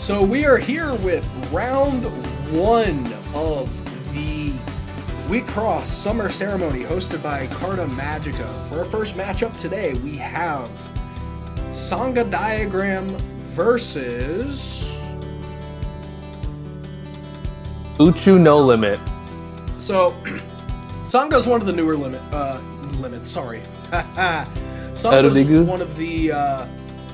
So we are here with round one of the Wixoss Summer Ceremony hosted by Carta Magica. For our first matchup today, we have Sangha Diagram versus Uchu No Limit. So Sangha is one of the newer limits. Sorry, Sangha is one of the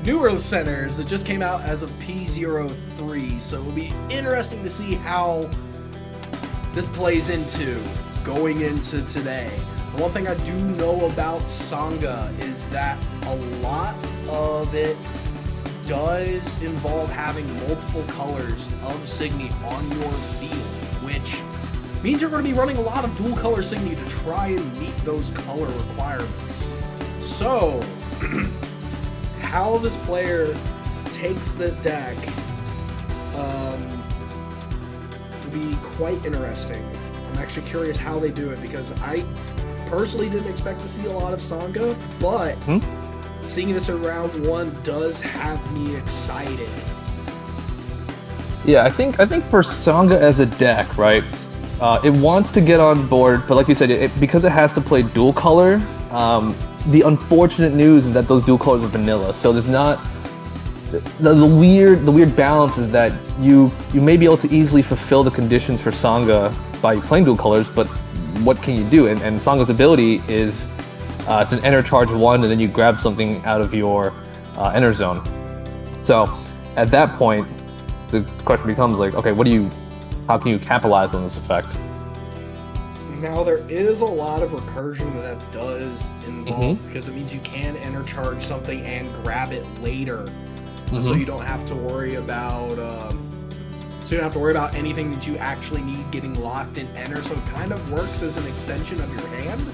newer centers that just came out as of P03. So it'll be interesting to see how this plays into going into today. The one thing I do know about Sangha is that a lot of it does involve having multiple colors of Signy on your field, which means you're going to be running a lot of dual color Signy to try and meet those color requirements. So, how this player takes the deck will be quite interesting. I'm actually curious how they do it because I personally didn't expect to see a lot of Sangha, but seeing this in round one does have me excited. Yeah, I think for Sangha as a deck, right? It wants to get on board, but like you said, because it has to play dual color. The unfortunate news is that those dual colors are vanilla, so there's not the weird balance is that you may be able to easily fulfill the conditions for Sangha by playing dual colors, but what can you do? And Sangha's ability is it's an enter charge 1, and then you grab something out of your enter zone. So at that point, the question becomes like, okay, how can you capitalize on this effect? Now there is a lot of recursion that does involve because it means you can enter charge something and grab it later, so you don't have to worry about anything that you actually need getting locked in enter. So it kind of works as an extension of your hand,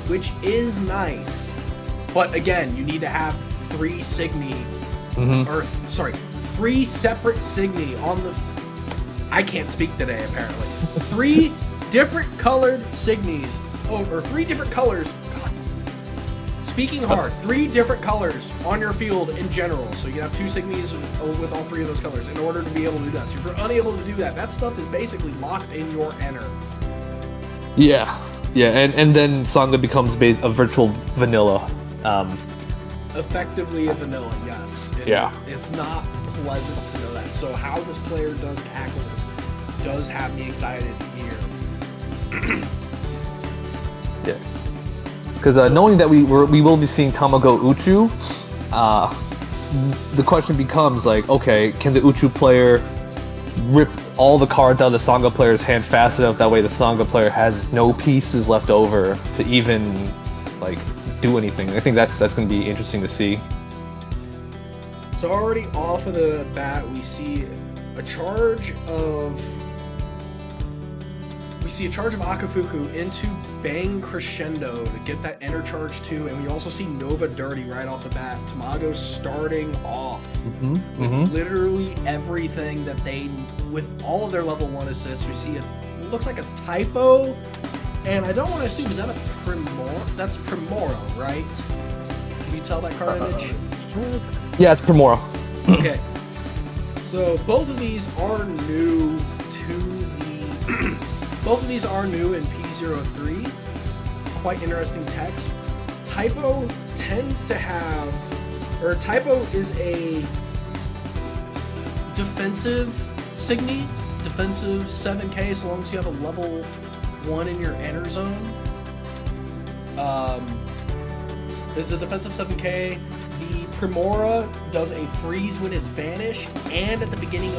which is nice. But again, you need to have three separate Signy on the. I can't speak today. Apparently, 3 different colored Signys, or 3 different colors. God, speaking hard. 3 different colors on your field in general. So you can have 2 Signys with all 3 of those colors in order to be able to do that. So if you're unable to do that, that stuff is basically locked in your enter. Yeah, and then Sangha becomes a virtual vanilla. Effectively a vanilla, yes. It's not pleasant to know that. So how this player does tackle this does have me excited here. Yeah, because knowing that we will be seeing Tamago Uchu, the question becomes like, okay, can the Uchu player rip all the cards out of the Sangha player's hand fast enough that way the Sangha player has no pieces left over to even like do anything? I think that's going to be interesting to see. So already off of the bat, we see a charge of Akafuku into Bang Crescendo to get that enter charge 2, and we also see Nova Dirty right off the bat. Tamago starting off with literally everything that with all of their level 1 assists. We see it looks like a typo, and I don't want to assume, is that a Primora? That's Primora, right? Can you tell that card image? Yeah, it's Primora. Okay. So both of these are new to the both of these are new in P03. Quite interesting text. Typo tends to have, or Typo is a defensive Signy, defensive 7k, so long as you have a level 1 in your enter zone. It's a defensive 7k. The Primora does a freeze when it's vanished, and at the end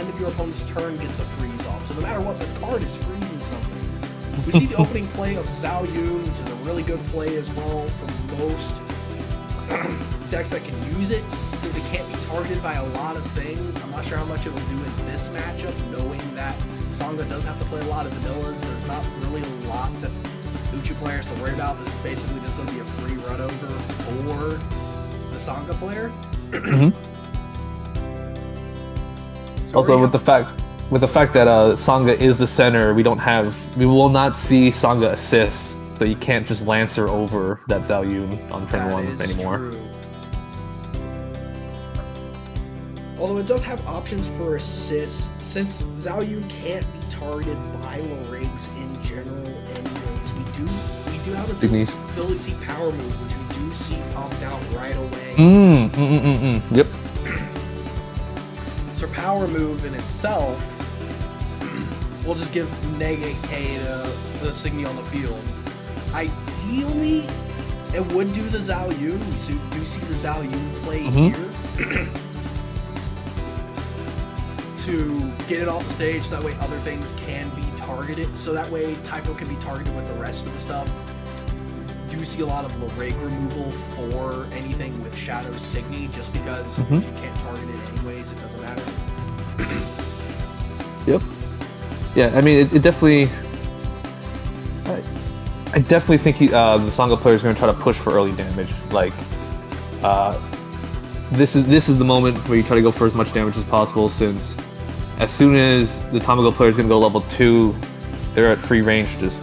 of your opponent's turn gets a freeze off. So no matter what, this card is freezing something. We see the opening play of Zhao Yun, which is a really good play as well for most decks that can use it, since it can't be targeted by a lot of things. I'm not sure how much it will do in this matchup, knowing that Sangha does have to play a lot of vanillas. There's not really a lot that Uchu players to worry about. This is basically just going to be a free run over for the Sangha player. So also, with the fact that Sangha is the center, we will not see Sangha assists, so you can't just Lancer over that Zhao Yun on turn 1 anymore. True. Although it does have options for assist, since Zhao Yun can't be targeted by Lorigs in general anyways, we do have the ability to see power move, which we do see popped out right away. Yep. So power move in itself will just give negate K to the Signy on the field. Ideally, it would do the Zhao Yun. We do see the Zhao Yun play here. To get it off the stage, so that way other things can be targeted. So that way Typo can be targeted with the rest of the stuff. Do see a lot of Lorig removal for anything with Shadow Signy, just because if you can't target it anyways, it doesn't matter. Yep. Yeah, I mean, it definitely... I definitely think the Sangha player is going to try to push for early damage. Like, this is the moment where you try to go for as much damage as possible, since as soon as the Tamago player is going to go level 2, they're at free range to just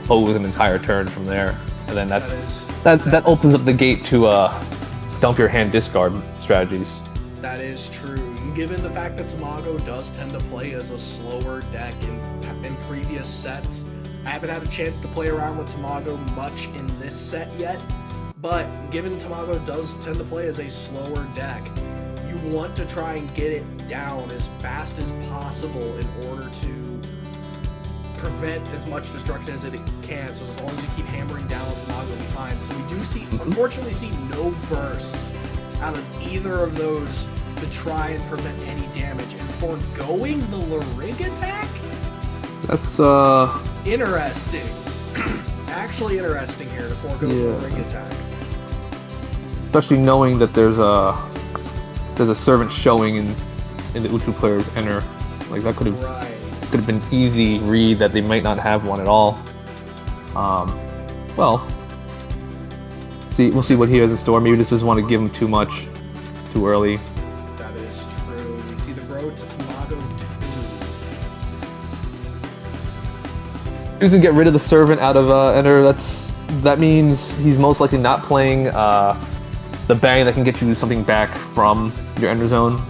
pose an entire turn from there. And then that opens up the gate to dump your hand discard strategies. That is true. And given the fact that Tamago does tend to play as a slower deck in previous sets, I haven't had a chance to play around with Tamago much in this set yet, but given Tamago does tend to play as a slower deck, you want to try and get it down as fast as possible in order to prevent as much destruction as it can. So as long as you keep hammering down on Tamago, you'll be fine. So we do unfortunately see no bursts out of either of those to try and prevent any damage. And foregoing the Lorig attack? That's interesting. Actually interesting here to forego the Lorig attack. Especially knowing that there's a servant showing in the Uchu player's enter. Like, that could have been easy read that they might not have one at all. Well, we'll see what he has in store. Maybe just doesn't want to give him too much too early. That is true. We see the road to Tamago 2. You can get rid of the servant out of enter. That means he's most likely not playing the bang that can get you something back from your ender zone.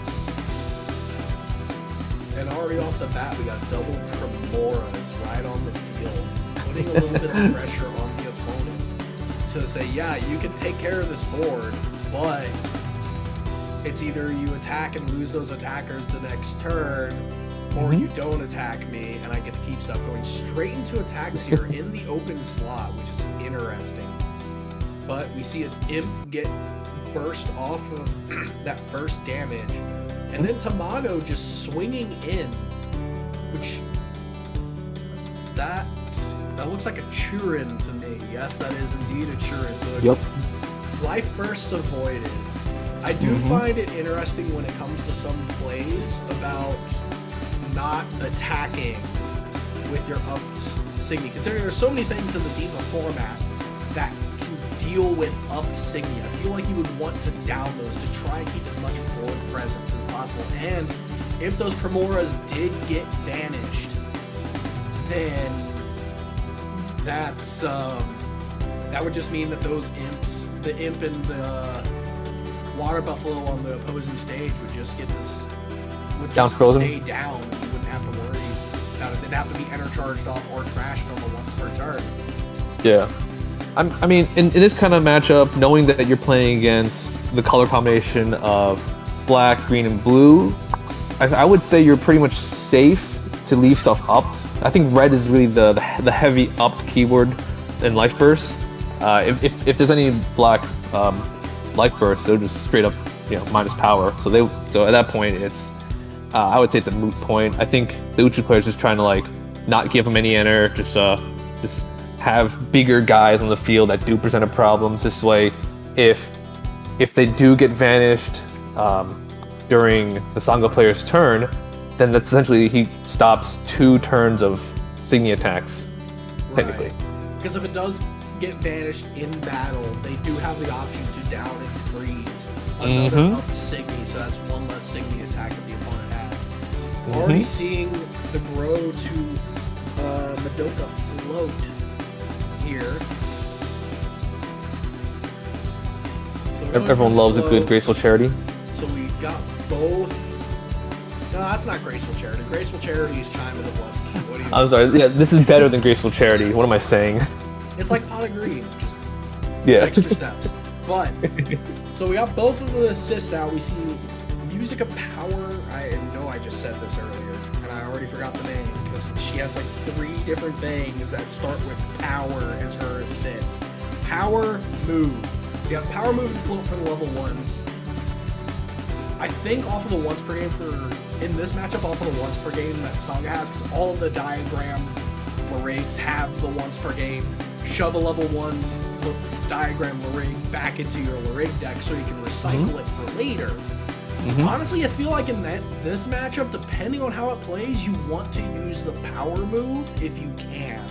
And already off the bat, we got double Premoras right on the field, putting a little bit of pressure on the opponent to say, yeah, you can take care of this board, but it's either you attack and lose those attackers the next turn, or you don't attack me and I get to keep stuff going. Straight into attacks here in the open slot, which is interesting. But we see an Imp get burst off of that first damage, and then Tamago just swinging in, which that looks like a Churin to me. Yes, that is indeed a Churin. So life bursts avoided. I do find it interesting when it comes to some plays about not attacking with your upped Signy, considering there's so many things in the Diva format that can deal with upped Signy. I feel like you would want to down those to try and keep as much board presence as possible. And if those Premoras did get vanished, then that's that would just mean that those imps, the Imp and the Water Buffalo on the opposing stage would just get to stay down. You wouldn't have to worry about it. They'd have to be enter charged off or trashed on the once per turn. Yeah. I mean, in this kind of matchup, knowing that you're playing against the color combination of black, green, and blue, I would say you're pretty much safe to leave stuff upped. I think red is really the heavy upped keyword in Life Burst. If there's any black Life Burst, they're just straight up, minus power. So at that point, it's I would say it's a moot point. I think the Uchu player is just trying to not give them any enter, just have bigger guys on the field that do present a problem. This way, if they do get vanished during the Sangha player's turn, then that's essentially he stops 2 turns of Signy attacks, technically. Because if it does get vanished in battle, they do have the option to down and freeze another up Signy, so that's one less Signy attack that the opponent has. We're already seeing the grow to Madoka float here. So everyone loves a good graceful charity. So we got both. No, that's not Graceful Charity. Graceful Charity is Chime of the Blessed Key. What do you I'm sorry. Yeah, this is better than Graceful Charity. What am I saying? It's like Pot of Greed, just yeah. extra steps. But, so we got both of the assists out. We see Music of Power. I know I just said this earlier, and I already forgot the name, because she has like 3 different things that start with Power as her assist. Power, Move. You have Power, Move, and Float for the level 1s. I think off of the once per game in this matchup, off of the once per game that Sangha has, because all of the diagram Larigs have the once per game. Shove a level 1 diagram Larig back into your Larig deck so you can recycle it for later. Honestly, I feel like in this matchup, depending on how it plays, you want to use the power move if you can.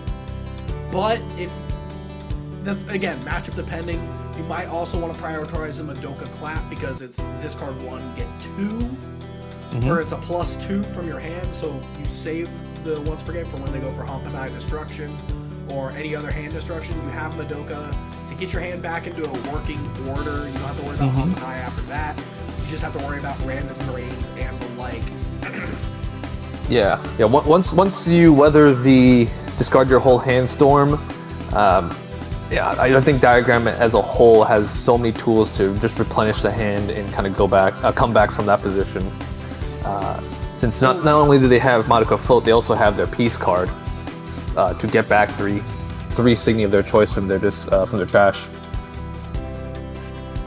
But if that's, again, matchup depending, you might also want to prioritize the Madoka Clap because it's discard 1, get 2, or it's a +2 from your hand, so you save the once per game for when they go for Hampanai Destruction or any other hand destruction. You have Madoka to get your hand back into a working order. You don't have to worry about Hampanai after that. You just have to worry about random drains and the like. Yeah. Once you weather the discard your whole hand storm, I think Diagram as a whole has so many tools to just replenish the hand and kind of come back from that position. Since not only do they have Magica Float, they also have their Peace card to get back three Signy of their choice from their trash.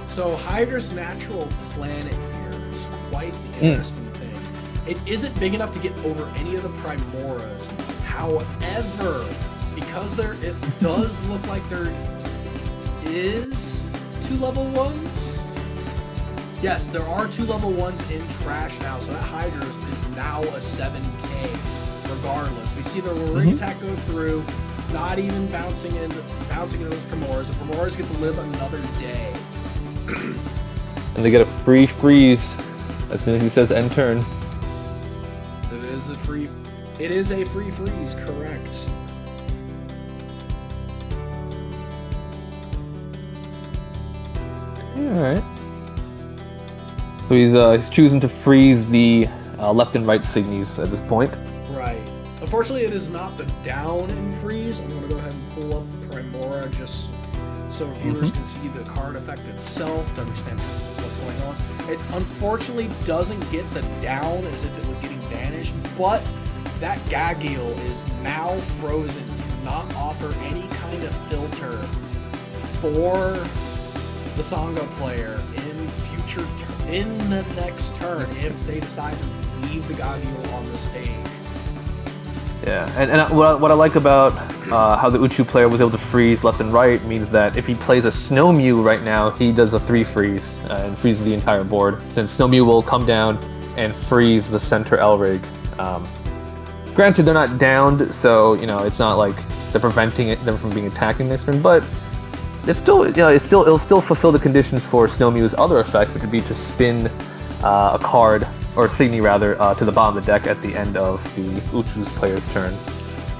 So Hydra's natural planet here is quite the interesting thing. It isn't big enough to get over any of the Primoras. However, because it does look like there is 2 level 1s. Yes, there are 2 level 1s in trash now, so that Hydra's is now a 7k regardless. We see the ring attack go through, not even bouncing into those Primoras. The Primoras get to live another day. And they get a free freeze as soon as he says end turn. It is a free freeze, correct. Alright. So he's choosing to freeze the left and right Signies at this point. Right. Unfortunately, it is not the down and freeze. I'm going to go ahead and pull up the Primora just so viewers can see the card effect itself to understand what's going on. It unfortunately doesn't get the down as if it was getting banished, but that Gagil is now frozen, cannot offer any kind of filter for the Sangha player in the next turn if they decide to leave the Gagil on the stage. Yeah, and what I like about how the Uchu player was able to freeze left and right means that if he plays a Snow Mew right now, he does a 3 freeze and freezes the entire board, since Snow Mew will come down and freeze the center Elrig. Granted, they're not downed, so it's not like they're preventing them from being attacking next turn, but it's still, it'll still fulfill the conditions for Snow Mew's other effect, which would be to spin a card, or Signy rather, to the bottom of the deck at the end of the Uchu's player's turn.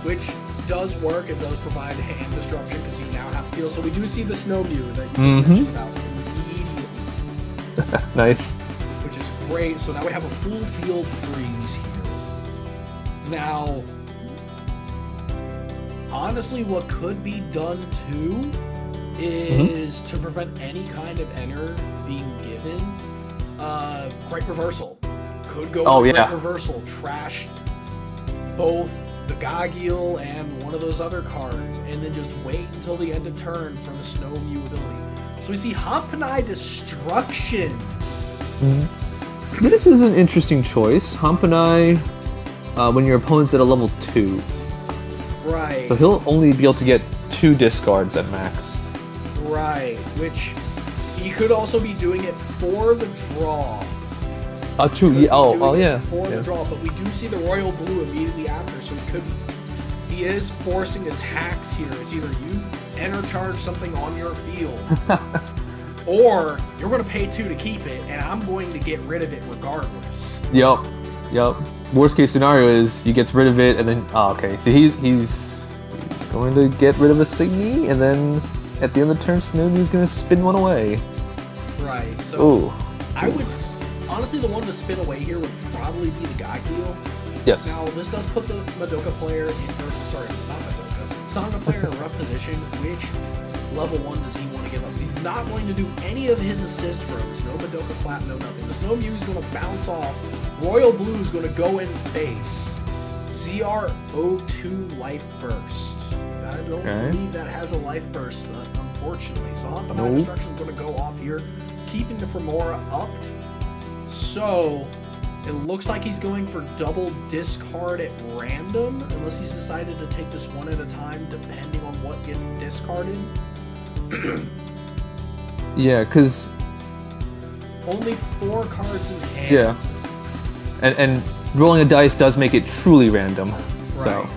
Which does work. It does provide hand disruption because you now have field. So we do see the Snow Mew that you just mentioned about immediately. Nice. Which is great. So now we have a full field freeze here. Now, honestly, what could be done too is to prevent any kind of enter being given. Great Reversal. Could go Great Reversal, trash both the Gagil and one of those other cards, and then just wait until the end of turn for the Snow Mew ability. So we see Hampanai Destruction. This is an interesting choice. Hampanai, when your opponent's at a level 2. Right. So he'll only be able to get 2 discards at max. Right, which he could also be doing it for the draw. True. Yeah. For the draw, but we do see the Royal Blue immediately after, so he is forcing attacks here. It's either you enter charge something on your field, or you're going to pay 2 to keep it, and I'm going to get rid of it regardless. Yep. Worst case scenario is he gets rid of it, and then so he's going to get rid of a Signy, and then at the end of the turn, Snow Mew's going to spin one away. Right. So I Honestly, the one to spin away here would probably be the Gagil. Yes. Now, this does put the Magica player in, or sorry, not Magica, Sanga player in a rough position. Which level 1 does he want to give up? He's not going to do any of his assist throws. No Magica Plat, no nothing. The Snow Mew is going to bounce off. Royal Blue is going to go in face. ZR02 Life Burst. I don't believe that has a Life Burst, unfortunately. So Optimized Destruction is going to go off here, keeping the Primora upped. So it looks like he's going for double discard at random, unless he's decided to take this one at a time, depending on what gets discarded. Yeah, because only 4 cards in hand. Yeah, and rolling a dice does make it truly random. Right.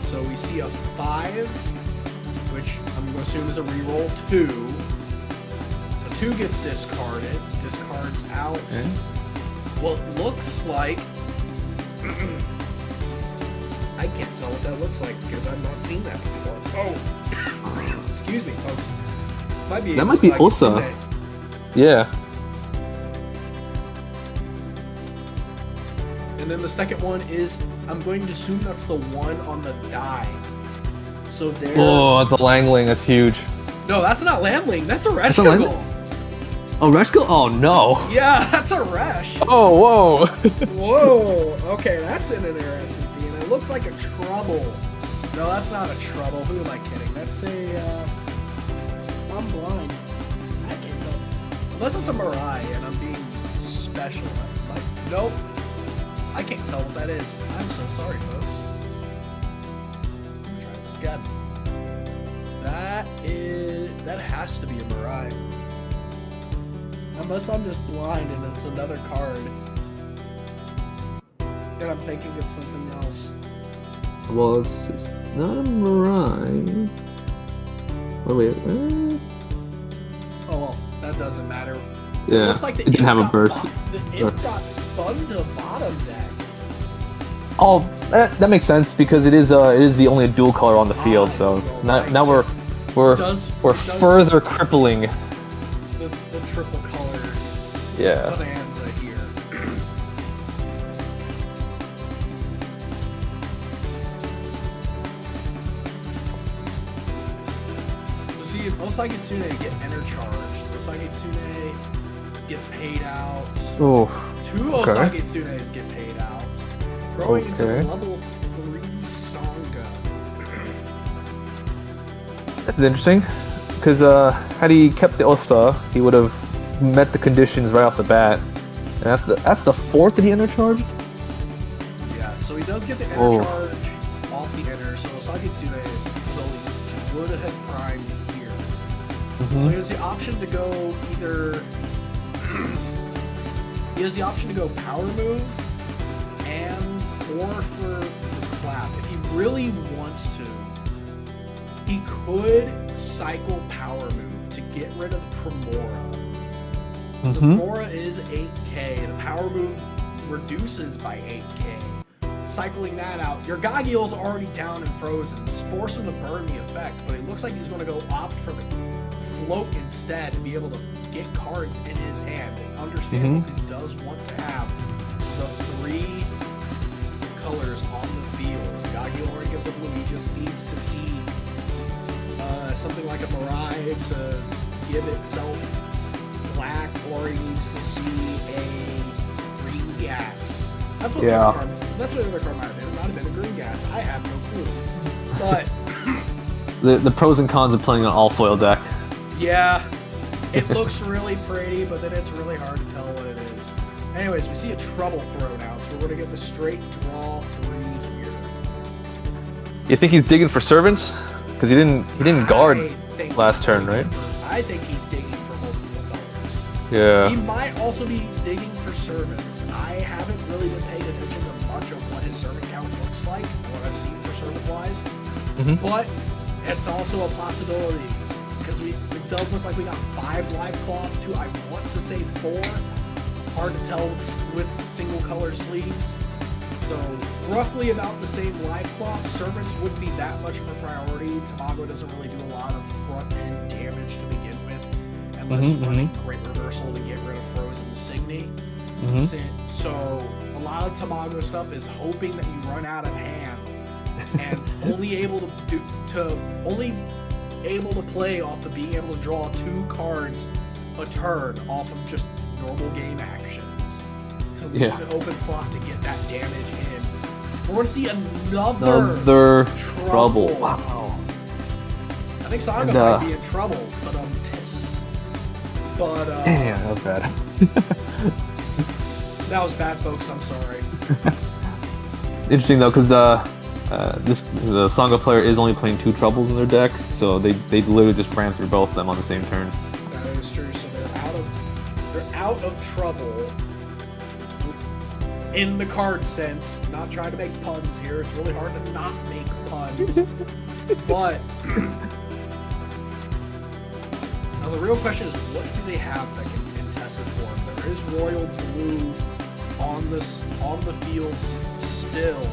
So we see a 5, which I'm going to assume is a reroll 2. So 2 gets discarded. Discards out. Okay. Well, it looks like... I can't tell what that looks like because I've not seen that before. Oh! Excuse me, folks. That might be Osa. Yeah. And then the second one is, I'm going to assume that's the one on the die. So there. Oh, that's a Langling. That's huge. No, that's not Langling. That's a Reshkagul. Oh, Reshkagul? Oh, no. Yeah, that's a Resh. Oh, whoa. Whoa. Okay, that's an interesting scene. It looks like a Trouble. No, that's not a Trouble. Who am I kidding? That's a, I'm blind. I can't tell. Unless it's a Mirai and I'm being special. I'm like, nope. I can't tell what that is. I'm so sorry, folks. Try this again. That has to be a Mirai. Unless I'm just blind and it's another card. And I'm thinking it's something else. Well, it's not a Mirai. Oh, wait. Oh, well, that doesn't matter. Yeah, it looks like it didn't have a burst. The imp got spun to bottom deck. Oh, that makes sense because it is the only dual color on the field. So now we're further crippling the triple color. Yeah. Bonanza here. See, Osage Kitsune get intercharged. Osage Kitsune gets paid out. Oh. 2 Osage Kitsunes get paid out. Growing into level 3 Sanga. That's interesting. Because had he kept the Osta, he would have met the conditions right off the bat. And that's the 4th that he intercharged? Yeah, so he does get the intercharge off the enter, so Osage Kitsune would have primed here. So he has the option to go either... he has the option to go Power Move or for the Clap. If he really wants to, he could cycle Power Move to get rid of the Primora. So Primora is 8k, the Power Move reduces by 8k. Cycling that out, your Gagil's already down and frozen. Just force him to burn the effect, but it looks like he's going to go opt for the float instead to be able to get cards in his hand. Understandable because he does want to have the 3 colors on the field. Gagil already gives a blue, he just needs to see something like a Mirai to give itself black, or he needs to see a green gas. That's what the other card might have been. It might have been a green gas. I have no clue. But the pros and cons of playing an all foil deck. Yeah, it looks really pretty, but then it's really hard to tell what it is. Anyways, we see a Trouble thrown out, so we're gonna get the straight draw 3 here. You think he's digging for servants? Because he didn't guard last turn, right? I think he's digging for multiple colors. Yeah. He might also be digging for servants. I haven't really been paying attention to much of what his servant count looks like, what I've seen for servant-wise. But it's also a possibility. Because it does look like we got 5 live cloth to, I want to say 4. Hard to tell with single color sleeves. So roughly about the same live cloth. Servants wouldn't be that much of a priority. Tamago doesn't really do a lot of front end damage to begin with, unless running Great Reversal to get rid of Frozen Signy. So a lot of Tamago stuff is hoping that you run out of hand and only able to play off the being able to draw 2 cards a turn off of just normal game actions to leave an open slot to get that damage in. We're going to see another trouble. Wow. I think Sanga might be in trouble, but yeah, that was bad. That was bad, folks. I'm sorry. Interesting though, because the Sanga player is only playing 2 troubles in their deck, so they literally just ran through both of them on the same turn. That is true. So they're out of trouble in the card sense. Not trying to make puns here. It's really hard to not make puns, but. Now the real question is, what do they have that can contest this board? There is Royal Blue on the field still.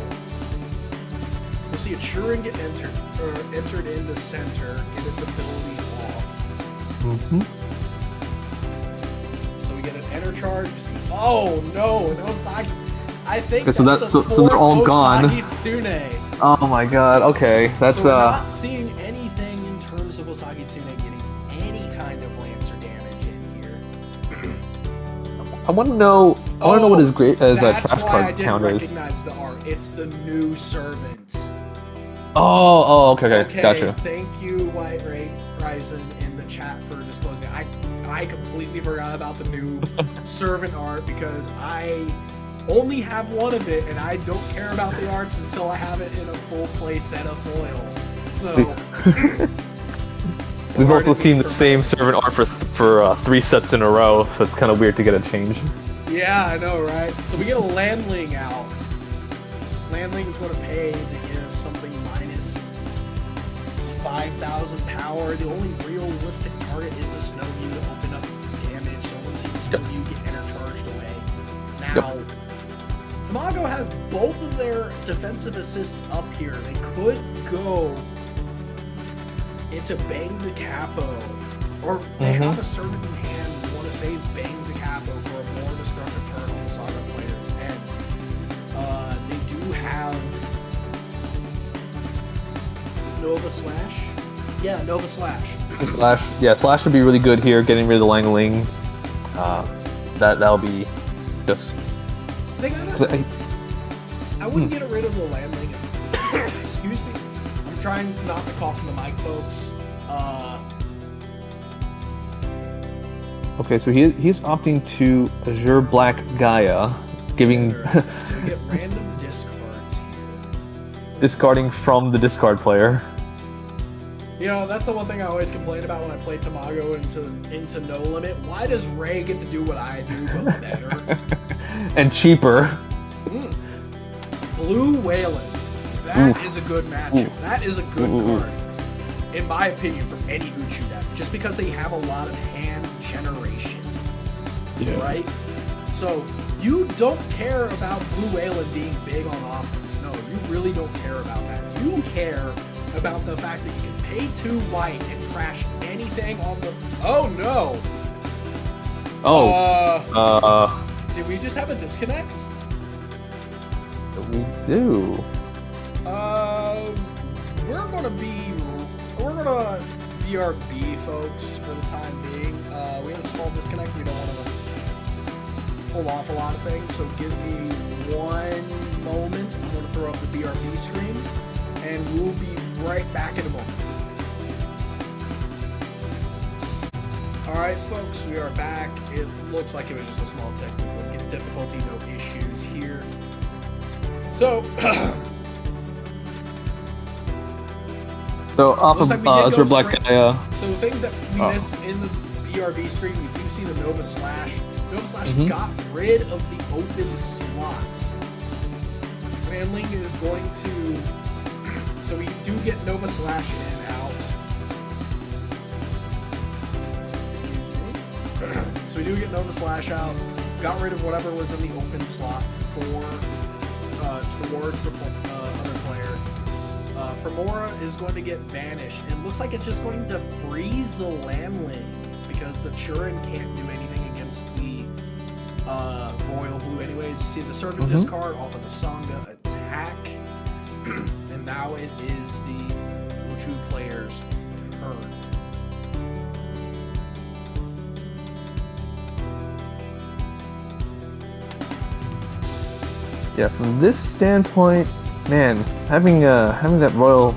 We'll see a Churin get entered into center, get its ability off. So we get an enter charge. We see, oh no, an Osagi. I think so they're all gone. Tsune. Oh my god. Okay, that's so we're not seeing anything in terms of Osagi Tsune getting any kind of Lancer damage in here. I want to know what his great as a trash card count is. I didn't recognize the art. It's the new servant. Okay, gotcha. Thank you, White Ryzen, in the chat for disclosing. I completely forgot about the new servant art because I only have one of it, and I don't care about the arts until I have it in a full play set of foil. So. We've also seen the same servant art for 3 sets in a row, so it's kind of weird to get a change. Yeah, I know, right? So we get a Landling out. Landling is going to pay to give something minus 5,000 power. The only realistic target is the Snowview to open up damage. So we'll see the Snowview get intercharged away. Now, Tamago has both of their defensive assists up here. They could go into Bang the Capo, or they have a servant in hand and want to save Bang the Capo for a more destructive turn on the Saga player. And they do have Nova Slash. Yeah, Nova Slash. Slash would be really good here, getting rid of the Langling. That'll be just. I wouldn't get rid of the Landling. Excuse me. I'm trying not to cough in the mic, folks. Okay, so he's opting to Azure Black Gaia, giving. So we get random discards here. Discarding from the discard player. You know, that's the one thing I always complain about when I play Tamago into No Limit. Why does Ray get to do what I do, but better? And cheaper. Blue Whalen. That is a good matchup. That is a good card, in my opinion, for any Uchu deck. Just because they have a lot of hand generation. Right? So, you don't care about Blue Whalen being big on offense. No, you really don't care about that. You care about the fact that you can pay 2 white and trash anything on the... Oh, no! Did we just have a disconnect? We do. We're gonna BRB, folks, for the time being. We have a small disconnect. We don't want to pull off a lot of things, so give me 1 moment. I'm gonna throw up the BRB screen, and we'll be right back in a moment. Alright, folks, we are back. It looks like it was just a small technical difficulty, no issues here. So, off of Azure Black Gaia. So the things that we missed in the BRB screen, we do see the Nova Slash. Nova Slash got rid of the open slot. Manling is going to... So we do get Nova Slash in and out. Excuse me. So we do get Nova Slash out. Got rid of whatever was in the open slot for... towards the other player. Primora is going to get banished. It looks like it's just going to freeze the Landling because the Churin can't do anything against the royal blue anyways. See the circuit discard off of the Sangha attack. And now it is the Uchu player's turn. Yeah, from this standpoint, man, having that royal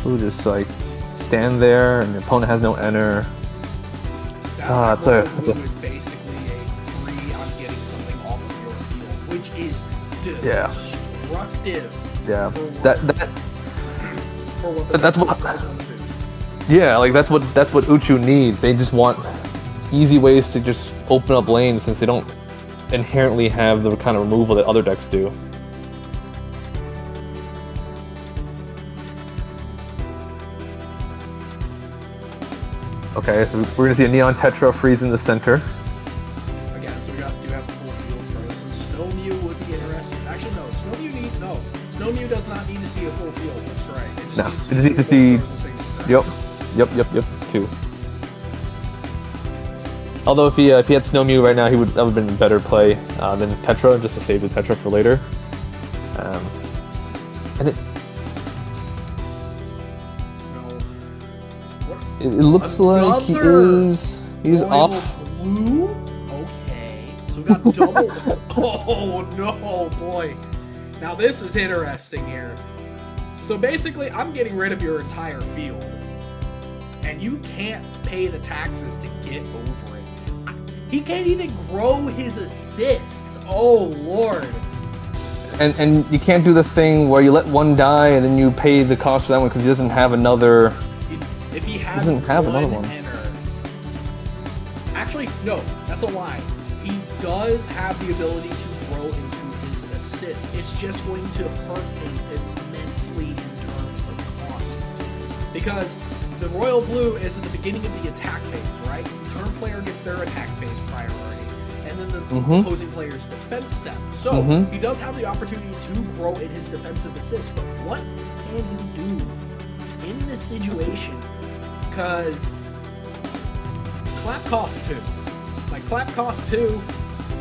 blue just like stand there and the opponent has no enter. That blue is basically a free I'm getting something off of your field, which is destructive. Yeah. For what That's what guys want to do. Yeah, like that's what Uchu needs. They just want easy ways to just open up lanes since they don't inherently have the kind of removal that other decks do. Okay, so we're gonna see a Neon Tetra freeze in the center. Again, so we do have the full field frozen. Snow Mew would be interesting. Actually, no. Snow Mew does not need to see a full field. That's right. It just needs to see. Yep. Two. Although if he had Snow Mew right now, that would have been a better play than Tetra, just to save the Tetra for later. And it looks like he's off. Blue? Okay. So we got double. Oh no, boy. Now this is interesting here. So basically, I'm getting rid of your entire field. And you can't pay the taxes to get over it. He can't even grow his assists. Oh lord. And you can't do the thing where you let one die and then you pay the cost for that one because he doesn't have another. If he doesn't have another one. Actually, no, that's a lie. He does have the ability to grow into his assists. It's just going to hurt him immensely in terms of cost. Because the royal blue is at the beginning of the attack phase, right? Turn player gets their attack phase priority. And then the opposing player's defense step. So, he does have the opportunity to grow in his defensive assist, but what can he do in this situation? Because Clap costs 2. Like, Clap costs 2,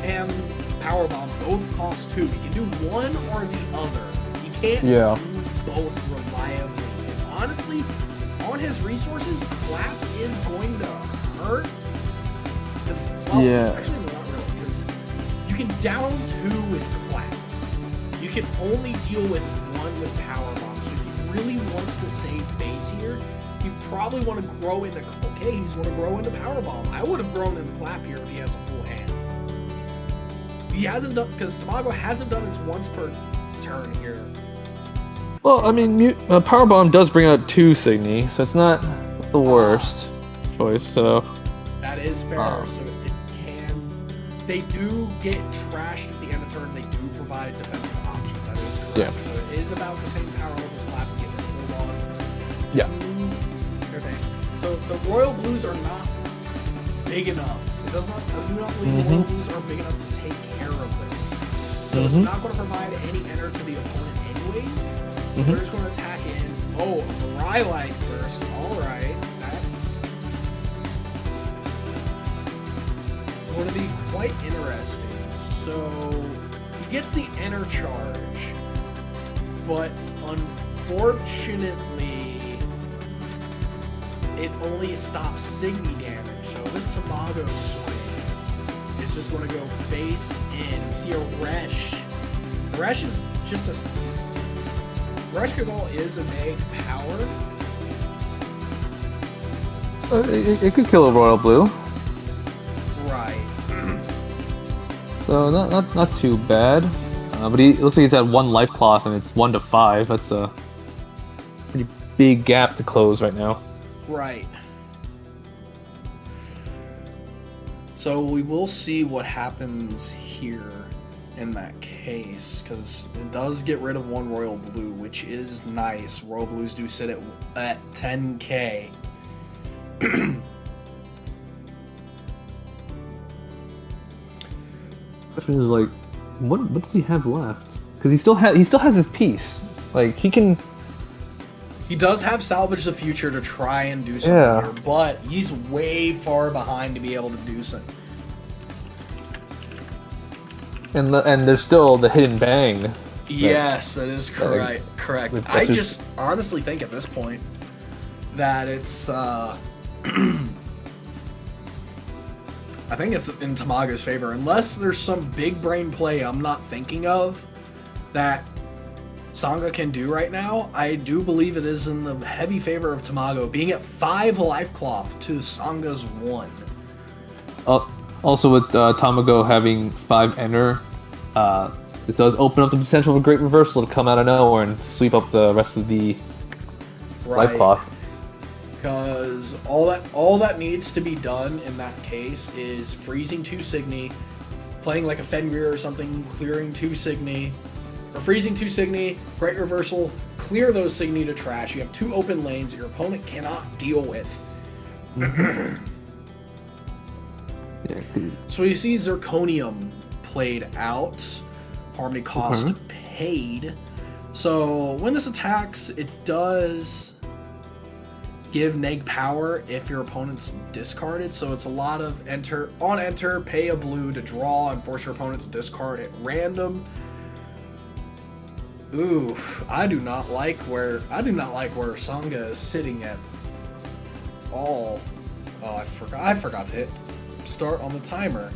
and Power Bomb both cost 2. He can do one or the other. He can't do both reliably. And honestly, on his resources, Clap is going to hurt. Actually, no, not really, because you can down 2 with Clap. You can only deal with 1 with Power Bomb. So if he really wants to save base here, you probably want to grow into. Okay, he's going to grow into Power Bomb. I would have grown into Clap here if he has a full hand. He hasn't done, because Tamago hasn't done its once per turn here. Well, I mean, Power Bomb does bring out 2 Signy, so it's not the worst choice. So that is fair. So it can. They do get trashed at the end of turn. They do provide defensive options. That is correct. Yeah. So it is about the same power level as Clap and get to hold on. Yeah. So the royal blues are not big enough. I do not believe the royal blues are big enough to take care of those. So it's not going to provide any enter to the opponent anyways. So they're just going to attack in. Oh, a Mirai Light first. Alright. That's going to be quite interesting. So he gets the enter charge. But unfortunately, it only stops Signy damage, so this Tamago swing is just going to go face in. We see a Resh. Resh is just a... Resh Kagol is a big power. It could kill a royal blue. Right. So not too bad. But it looks like he's at 1 life cloth and it's 1 to 5. That's a pretty big gap to close right now. Right. So we will see what happens here in that case, because it does get rid of 1 royal blue, which is nice. Royal blues do sit at 10k. Question is like, what does he have left? Because he still has his piece. Like he can. He does have Salvage the Future to try and do something here, but he's way far behind to be able to do something. And there's still the hidden bang. Yes, that is correct. I just honestly think at this point that it's I think it's in Tamago's favor, unless there's some big brain play I'm not thinking of that Sangha can do right now. I do believe it is in the heavy favor of Tamago, being at 5 life cloth to Sanga's 1. Also with Tamago having 5 enter, this does open up the potential of a great reversal to come out of nowhere and sweep up the rest of the life cloth. Because all that needs to be done in that case is freezing 2 Signy, playing like a Fenrir or something, clearing 2 Signy, or freezing 2 Signy, great reversal, clear those Signy to trash. You have 2 open lanes that your opponent cannot deal with. So you see Zirconium played out, Harmony cost paid. So when this attacks, it does give neg power if your opponent's discarded. So it's a lot of enter, pay a blue to draw and force your opponent to discard at random. Ooh, I do not like where Sangha is sitting at all. Oh, I forgot to hit start on the timer.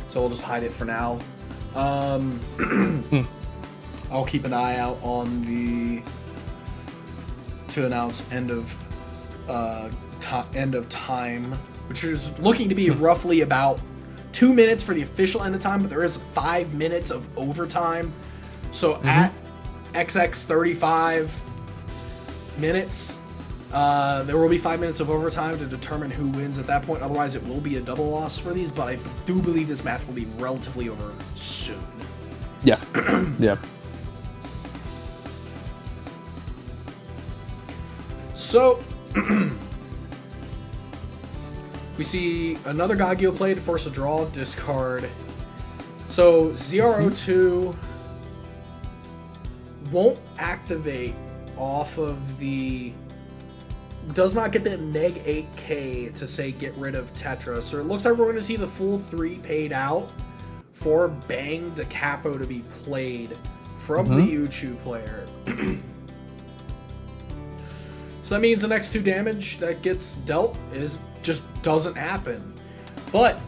So we'll just hide it for now. I'll keep an eye out on to announce end of time, which is looking to be roughly about 2 minutes for the official end of time, but there is 5 minutes of overtime. So at XX 35 minutes, there will be 5 minutes of overtime to determine who wins at that point. Otherwise, it will be a double loss for these, but I do believe this match will be relatively over soon. Yeah. Yeah. So, we see another Gagio play to force a draw, discard. So, ZRO2 won't activate off of the... does not get the neg 8k to say get rid of Tetra. So it looks like we're going to see the full 3 paid out for Bang Da Capo to be played from the Uchu player. So that means the next 2 damage that gets dealt just doesn't happen. But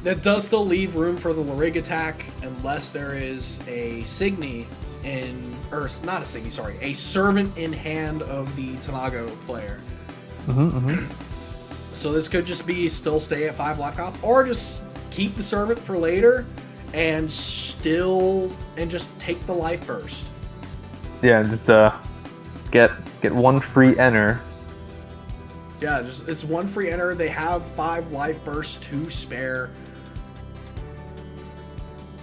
that does still leave room for the Larig attack unless there is a Signy not a Signy, sorry, a Servant in hand of the Tamago player. So this could just be still stay at 5 life cloth, or just keep the Servant for later and just take the life burst. Yeah, just get 1 free enter. Yeah, it's 1 free enter. They have 5 life bursts to spare.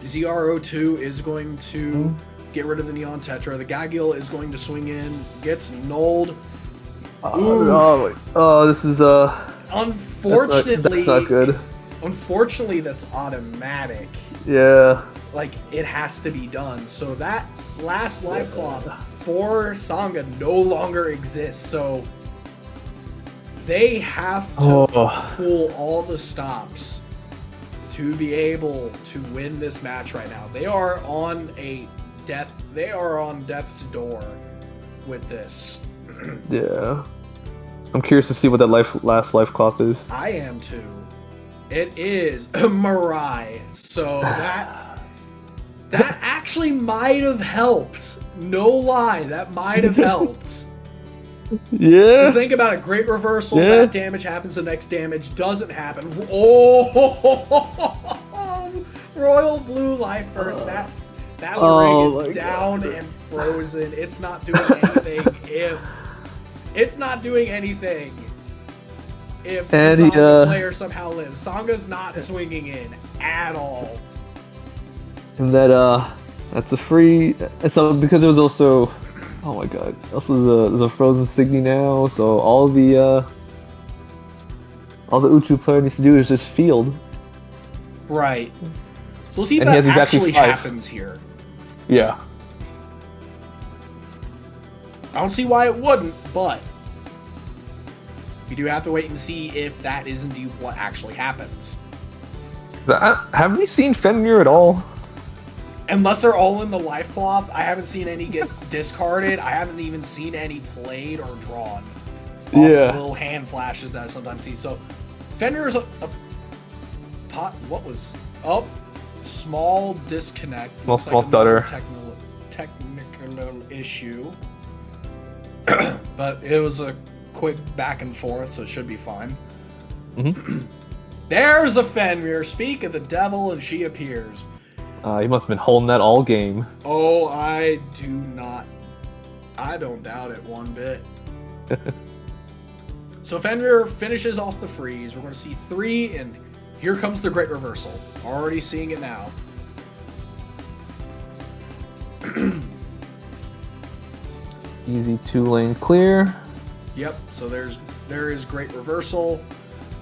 ZRO2 is going to get rid of the Neon Tetra. The Gagil is going to swing in, gets nulled. This is unfortunately that's not good. Unfortunately, that's automatic. Yeah. Like, it has to be done. So that last life cloth for Sangha no longer exists. So they have to pull all the stops to be able to win this match right now. They are on death's door with this. Yeah. I'm curious to see what that last life cloth is. I am too. It is Mirai. So that actually might have helped. No lie, that might have helped. Yeah. Just think about it. Great reversal. Yeah. That damage happens. The next damage doesn't happen. Oh, Royal Blue Life Burst. That rig is down and frozen. It's not doing anything. It's not doing anything. If the Sangha player somehow lives, Sanga's not swinging in at all. And that's a free. And so because it was also. Oh my god. Also, there's a frozen Signy now, so all the Uchu player needs to do is just field. Right. So we'll see if that actually happens here. Yeah. I don't see why it wouldn't, but we do have to wait and see if that is indeed what actually happens. Have we seen Fenrir at all? Unless they're all in the life cloth, I haven't seen any get discarded. I haven't even seen any played or drawn. Yeah. Little hand flashes that I sometimes see. So, Fenrir's a pot. What was up? Small disconnect. Small stutter. Technical issue. But it was a quick back and forth, so it should be fine. Mm-hmm. There's a Fenrir. Speak of the devil, and she appears. He must have been holding that all game. Oh, I don't doubt it one bit. So Fenrir finishes off the freeze. We're going to see 3, and here comes the great reversal. Already seeing it now. Easy 2-lane clear. Yep, so there is great reversal.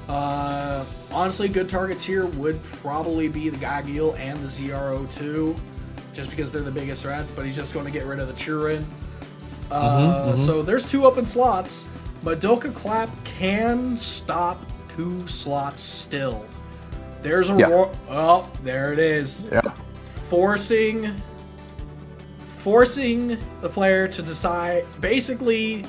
Honestly, good targets here would probably be the Gagil and the ZRO2, just because they're the biggest threats, but he's just going to get rid of the Churin. So there's 2 open slots. Magica Clap can stop 2 slots still. There's a oh, there it is. Yeah. Forcing the player to decide, basically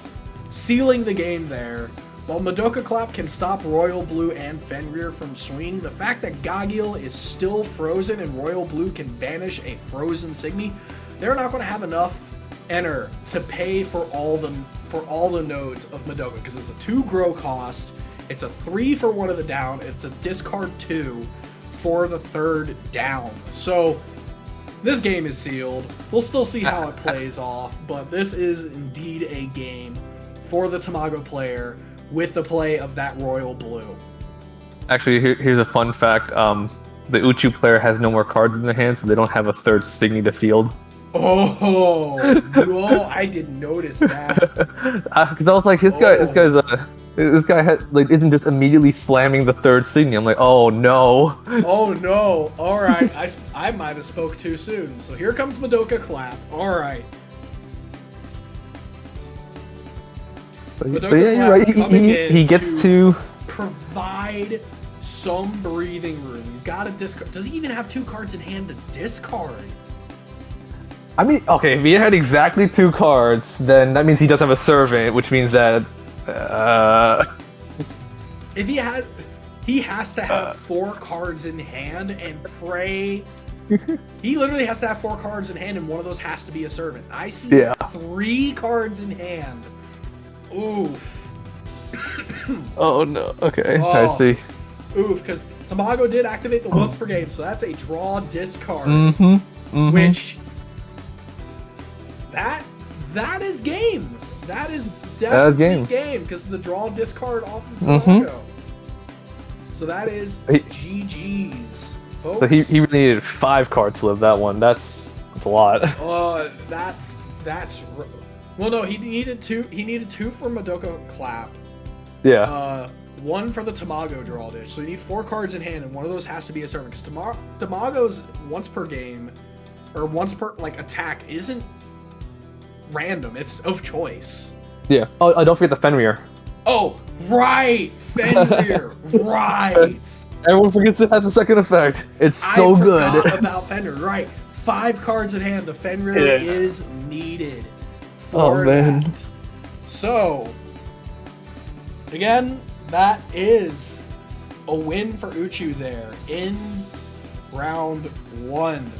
sealing the game there. While Magica Clap can stop Royal Blue and Fenrir from swinging, the fact that Gagil is still frozen and Royal Blue can banish a frozen Sigmy, they're not going to have enough enter to pay for all the nodes of Magica, because it's a 2 grow cost, it's a 3 for one of the down, it's a discard 2 for the 3rd down. So this game is sealed. We'll still see how it plays off, but this is indeed a game for the Tamago player with the play of that Royal Blue. Actually, here's a fun fact. The Uchu player has no more cards in their hand, so they don't have a 3rd Signy to field. Oh, no, I didn't notice that. Because I was like, this guy isn't just immediately slamming the 3rd Signy. I'm like, oh no. Oh no. All right, I might have spoke too soon. So here comes Magica Clap. All right. So yeah, you're right. He gets to provide some breathing room. He's got to discard. Does he even have 2 cards in hand to discard? I mean, okay, if he had exactly 2 cards, then that means he does have a Servant, which means that if he has to have 4 cards in hand and pray. He literally has to have 4 cards in hand, and one of those has to be a Servant. I see 3 cards in hand. Oof. Oh no. Okay, I see. Oof, because Tamago did activate the once per game, so that's a draw discard. Which that is game. That is definitely game because the draw discard off the Tamago. So that is GG's, folks. So he really needed 5 cards to live that one. That's a lot. That's well, no, he needed 2. He needed 2 for Magica Clap. Yeah. 1 for the Tamago draw dish. So you need 4 cards in hand, and one of those has to be a Servant. Because Tamago's once per game, or once per attack, isn't random. It's of choice. Yeah. Oh, don't forget the Fenrir. Oh, right, Fenrir. Right. Everyone forgets it has a second effect. It's so good. I forgot about Fenrir. Right. 5 cards in hand. The Fenrir is needed. For that. So, again, that is a win for Uchu there in round 1.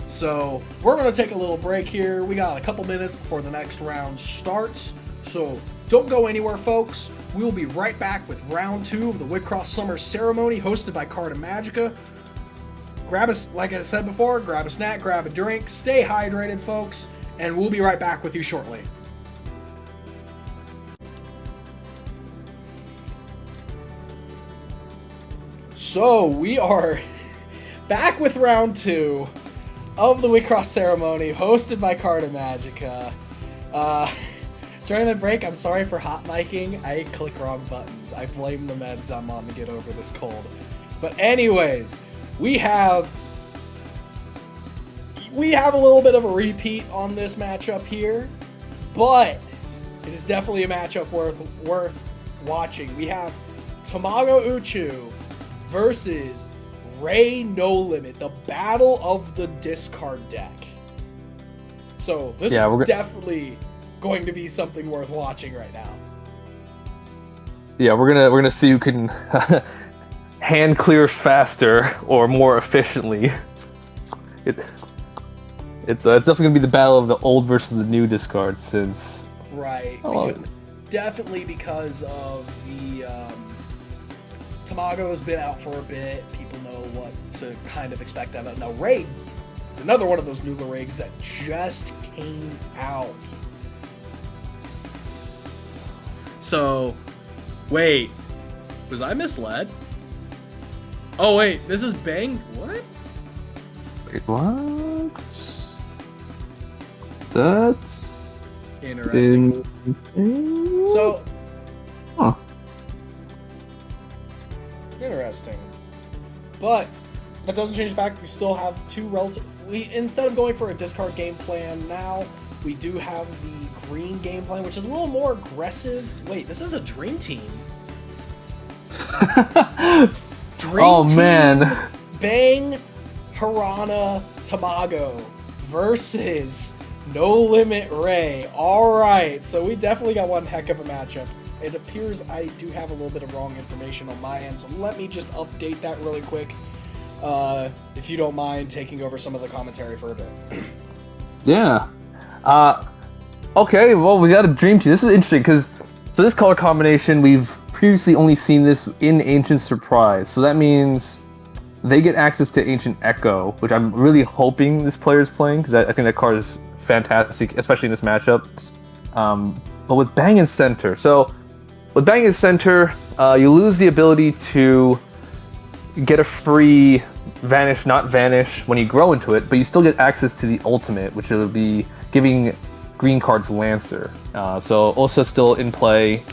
So, we're going to take a little break here. We got a couple minutes before the next round starts. So, don't go anywhere, folks. We will be right back with round 2 of the Wixoss Summer Ceremony hosted by Carta Magica. Grab us, like I said before, grab a snack, grab a drink, stay hydrated, folks. And we'll be right back with you shortly. So, we are back with round 2 of the Wixoss Ceremony, hosted by Carta Magica. During the break, I'm sorry for hot miking. I click wrong buttons. I blame the meds I'm on to get over this cold. But anyways, we have a little bit of a repeat on this matchup here. but it is definitely a matchup worth watching. We have Tamago Uchu versus Ray No Limit, the battle of the discard deck. So this is definitely going to be something worth watching right now. Yeah, we're gonna see who can hand clear faster or more efficiently. It's definitely gonna be the battle of the old versus the new discard, since definitely because of the Tamago has been out for a bit. People know what to kind of expect out of it. Now Raid is another one of those new rigs that just came out. So, wait, was I misled? Oh wait, this is Bang. What? Wait, what? That's interesting. So, interesting. But that doesn't change the fact we still have two relative. Instead of going for a discard game plan now, we do have the green game plan, which is a little more aggressive. Wait, this is a dream team. Dream team, man. Bang, Harana, Tamago versus No Limit Ray. Alright, so we definitely got one heck of a matchup. It appears I do have a little bit of wrong information on my end, so let me just update that really quick. If you don't mind taking over some of the commentary for a bit. Yeah. Okay, well, we got a dream team. This is interesting, because this color combination, we've previously only seen this in Ancient Surprise, so that means they get access to Ancient Echo, which I'm really hoping this player is playing, because I think that card is fantastic, especially in this matchup. But with Bang and Center, so with Bang and Center, you lose the ability to get a free Vanish, not Vanish when you grow into it, but you still get access to the ultimate, which will be giving green cards Lancer. So Osa's still in play,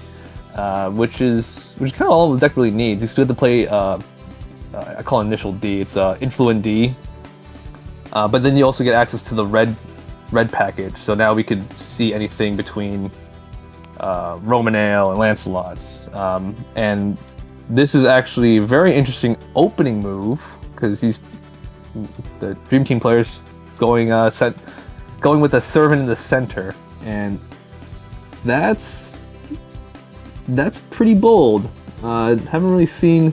which is kind of all the deck really needs. You still have to play, I call it Initial D, it's Influent D. But then you also get access to the red package, so now we could see anything between Romanale and Lancelot's. And this is actually a very interesting opening move, because the Dream Team players going with a Servant in the center, and that's pretty bold. Haven't really seen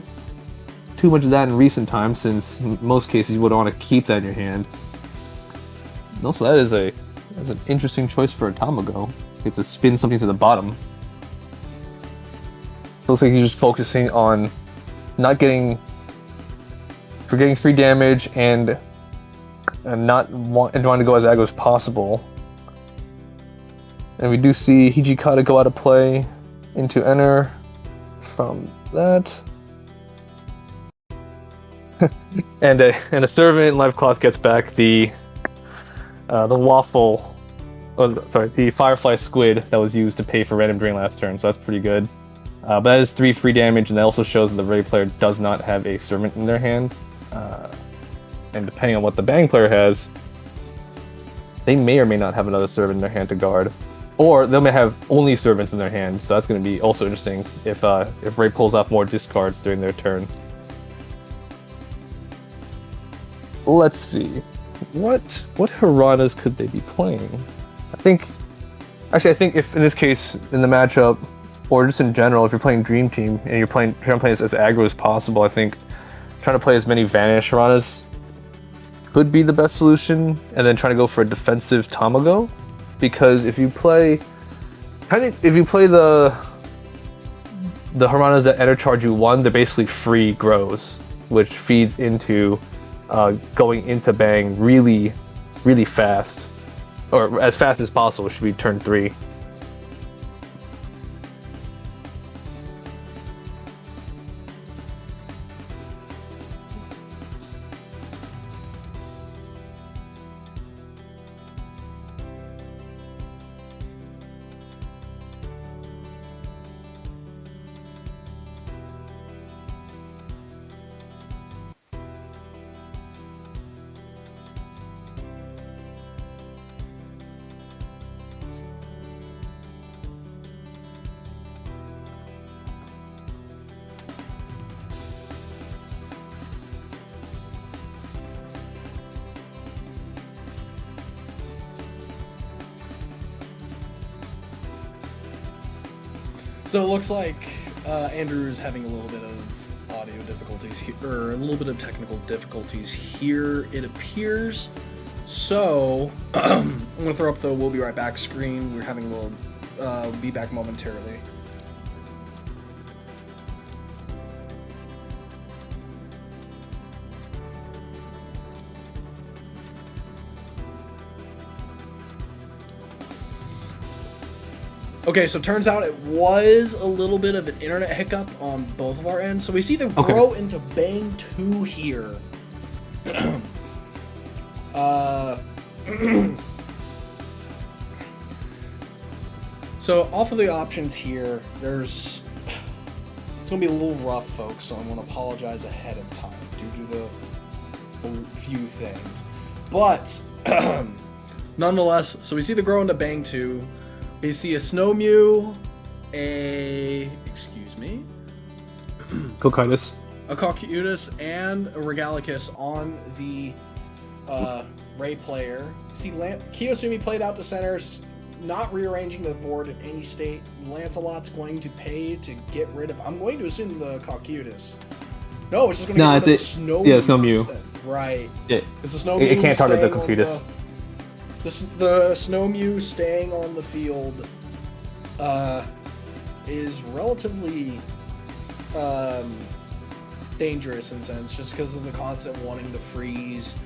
too much of that in recent times, since in most cases you would want to keep that in your hand. And also, that's an interesting choice for a Tamago. You get to spin something to the bottom. Looks like he's just focusing on getting free damage and trying to go as aggro as possible. And we do see Hijikata go out of play into enter from that. and a Servant Live Cloth gets back the waffle. Oh, sorry, the Firefly Squid that was used to pay for random drain last turn, so that's pretty good. But that is 3 free damage, and that also shows that the Ray player does not have a Servant in their hand. And depending on what the Bang player has, they may or may not have another Servant in their hand to guard. Or they may have only Servants in their hand, so that's going to be also interesting if Ray pulls off more discards during their turn. Let's see. What Haranas could they be playing? I think if in this case, in the matchup, or just in general, if you're playing Dream Team and you're trying to play as aggro as possible, I think trying to play as many Vanish Haranas could be the best solution, and then trying to go for a defensive Tamago, because if you play the Haranas that enter charge you 1, they're basically free grows, which feeds into going into Bang really, really fast, or as fast as possible. It should be turn 3. So it looks like Andrew is having a little bit of audio difficulties here, or a little bit of technical difficulties here, it appears. So I'm going to throw up the "We'll be right back" screen. We're having a little be back momentarily. Okay, so it turns out it was a little bit of an internet hiccup on both of our ends. So we see the grow into Bang 2 here. So off of the options here, it's gonna be a little rough, folks, so I'm gonna apologize ahead of time due to the few things. But nonetheless, so we see the grow into Bang 2. We see a Snow Mew, Cocytus. A Cocytus, and a Regalicus on the Ray player. See, Kiyosumi played out to centers, not rearranging the board in any state. Lancelot's going to pay to get rid of... I'm going to assume the Cocytus. No, it's just going to get rid of the Snow Mew. Yeah, Snow Mew. Right. Yeah. It's the Snow Mew. It can't target the Cocytus. The Snow Mew staying on the field is relatively dangerous in a sense, just because of the constant wanting to freeze,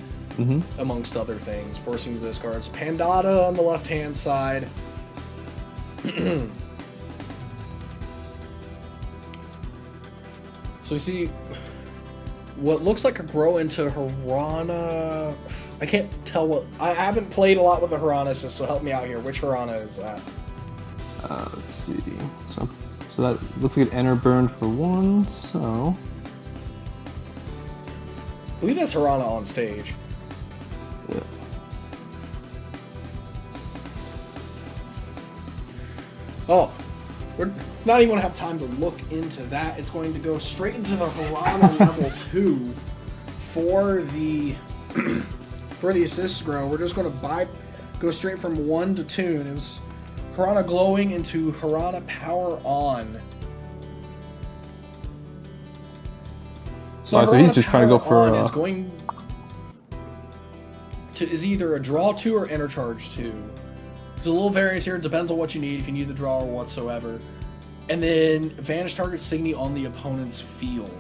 amongst other things, forcing the discards. Pandata on the left-hand side. So we see what looks like a grow into Hirana. I can't tell what... I haven't played a lot with the Hiranesis, so help me out here. Which Hirana is that? Let's see. So that looks like an enter burn for 1, so... I believe that's Hirana on stage. Yeah. Oh, we're not even going to have time to look into that. It's going to go straight into the Hirana level 2 for the for the assist grow. We're just going to go straight from 1 to tune. It was Hirana glowing into Hirana power on. So he's just trying to go for is either a draw 2 or enter charge 2. There's a little variance here. It depends on what you need, if you need the draw or whatsoever. And then vanish target Signy on the opponent's field.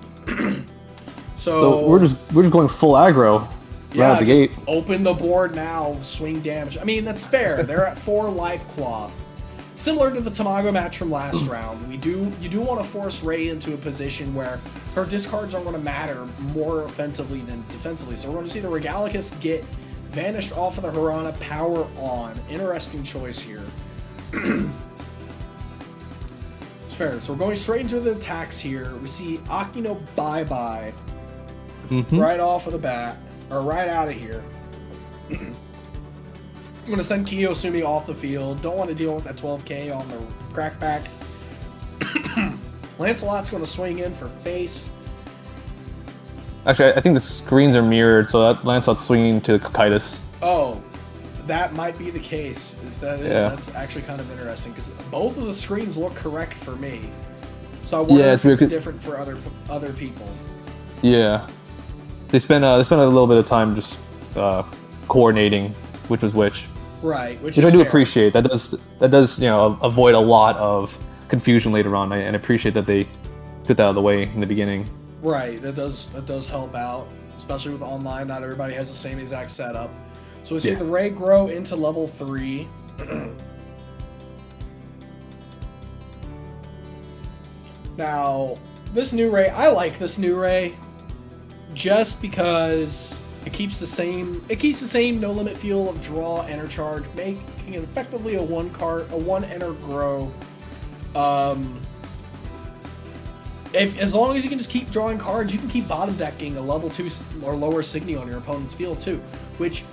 so we're just going full aggro. Yeah, right out the gate. Open the board now, swing damage. I mean, that's fair. They're at 4 life cloth. Similar to the Tamago match from last round, you do want to force Ray into a position where her discards are going to matter more offensively than defensively. So we're going to see the Regalicus get vanished off of the Hirana, power on. Interesting choice here. It's fair. So we're going straight into the attacks here. We see Akino bye-bye right off of the bat, or right out of here. I'm going to send Kiyosumi off the field. Don't want to deal with that 12k on the crackback. Lancelot's going to swing in for face. Actually, I think the screens are mirrored, so that Lancelot's swinging to Cocytus. Oh, that might be the case. If that is, that's actually kind of interesting, because both of the screens look correct for me. So I wonder if it's different for other people. Yeah. They spent a little bit of time just coordinating which was which. Right, which I do appreciate that. Does avoid a lot of confusion later on, and I appreciate that they put that out of the way in the beginning. Right, that does help out, especially with online. Not everybody has the same exact setup. So we see the Ray grow into level 3. Now, this new Ray, I like this new Ray, just because it keeps the same no limit feel of draw, enter charge, making it effectively a one enter grow. As long as you can just keep drawing cards, you can keep bottom decking a level 2 or lower Signy on your opponent's field too, which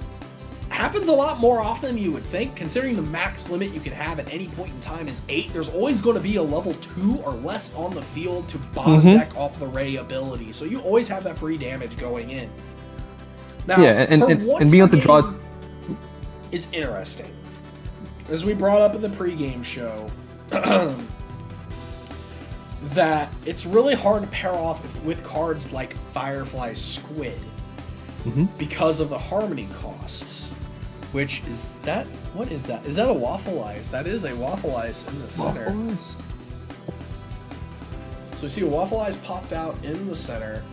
happens a lot more often than you would think, considering the max limit you can have at any point in time is 8. There's always going to be a level 2 or less on the field to bottom deck off the Ray ability, so you always have that free damage going in. Now, and being able to draw is interesting. As we brought up in the pregame show, that it's really hard to pair off with cards like Firefly Squid because of the harmony costs. Which is that? What is that? Is that a Waffle Ice? That is a Waffle Ice in the center. So we see a Waffle Ice popped out in the center.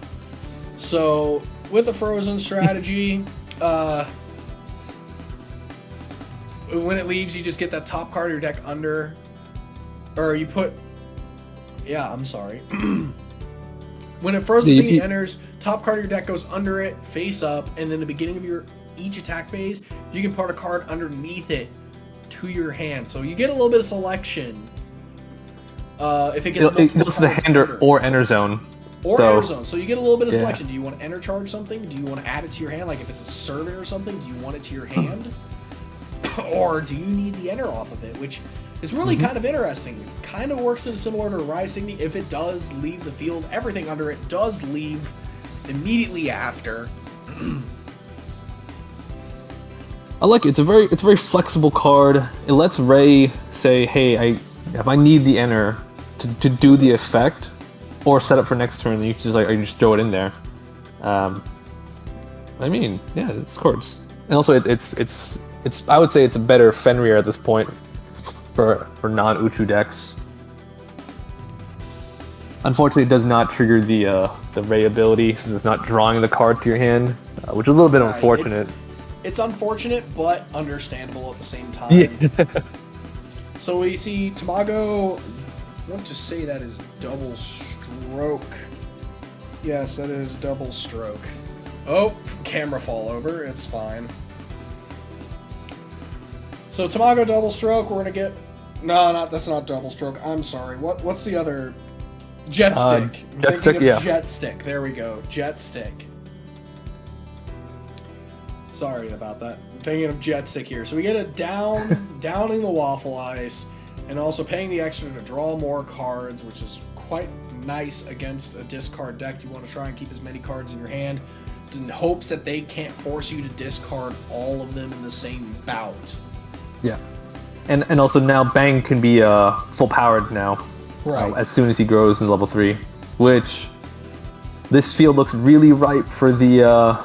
So with the Frozen strategy, when it leaves, you just get that top card of your deck under, or you put. Yeah, I'm sorry. When a Frozen Singing enters, top card of your deck goes under it, face up, and then the beginning of your each attack phase, you can put a card underneath it to your hand. So you get a little bit of selection. If it gets it goes to the hand or enter zone. Enter zone. So you get a little bit of selection. Do you want to enter charge something? Do you want to add it to your hand? Like if it's a servant or something, do you want it to your hand? Or do you need the enter off of it? Which is really kind of interesting. Kind of works similar to Rise Signy. If it does leave the field, everything under it does leave immediately after. I like it. It's a very flexible card. It lets Ray say, "Hey, if I need the enter to do the effect or set up for next turn, then you can just throw it in there." I mean, yeah, it's cards, and also it's I would say it's a better Fenrir at this point for non-Uchu decks. Unfortunately, it does not trigger the Ray ability since it's not drawing the card to your hand, which is a little bit unfortunate. It's unfortunate, but understandable at the same time. Yeah. So we see Tamago. I want to say that is double stroke. Yes, that is double stroke. Oh, camera fall over. It's fine. So Tamago double stroke. We're gonna get. No, that's not double stroke. I'm sorry. What's the other? Jet stick. Jet stick. There we go. Jet stick. Sorry about that. I'm thinking of Jet Stick here. So we get it downing the Waffle Ice, and also paying the extra to draw more cards, which is quite nice against a discard deck. You want to try and keep as many cards in your hand in hopes that they can't force you to discard all of them in the same bout. Yeah. And also now Bang can be full powered now. Right. As soon as he grows in level 3. Which this field looks really ripe for the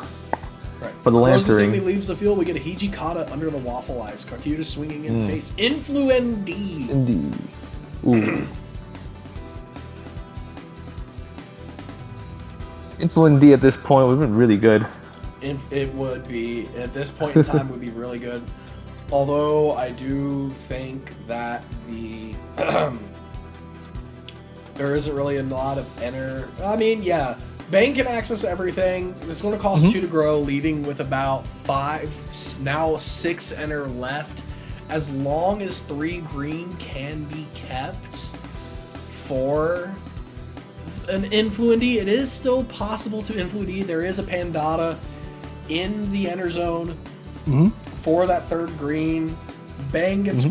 for the Lancering. Frozen leaves the field, we get a Hiji Kata under the Waffle Ice. Kakuta swinging in face. Influendi. Indeed. Ooh. Influendi at this point would have been really good. It would be. At this point in time, would be really good. Although I do think that the there isn't really a lot of enter. I mean, yeah. Bang can access everything. It's going to cost 2 to grow, leaving with about 5, now 6 enter left. As long as 3 green can be kept for an Influendi, it is still possible to Influendi. There is a Pandata in the enter zone for that 3rd green. Bang gets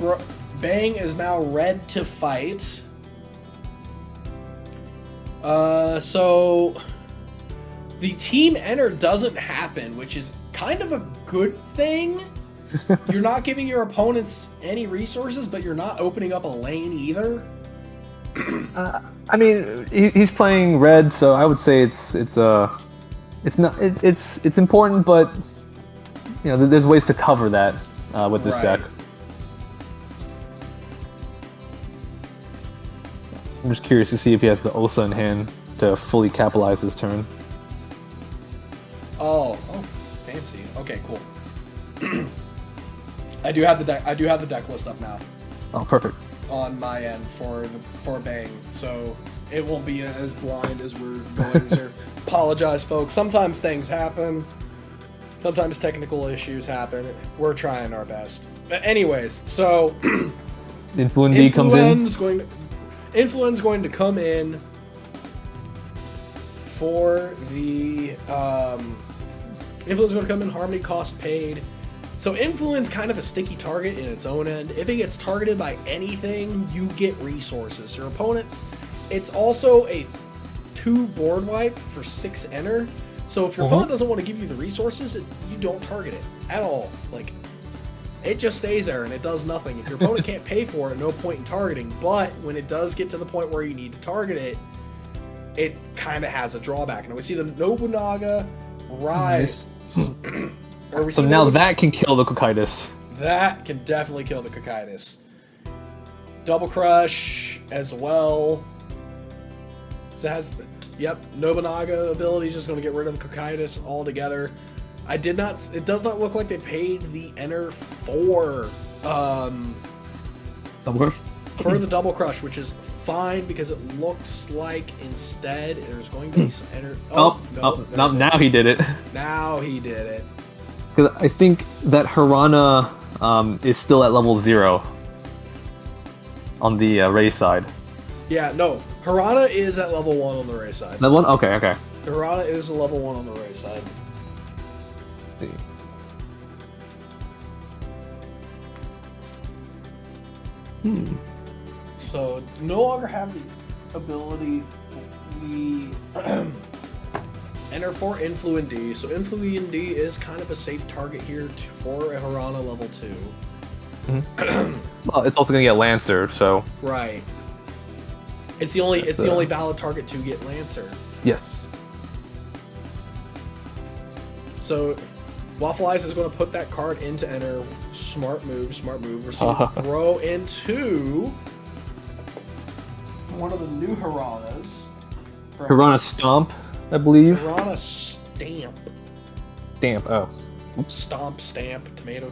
Bang is now red to fight. So the team enter doesn't happen, which is kind of a good thing. You're not giving your opponents any resources, but you're not opening up a lane either. I mean, he's playing red, so I would say it's important, but you know, there's ways to cover that with this deck. I'm just curious to see if he has the Osa in hand to fully capitalize his turn. Oh, fancy. Okay, cool. I do have the deck list up now. Oh, perfect. On my end for Bang, so it won't be as blind as we're going. Sir. Apologize, folks. Sometimes things happen. Sometimes technical issues happen. We're trying our best. But anyways, so Influendi comes in. Influen's going to come in for the Influen's going to come in, harmony cost paid. So Influence kind of a sticky target in its own end. If it gets targeted by anything, you get resources. Your opponent, it's also a 2 board wipe for 6 enter. So if your opponent doesn't want to give you the resources, you don't target it at all. Like, it just stays there and it does nothing. If your opponent can't pay for it, no point in targeting. But when it does get to the point where you need to target it, it kind of has a drawback. And we see the Nobunaga rise. Nice. So now that can kill the Cocytus. That can definitely kill the Cocytus. Double Crush as well. So it has, yep, Nobunaga ability is just going to get rid of the Cocytus altogether. It does not look like they paid the enter for Double Crush? For the Double Crush, which is fine because it looks like instead there's going to be some enter. Now he did it. Now he did it. Because I think that Hirana is still at level 0 on the Ray side. Yeah, no. Hirana is at level 1 on the Ray side. That one? Okay. Hirana is a level 1 on the Ray side. Let's see. So, no longer have the ability enter for Influent D. So Influent D is kind of a safe target here for a Hirana level 2. Mm-hmm. Well, it's also gonna get Lancer, so right. It's the only valid target to get Lancer. Yes. So Waffle Ice is going to put that card into enter. Smart move. We're seeing it throw into one of the new Hiranas. Hirana Stomp, I believe. Hirana Stamp. Stamp, oh. Oops. Stamp, tomato.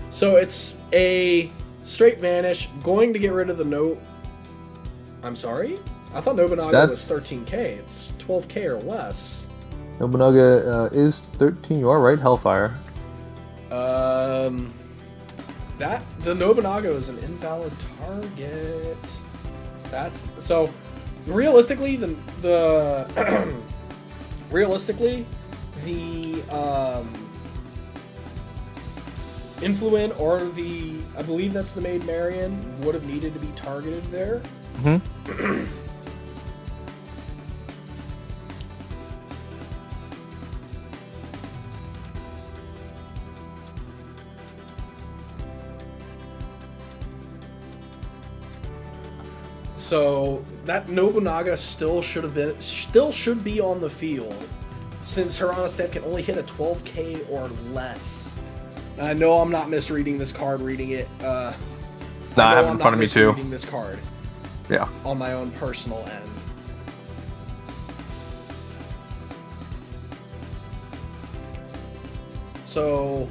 So it's a straight vanish, going to get rid of the note. I'm sorry? I thought Nobunaga was 13k. It's 12k or less. Nobunaga is 13. You are right, Hellfire. The Nobunaga is an invalid target. That's so. Realistically, the Influent or I believe that's the Maid Marian would have needed to be targeted there. Mm-hmm. So that Nobunaga still should be on the field, since Hirana Stamp can only hit a 12k or less. I know I'm not misreading this card reading it. I have it in front of me too. Reading this card. Yeah. On my own personal end. So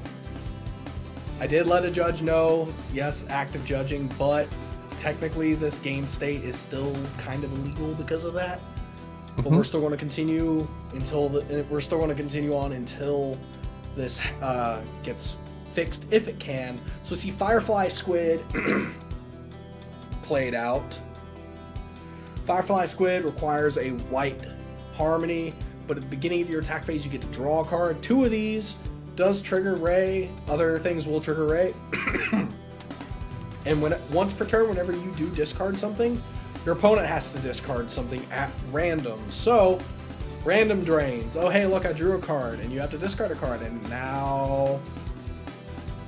I did let a judge know, yes, active judging, but technically this game state is still kind of illegal because of that. But we're still going to continue until this gets fixed, if it can. So we see Firefly Squid played out. Firefly Squid requires a white harmony, but at the beginning of your attack phase you get to draw a card. 2 of these does trigger Ray. Other things will trigger Ray. And once per turn, whenever you do discard something, your opponent has to discard something at random. So, random drains. Oh, hey, look, I drew a card, and you have to discard a card, and now...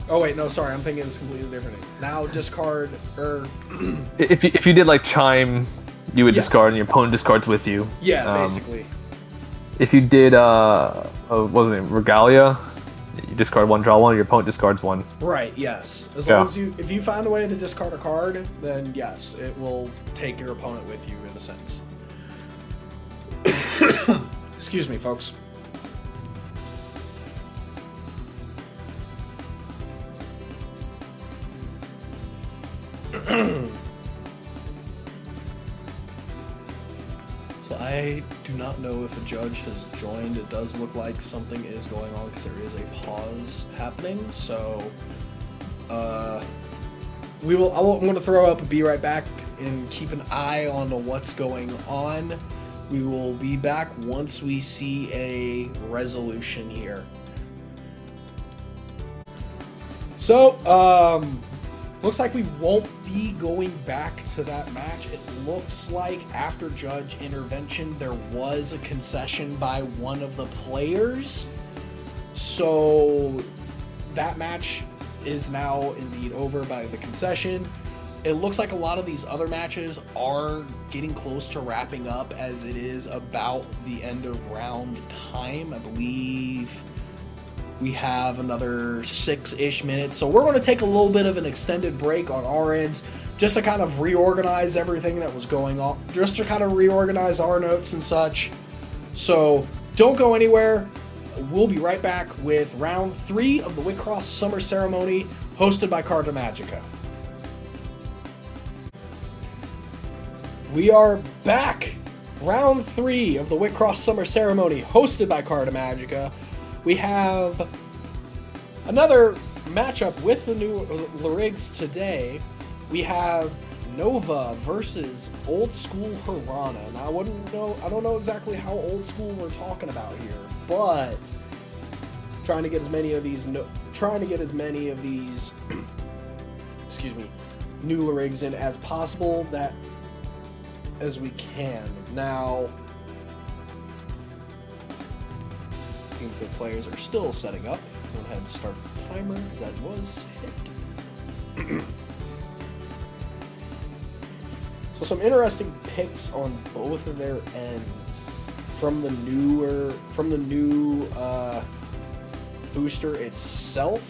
Oh, wait, no, sorry, I'm thinking it's completely different. Now discard, If you did, like, Chime, you would discard, and your opponent discards with you. Yeah, basically. If you did, what was it, Regalia? You discard 1, draw 1, your opponent discards 1. Right, yes. As long as if you find a way to discard a card, then yes, it will take your opponent with you in a sense. Excuse me, folks. So I do not know if a judge has joined. It does look like something is going on because there is a pause happening. So I'm going to throw up a be right back and keep an eye on what's going on. We will be back once we see a resolution here. So, looks like we won't be going back to that match. It looks like after judge intervention, there was a concession by one of the players. So that match is now indeed over by the concession. It looks like a lot of these other matches are getting close to wrapping up, as it is about the end of round time. I believe we have another 6-ish minutes. So we're going to take a little bit of an extended break on our ends just to kind of reorganize everything that was going on, just to kind of reorganize our notes and such. So don't go anywhere. We'll be right back with round 3 of the Wixoss Summer Ceremony, hosted by Carta Magica. We are back! Round 3 of the Wixoss Summer Ceremony, hosted by Carta Magica. We have another matchup with the new Lyrigs today. We have Nova versus Old School Hirana. Now I don't know exactly how old school we're talking about here, but trying to get as many of these excuse me, new Lyrigs in as possible as we can. Now, seems that players are still setting up. Go ahead and start the timer, because that was hit. So some interesting picks on both of their ends from the new booster itself,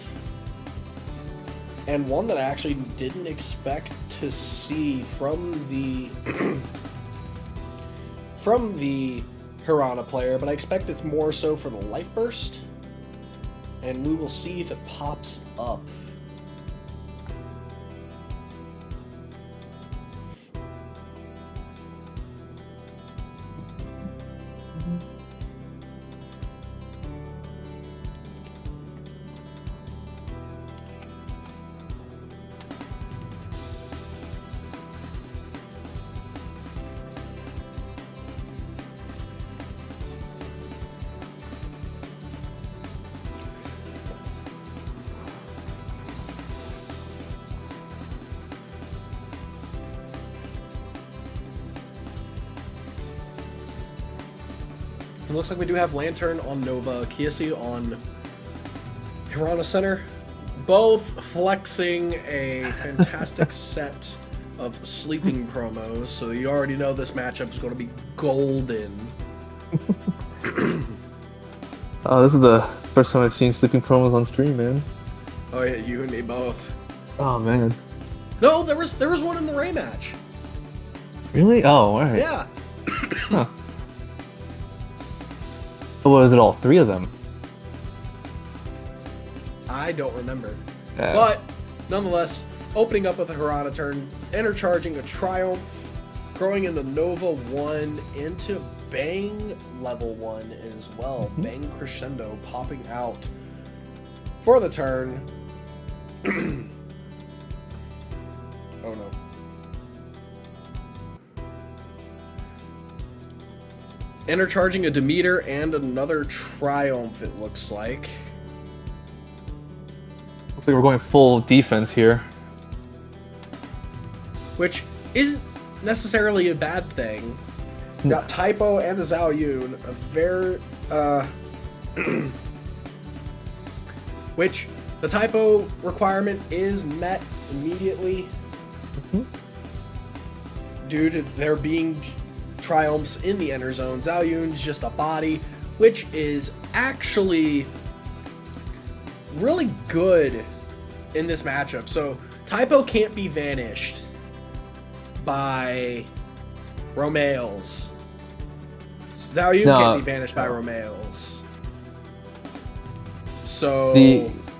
and one that I actually didn't expect to see from the Hirana player, but I expect it's more so for the Life Burst, and we will see if it pops up. It looks like we do have Lantern on Nova, Kiasi on Hirana Center, both flexing a fantastic set of sleeping promos, so you already know this matchup is going to be golden. Oh, this is the first time I've seen sleeping promos on stream, man. Oh yeah, you and me both. Oh man. No, there was one in the Ray match. Really? Oh, alright. Yeah. Huh. What was it, all 3 of them? I don't remember. Yeah. But, nonetheless, opening up with a Hirana turn, intercharging a Triumph, growing into Nova 1, into Bang level 1 as well. Mm-hmm. Bang Crescendo popping out for the turn. Oh no. Intercharging a Demeter and another Triumph, it looks like. Looks like we're going full defense here. Which isn't necessarily a bad thing. We got Typo and a Zhao Yun, a very... which, the Typo requirement is met immediately. Mm-hmm. Due to there being Triumphs in the Enter Zone. Zhao Yun's just a body, which is actually really good in this matchup. So, Typo can't be vanished by Romeos. Zhao Yun can't be vanished by Romeos. So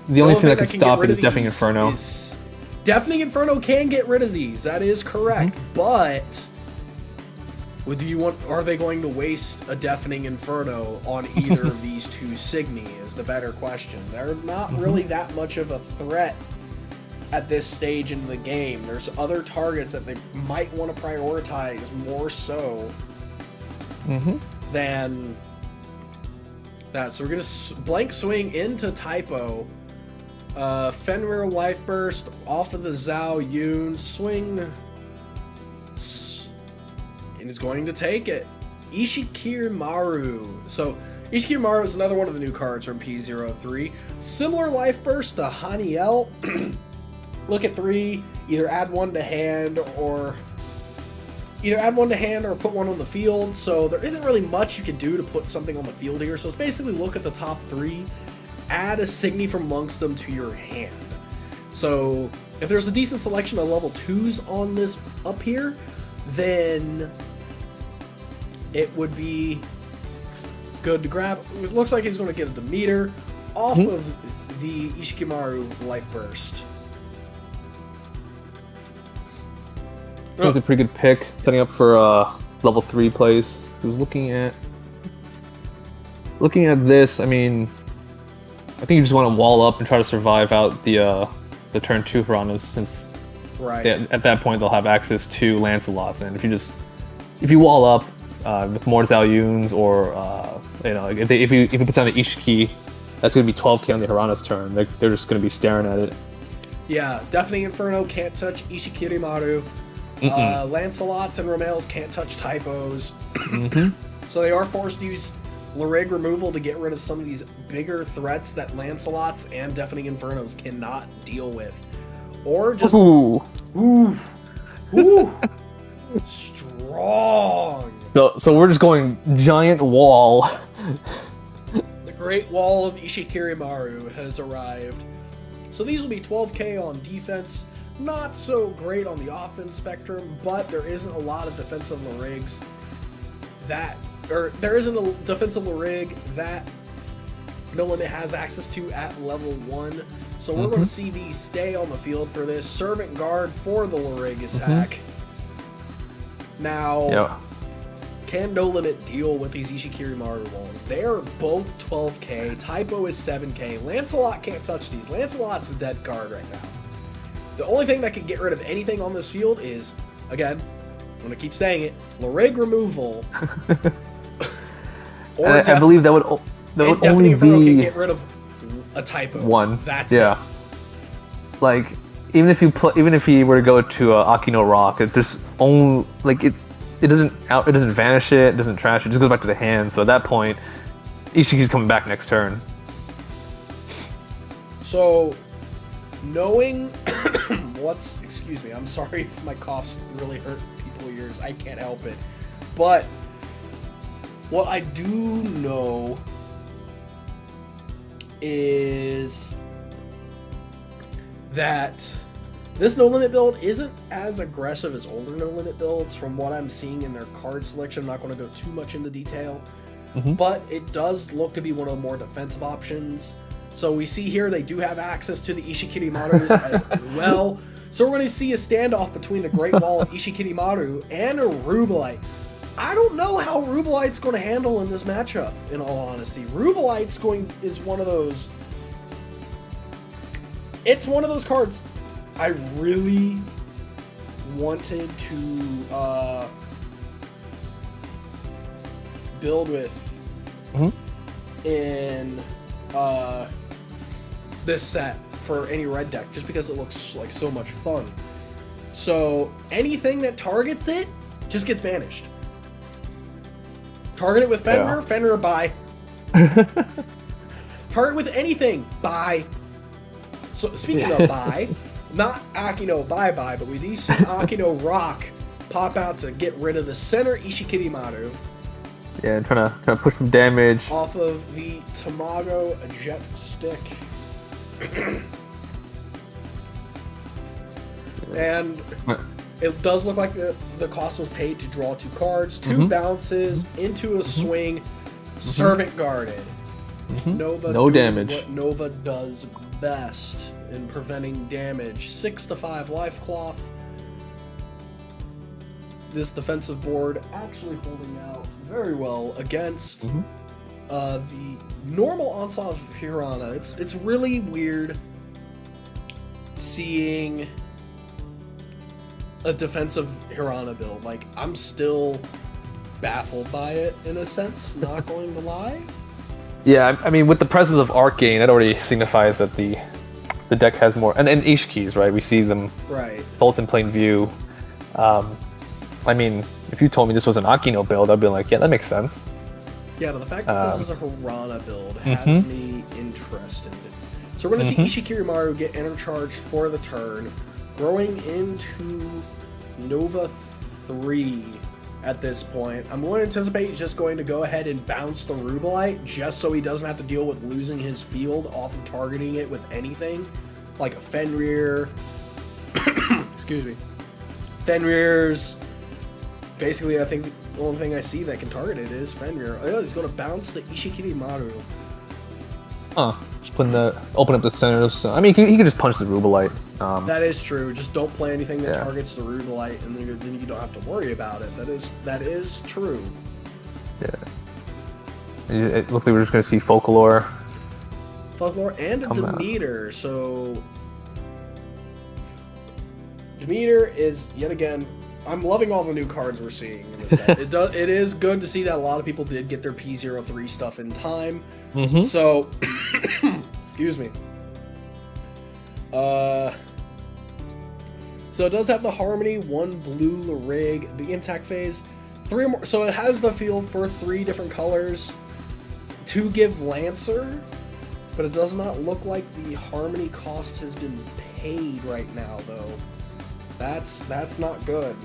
the only thing that could stop it is Deafening Inferno. Deafening Inferno can get rid of these. That is correct, but are they going to waste a Deafening Inferno on either of these two Signy is the better question. They're not really that much of a threat at this stage in the game. There's other targets that they might want to prioritize more so than that. So we're going to blank swing into Typo. Fenrir Life Burst off of the Zhao Yun. Swing. And is going to take it. Ishikir Maru. So Ishikimaru is another one of the new cards from P03. Similar life burst to Haniel. Look at 3, either add 1 to hand or put 1 on the field. So there isn't really much you can do to put something on the field here. So it's basically look at the top 3, add a Signy from amongst them to your hand. So if there's a decent selection of level 2s on this up here, then it would be good to grab. It looks like he's going to get a Demeter off of the Ishikimaru Life Burst. That's a pretty good pick, setting up for level 3 plays. Because looking at this, I mean, I think you just want to wall up and try to survive out the turn 2 Hiranas, since at that point they'll have access to Lancelots, and if you wall up with more Zhao-Yuns, or if you put down the Ishiki, that's going to be 12k on the Hirana's turn. They're just going to be staring at it. Yeah, Deafening Inferno can't touch Ishikirimaru. Lancelots and Romels can't touch typos. So they are forced to use Larig removal to get rid of some of these bigger threats that Lancelots and Deafening Infernos cannot deal with. Or just... strong! So we're just going giant wall. The Great Wall of Ishikirimaru has arrived. So these will be 12k on defense. Not so great on the offense spectrum, but there isn't a lot of defensive Larigs there isn't a defensive Larig that No Limit has access to at level 1. So we're going to see these stay on the field for this. Servant Guard for the Larig attack. Now, can No Limit deal with these Ishikirimaru walls? They are both 12k. Typo is 7k. Lancelot can't touch these. Lancelot's a dead card right now. The only thing that can get rid of anything on this field is, again, I'm going to keep saying it, Larig removal. I believe that would only be... can get rid of a typo. 1. That's it. Like, even if he were to go to Akino Rock, it just only it doesn't vanish it doesn't trash it just goes back to the hand. So at that point, Ishiki's coming back next turn. So, knowing excuse me, I'm sorry if my coughs really hurt people's ears. I can't help it. But what I do know is that this No Limit build isn't as aggressive as older No Limit builds from what I'm seeing in their card selection. I'm not going to go too much into detail, but it does look to be one of the more defensive options. So we see here they do have access to the Ishikirimarus as well. So we're going to see a standoff between the Great Wall of Ishikirimaru and a Rubelite. I don't know how Rubelite's going to handle in this matchup, in all honesty. Rubelite's is one of those... It's one of those cards I really wanted to build with in this set for any red deck, just because it looks like so much fun. So anything that targets it just gets banished. Target it with Fenrir, Fenrir, bye. Target with anything, bye. So speaking of bye, not Akino bye-bye, but we do see Akino Rock pop out to get rid of the center Ishikirimaru. Yeah, and trying to push some damage. Off of the Tamago Jet Stick. And it does look like the cost was paid to draw 2 cards, 2 bounces, into a swing, Servant Guarded. Nova no damage. What Nova does best in preventing damage. 6-5 life cloth. This defensive board actually holding out very well against the normal onslaught of Hirana. It's really weird seeing a defensive Hirana build. Like, I'm still baffled by it in a sense, not going to lie. Yeah, I mean, with the presence of Arcane, that already signifies that the deck has more, and Ishikis, right? We see them both in plain view. I mean, if you told me this was an Akino build, I'd be like, yeah, that makes sense. Yeah, but the fact that this is a Hirana build has me interested. So we're going to see Ishikirimaru get intercharged for the turn, growing into Nova 3 at this point. I'm going to anticipate he's just going to go ahead and bounce the Rubelite just so he doesn't have to deal with losing his field off of targeting it with anything, like a Fenrir. Excuse me. Fenrir's... Basically, I think the only thing I see that can target it is Fenrir. Oh, he's going to bounce the Ishikirimaru. Just open up the centers. So, I mean, he could just punch the Rubelite. That is true. Just don't play anything that targets the Rubelite, and then you don't have to worry about it. That is true. Yeah. It looks like we're just going to see Folklore. Folklore and a Demeter. So Demeter is yet again. I'm loving all the new cards we're seeing in this set. It is good to see that a lot of people did get their P03 stuff in time. So, excuse me. So it does have the Harmony, 1 blue Larig, the Intact Phase, 3 more. So it has the field for 3 different colors to give Lancer, but it does not look like the Harmony cost has been paid right now, though. That's not good.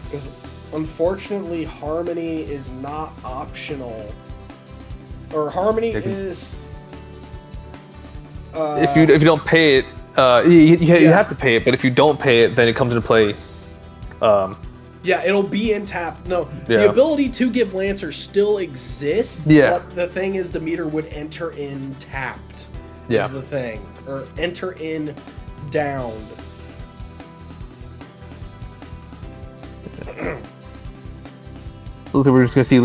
Because unfortunately, Harmony is not optional. Or Harmony is... if you don't pay it, you have to pay it, but if you don't pay it, then it comes into play. Yeah, it'll be in tap. No, the ability to give Lancer still exists, but the thing is the meter would enter in tapped, is the thing. Or enter in downed. Looks like we're just gonna see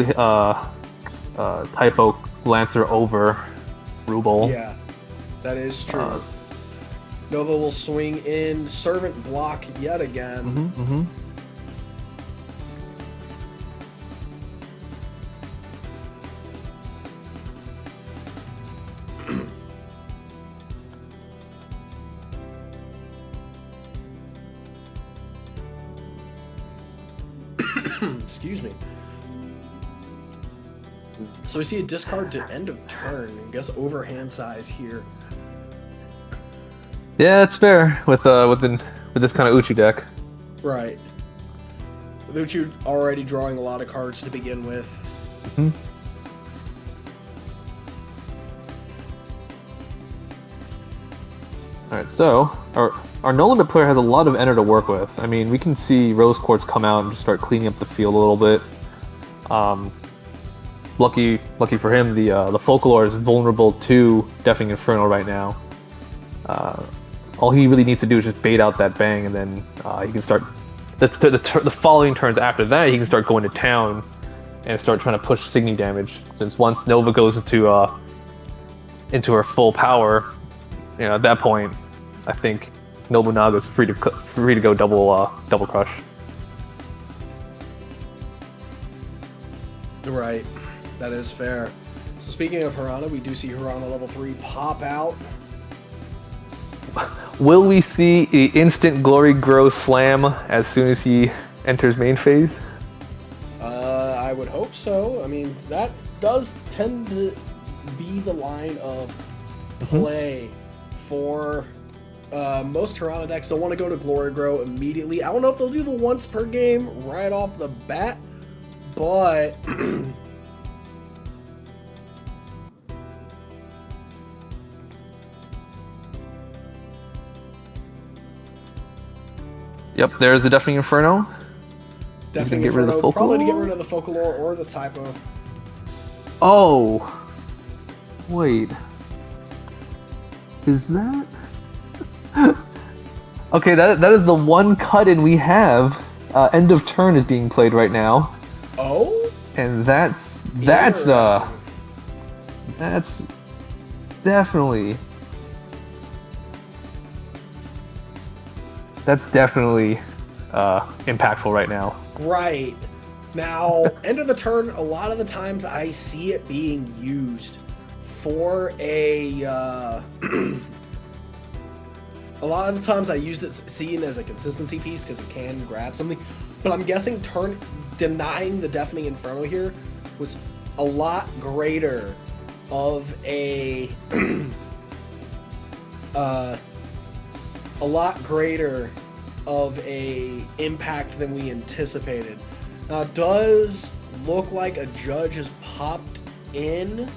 Typo Lancer over Rubel. Yeah, that is true. Nova will swing in Servant Block yet again. Excuse me. So we see a discard to end of turn. I guess overhand size here. Yeah, that's fair with this kind of Uchu deck. Right. With Uchu already drawing a lot of cards to begin with. Alright, so our no limit player has a lot of enter to work with. I mean, we can see Rose Quartz come out and just start cleaning up the field a little bit. Lucky for him, the Folklore is vulnerable to Deafening Inferno right now. All he really needs to do is just bait out that bang, and then he can start. The following turns after that, he can start going to town and start trying to push Signy damage. Since once Nova goes into her full power, at that point, I think Nobunaga's free to go double crush. Right, that is fair. So speaking of Hirana, we do see Hirana level 3 pop out. Will we see the instant Glory Grow Slam as soon as he enters main phase? I would hope so. I mean, that does tend to be the line of play for most Hirana decks. They'll want to go to Glory Grow immediately. I don't know if they'll do the once per game right off the bat, but... Yep, there's the Deafening Inferno. Deafening Inferno, probably to get rid of the Folklore or the Typo. Oh! Wait. Is that... Okay, that is the one cut-in we have. End of turn is being played right now. Oh? And that's definitely... That's definitely impactful right now. Right. Now, end of the turn, a lot of the times I see it being used for a... a lot of the times I used it seen as a consistency piece because it can grab something. But I'm guessing denying the Deafening Inferno here was a lot greater of a impact than we anticipated. Now, it does look like a judge has popped in,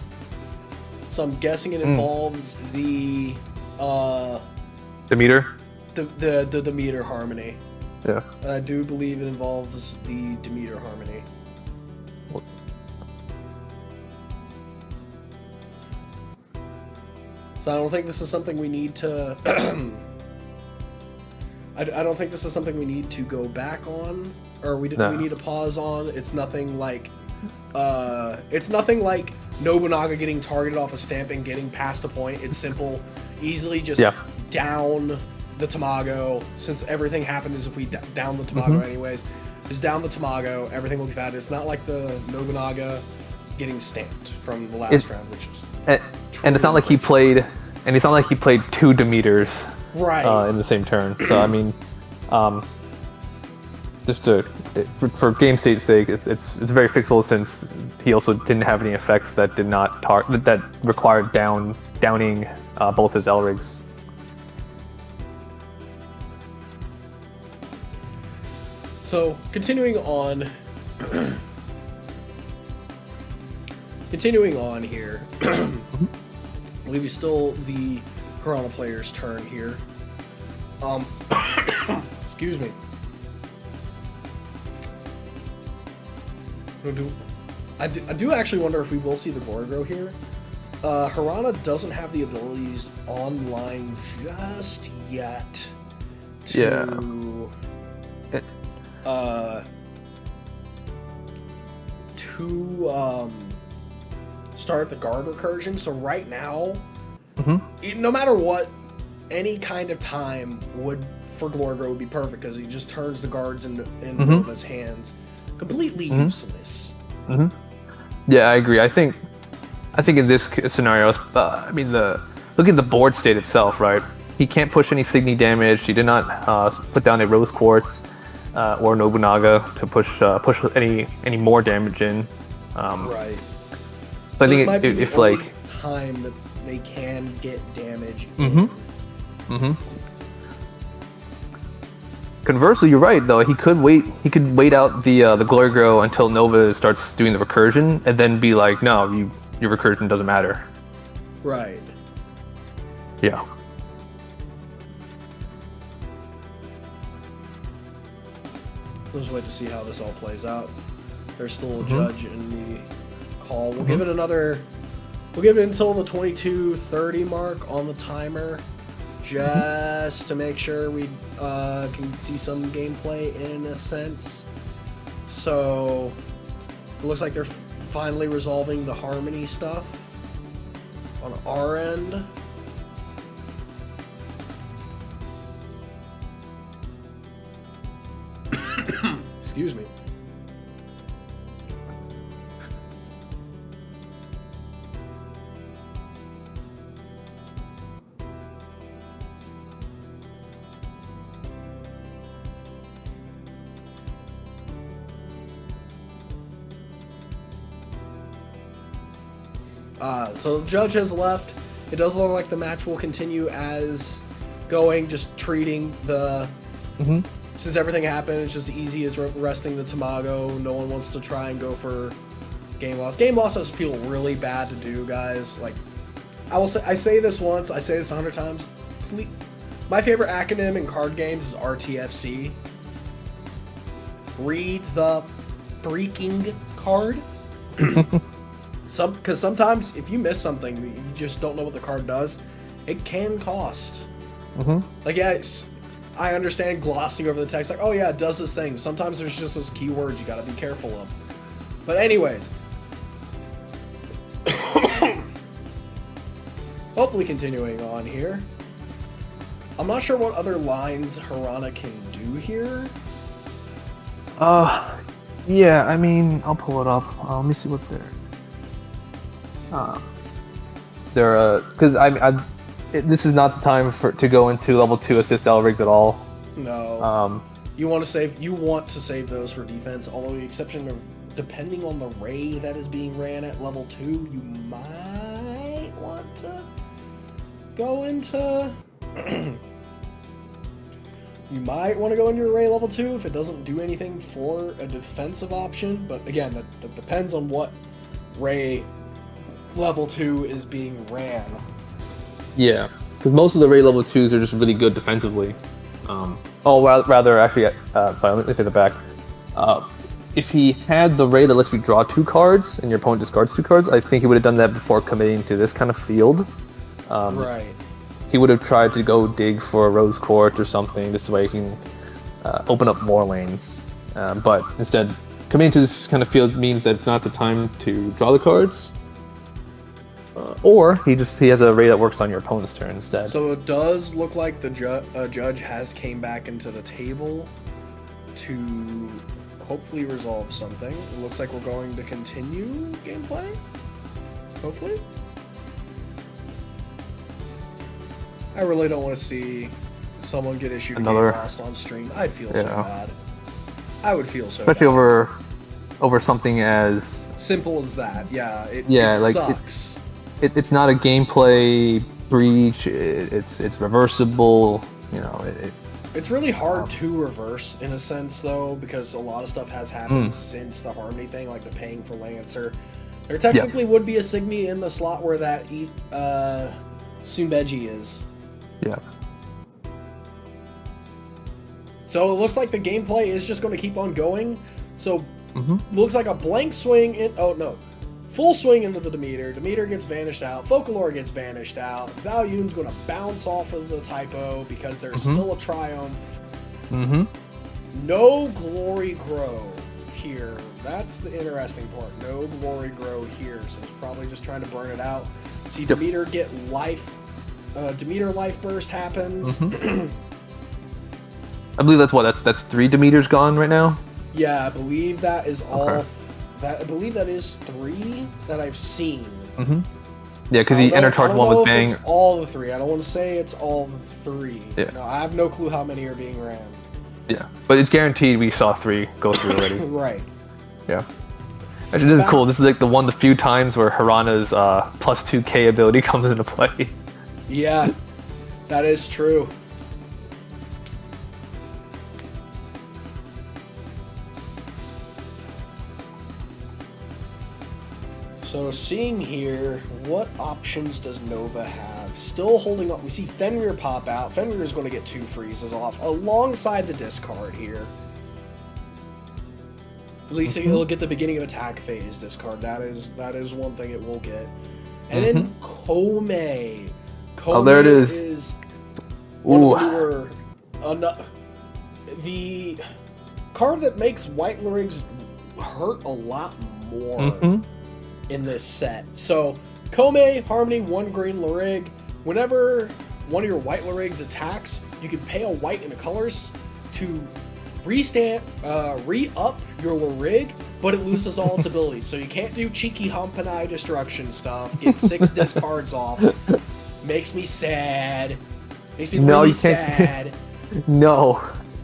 so I'm guessing it involves the Demeter? The Demeter harmony. Yeah. I do believe it involves the Demeter harmony. So I don't think this is something we need to I don't think this is something we need to go back on, or we need to pause on. It's nothing like Nobunaga getting targeted off a stamp and getting past a point. It's simple, easily just down the Tamago. Since everything happened as if we down the Tamago anyways, just down the Tamago. Everything will be fat. It's not like the Nobunaga getting stamped from the last round, which is and it's not like he played, two Demeters right in the same turn. So I mean, for game state's sake, it's very fixable, since he also didn't have any effects that did not that required downing both his Elrigs. So continuing on here, I believe it's still the Piranha player's turn here. Excuse me. I do actually wonder if we will see the Gorgo here. Hirana doesn't have the abilities online just yet to start the guard recursion. So right now, no matter what, any kind of time for Glorgro would be perfect, because he just turns the guards in Nova's hands. Completely useless. Yeah, I agree. I think in this scenario, look at the board state itself, right? He can't push any Signy damage. He did not put down a Rose Quartz or Nobunaga to push any more damage in. Right. But so I think this might be if the only like time that they can get damage. Conversely, you're right though. He could wait out the Glorgro until Nova starts doing the recursion, and then be like, no, your recursion doesn't matter. Right. Yeah. We'll just wait to see how this all plays out. There's still a judge in the call. We'll give it until the 22:30 mark on the timer, just to make sure we can see some gameplay in a sense. So it looks like they're finally resolving the harmony stuff on our end. Excuse me. So the judge has left. It does look like the match will continue as going, just treating the... Since everything happened, it's just easy as resting the Tamago. No one wants to try and go for game loss. Game losses feel really bad to do, guys. Like, I say this once, I say this 100 times. My favorite acronym in card games is RTFC. Read the freaking card. Because sometimes if you miss something, you just don't know what the card does, it can cost. Like, yeah, I understand glossing over the text, like, oh yeah, it does this thing. Sometimes there's just those keywords you gotta be careful of. But anyways. Hopefully continuing on here. I'm not sure what other lines Hirana can do here. Yeah, I mean, I'll pull it up. Let me see what because this is not the time to go into level 2 assist Elrigs at all. No. You want to save those for defense, although the exception of depending on the Ray that is being ran at level 2, you might want to go into you might want to go into your Ray level 2 if it doesn't do anything for a defensive option, but again, that depends on what Ray level 2 is being ran. Yeah, because most of the Ray level 2s are just really good defensively. Rather, actually, sorry, let me take it back. If he had the Ray that lets you draw 2 cards and your opponent discards 2 cards, I think he would have done that before committing to this kind of field. Right. He would have tried to go dig for a Rose Court or something. This way he can open up more lanes. But instead, committing to this kind of field means that it's not the time to draw the cards. Or he has a Ray that works on your opponent's turn instead. So it does look like the judge has came back into the table to hopefully resolve something. It looks like we're going to continue gameplay. Hopefully. I really don't want to see someone get issued another game lost on stream. I'd feel so bad. I would feel so especially bad. over something as simple as that. Yeah, it like sucks. It's not a gameplay breach. It's reversible. You know, it's really hard to reverse in a sense though, because a lot of stuff has happened since the Harmony thing, like the paying for Lancer. There technically would be a Signy in the slot where that Sunbeji is. Yeah. So it looks like the gameplay is just going to keep on going. So looks like a blank swing in. Oh no. Full swing into the Demeter. Demeter gets vanished out. Focalor gets vanished out. Zhao Yun's going to bounce off of the typo because there's still a Triumph. No Glory Grow here. That's the interesting part. No Glory Grow here. So he's probably just trying to burn it out. See Demeter get life. Demeter life burst happens. I believe that's 3 Demeters gone right now. Yeah, I believe that is all. Okay. I believe that is 3 that I've seen. Yeah, because he entercharged one with Bang. It's all the 3. I don't want to say it's all the 3. Yeah. No, I have no clue how many are being ran. Yeah, but it's guaranteed we saw 3 go through already. Right. Yeah. Actually, this is cool. This is like the few times where Harana's plus 2k ability comes into play. Yeah, that is true. So seeing here, what options does Nova have? Still holding up. We see Fenrir pop out. Fenrir is going to get 2 freezes off alongside the discard here. At least it'll get the beginning of attack phase discard. That is one thing it will get. And then Kome. Oh, there it is. Is one of the newer, the card that makes white Lyrics hurt a lot more in this set. So Kome, Harmony, 1 green Lyrig. Whenever one of your white Lyrigs attacks, you can pay a white and a colors to re-up your Lyrig, but it loses all its abilities. So you can't do cheeky Hampanai destruction stuff, get 6 discards off. Makes me sad. Makes me really sad. No.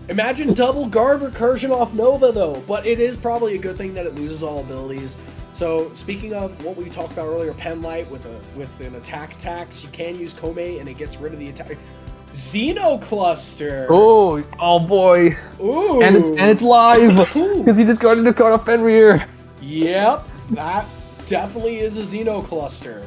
Imagine double guard recursion off Nova though, but it is probably a good thing that it loses all abilities. So speaking of what we talked about earlier, Penlight with an attack tax, you can use Kome and it gets rid of the attack. Xenocluster. Oh boy. Ooh. And it's live because he discarded the card off Fenrir. Yep, that definitely is a Xenocluster.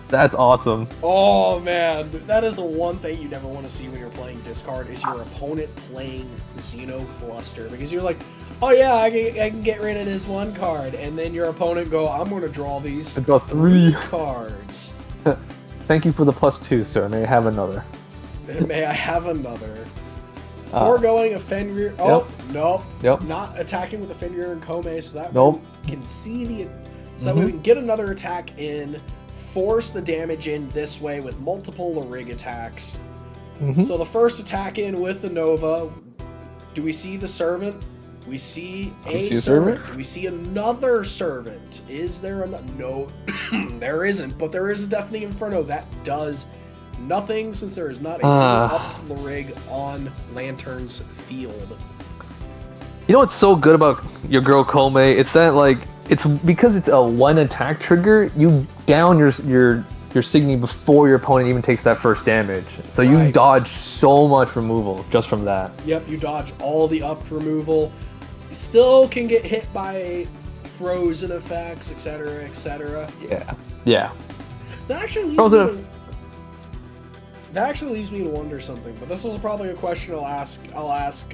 That's awesome. Oh man, that is the one thing you never want to see when you're playing discard is your opponent playing Xenocluster, because you're like, oh yeah, I can get rid of this 1 card, and then your opponent go, I'm going to draw these 3 cards. Thank you for the +2, sir. May I have another? May I have another? Foregoing a Fenrir. Oh, nope. Yep. Not attacking with a Fenrir and Kome, so that nope. we can see the. So that way we can get another attack in, force the damage in this way with multiple Lyrig attacks. So the first attack in with the Nova. Do we see the Servant? We see a servant. Do we see another servant? Is there another? No, there isn't. But there is a Deafening Inferno that does nothing since there is not a single up Lyrig on Lantern's field. You know what's so good about your girl Kome? It's that like it's because it's a one attack trigger. You down your Signy before your opponent even takes that first damage. So you dodge so much removal just from that. Yep, you dodge all the up removal. You still can get hit by frozen effects, etc., etc. Yeah. That actually leaves me to wonder something. But this is probably a question I'll ask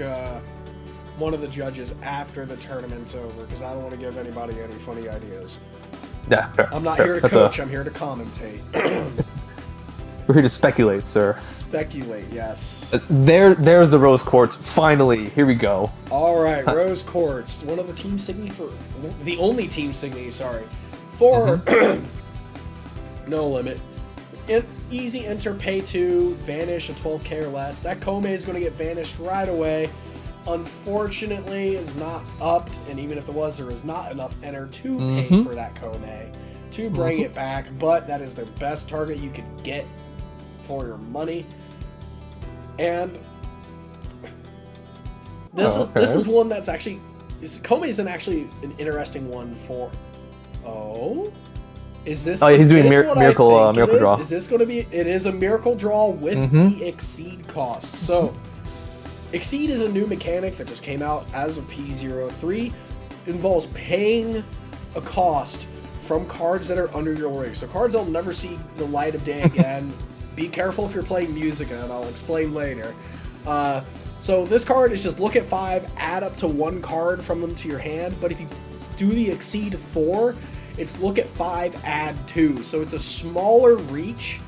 one of the judges after the tournament's over, because I don't want to give anybody any funny ideas. Yeah, fair. I'm not here to coach, I'm here to commentate. We're here to speculate, sir. Speculate, yes. There's the Rose Quartz. Finally, here we go. Alright, Rose Quartz. One of the Team Signy the only Team Signy, for No Limit. Easy enter, pay 2, vanish a 12k or less. That Kome is going to get vanished right away. Unfortunately, is not upped, and even if there is not enough enter to pay for that Kome to bring it back, but that is the best target you could get for your money. And this is one that's actually Kome isn't actually an interesting one for. Is this? Oh, he's doing miracle draw. Is this going to be? It is a miracle draw with the exceed cost. So. Exceed is a new mechanic that just came out as of P03. It involves paying a cost from cards that are under your rig. So cards that will never see the light of day again. Be careful if you're playing Magica, and I'll explain later. So this card is just look at 5, add up to 1 card from them to your hand. But if you do the Exceed 4, it's look at 5, add 2. So it's a smaller reach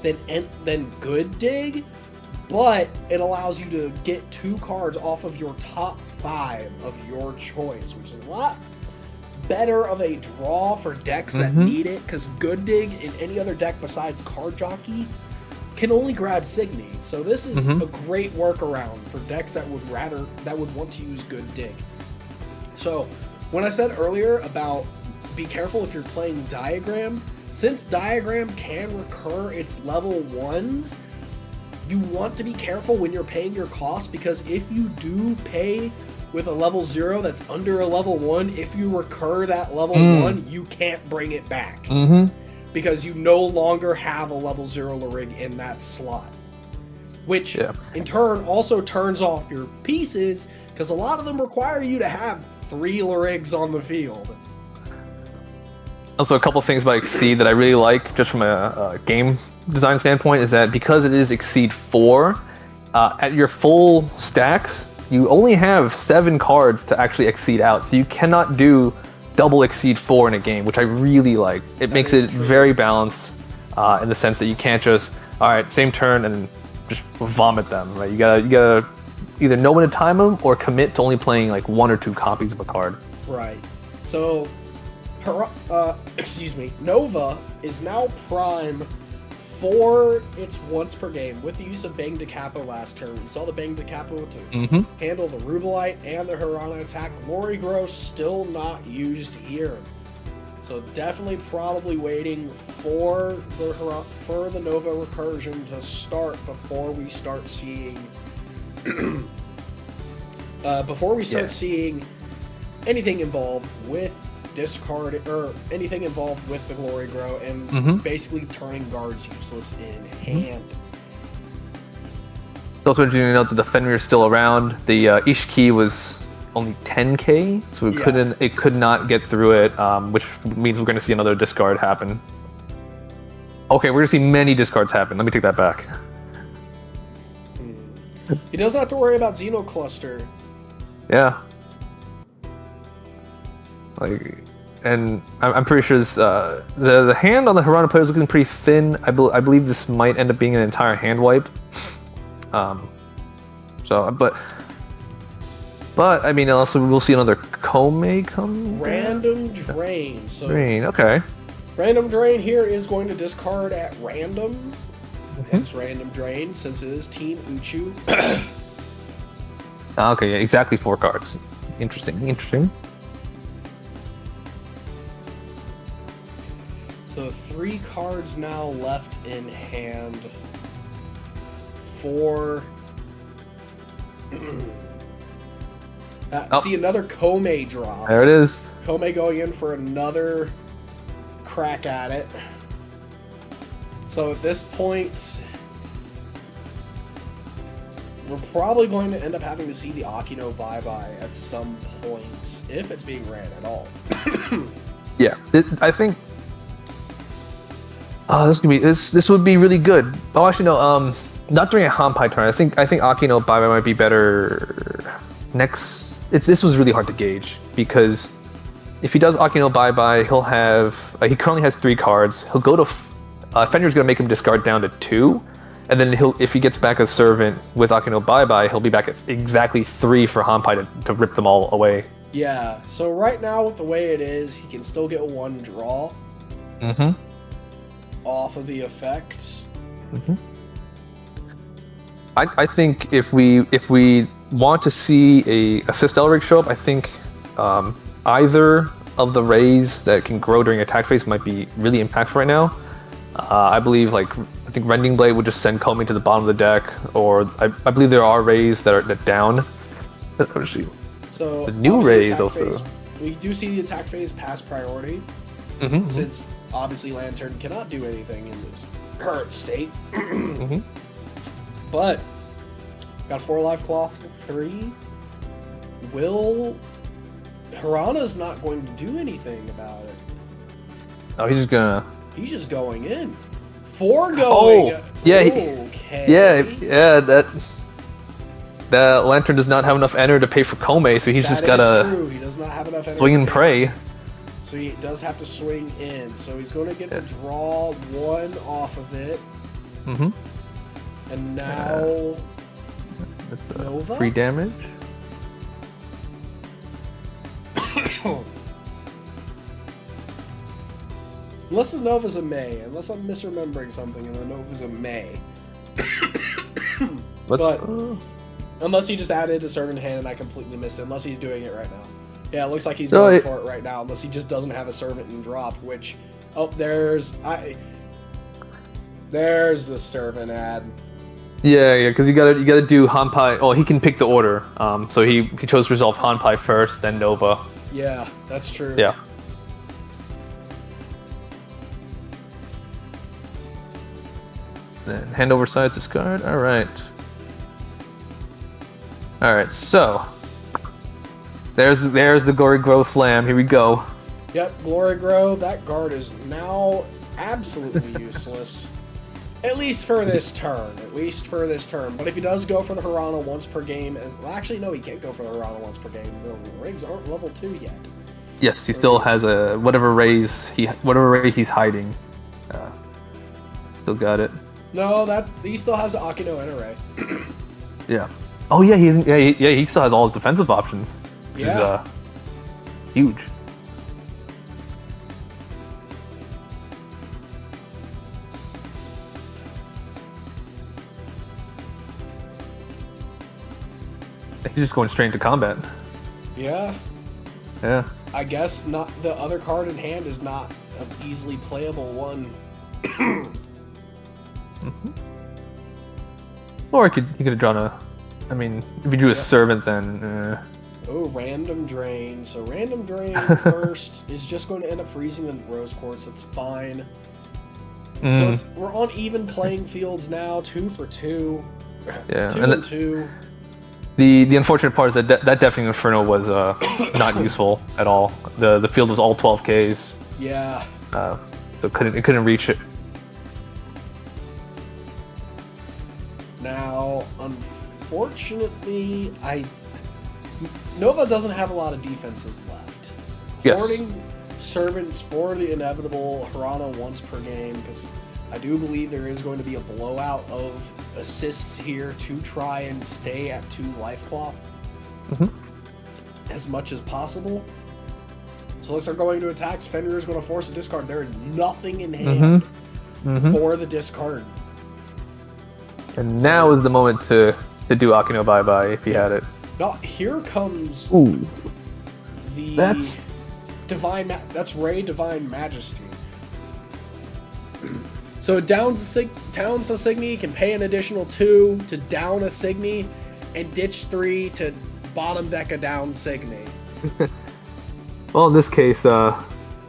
than Good Dig. But it allows you to get 2 cards off of your top 5 of your choice, which is a lot better of a draw for decks that need it, because Good Dig in any other deck besides Card Jockey can only grab Signy. So this is a great workaround for decks that would want to use Good Dig. So when I said earlier about be careful if you're playing Diagram, since Diagram can recur its level 1s, you want to be careful when you're paying your cost, because if you do pay with a level 0 that's under a level 1, if you recur that level 1, you can't bring it back. Because you no longer have a level 0 Larig in that slot. Which, in turn, also turns off your pieces, because a lot of them require you to have 3 Larigs on the field. Also, a couple things about Exceed that I really like, just from a game design standpoint, is that because it is Exceed 4, at your full stacks, you only have 7 cards to actually exceed out, so you cannot do double Exceed 4 in a game, which I really like. It makes it very balanced in the sense that you can't just, alright, same turn and just vomit them, right? You gotta either know when to time them or commit to only playing like 1 or 2 copies of a card. Right. So, Nova is now prime for its once per game with the use of Bang de Capo last turn. We saw the Bang de Capo to handle the Rubelite and the Hirana attack. Glory Grow still not used here. So definitely probably waiting for the Nova recursion to start before we start seeing seeing anything involved with discard or anything involved with the Glory Grow and basically turning guards useless in hand. Also interesting to note that the Fenrir is still around. The Ishki was only 10k, so it could not get through it, which means we're going to see another discard happen. Okay, we're going to see many discards happen. Let me take that back. He doesn't have to worry about Xenocluster. Yeah. And I'm pretty sure this, the hand on the Hirana player is looking pretty thin. I believe this might end up being an entire hand wipe. But I mean, also we'll see another Kome come. Random Drain. So Drain, okay. Random Drain here is going to discard at random. Hence Random Drain, since it is Team Uchu. Okay, yeah, exactly 4 cards. Interesting. So 3 cards now left in hand for See another Kome drop. There it is. Kome going in for another crack at it. So at this point, we're probably going to end up having to see the Akino bye-bye at some point, if it's being ran at all. Yeah, I think. Oh, this would be really good. Oh, actually, no. Not during a Hanpai turn. I think Akino bye-bye might be better next. This was really hard to gauge because if he does Akino bye-bye, he'll have. He currently has 3 cards. He'll go to. Fenrir's gonna make him discard down to 2, and then if he gets back a Servant with Akino bye-bye, he'll be back at exactly 3 for Hanpai to rip them all away. Yeah. So right now, with the way it is, he can still get 1 draw. Off of the effects. I think if we want to see a assist Elric show up, I think either of the rays that can grow during attack phase might be really impactful right now. I think Rending Blade would just send Comey to the bottom of the deck, or I believe there are rays that down. So the new rays also. Phase, we do see the attack phase pass priority, since obviously Lantern cannot do anything in this current state. But got 4 life cloth 3. Hirana's not going to do anything about it. Oh, He's just going in. 4 going. Oh, yeah. Okay. Yeah. That Lantern does not have enough enter to pay for Kome, so he's just gotta. True. He does not have enough swing and pray. So he does have to swing in. So he's going to get to draw 1 off of it. And now that's Nova? free damage. Unless the Nova's a May, unless I'm misremembering something and the Nova's a May. But unless he just added a Servant hand and I completely missed it, unless he's doing it right now. Yeah, it looks like he's going for it right now, unless he just doesn't have a Servant and drop, which... Oh, there's the Servant ad. Yeah, because you gotta do Hanpai. Oh, he can pick the order. So he chose to resolve Hanpai first, then Nova. Yeah, that's true. Yeah. Then hand over size discard. All right. So there's the Glory Grow Slam. Here we go. Yep, Glory Grow. That guard is now absolutely useless. At least for this turn. But if he does go for the Hirana once per game, actually no, he can't go for the Hirana once per game. The rigs aren't level 2 yet. Yes, he still has a whatever ray he's hiding. Still got it. No, he still has an Akino Ray. Yeah. Oh yeah, he still has all his defensive options, which is huge. He's just going straight into combat. Yeah. Yeah. I guess not. The other card in hand is not an easily playable one. Or he could have drawn a. I mean, if you drew a Servant, then. Oh, Random Drain. So Random Drain first is just going to end up freezing the Rose Quartz. That's fine. So we're on even playing fields now. 2 for 2. Yeah. 2 and 2. The unfortunate part is that Deafening Inferno was not useful at all. The field was all 12Ks. Yeah. So it couldn't reach it. Now, unfortunately, Nova doesn't have a lot of defenses left. Yes. Hoarding Servants for the inevitable Hirana once per game, because I do believe there is going to be a blowout of assists here to try and stay at 2 life cloth as much as possible. So it looks like going to attacks. Fenrir is going to force a discard. There is nothing in hand for the discard. And now is the moment to do Akino Bye-Bye if he had it. Now, here comes That's Ray Divine Majesty. So downs a Signy, can pay an additional 2 to down a Signy, and ditch 3 to bottom deck a down Signy. Well, in this case,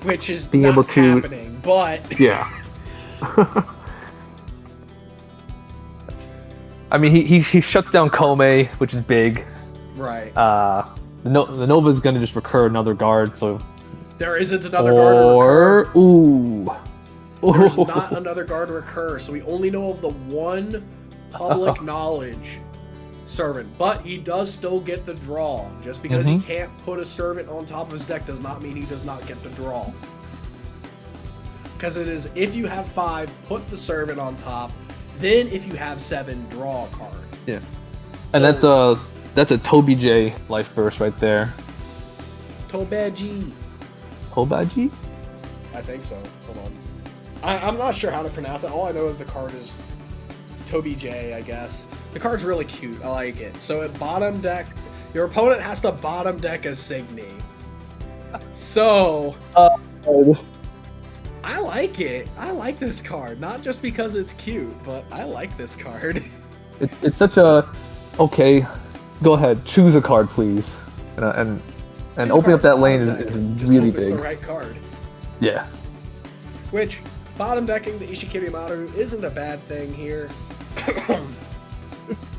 which is being not able to happening, but yeah. I mean, he shuts down Kome, which is big. Right. The Nova is gonna just recur another guard, so there isn't another guard to recur. Ooh. There's not another guard to recur, so we only know of the one public knowledge servant, but he does still get the draw. Just because he can't put a servant on top of his deck does not mean he does not get the draw. Because it is, if you have 5, put the servant on top, then if you have 7, draw a card. Yeah. And that's a Toby J life burst right there. Tobaji. Tobaji? I think so. Hold on. I'm not sure how to pronounce it. All I know is the card is Toby J, I guess. The card's really cute. I like it. So at bottom deck, your opponent has to bottom deck a Signy. So I like it. I like this card. Not just because it's cute, but I like this card. It's such a okay. Go ahead, choose a card, please. And opening up that lane is really big. It's the right card. Yeah. Which, bottom decking the Ishikiri-Maru isn't a bad thing here.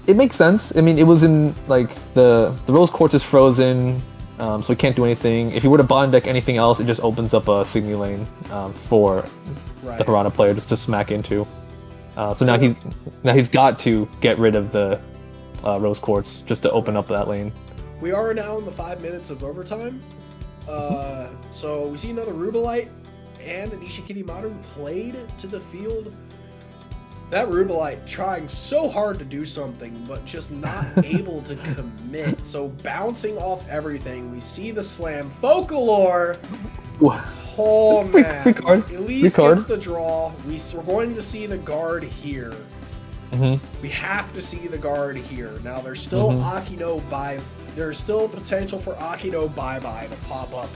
It makes sense. I mean, it was in, like, the Rose Quartz is frozen, so he can't do anything. If he were to bottom deck anything else, it just opens up a Signy lane for the Piranha player just to smack into. So now he's got to get rid of the Rose Quartz just to open up that lane. We are now in the 5 minutes of overtime. So we see another Rubelite and an Ishikiri-Maru played to the field. That Rubelite trying so hard to do something, but just not able to commit. So bouncing off everything, we see the slam. Folklore! Oh man, at least gets the draw. We're going to see the guard here. We have to see the guard here. Now there's still Akino Bye. There's still potential for Akino Bye-Bye to pop up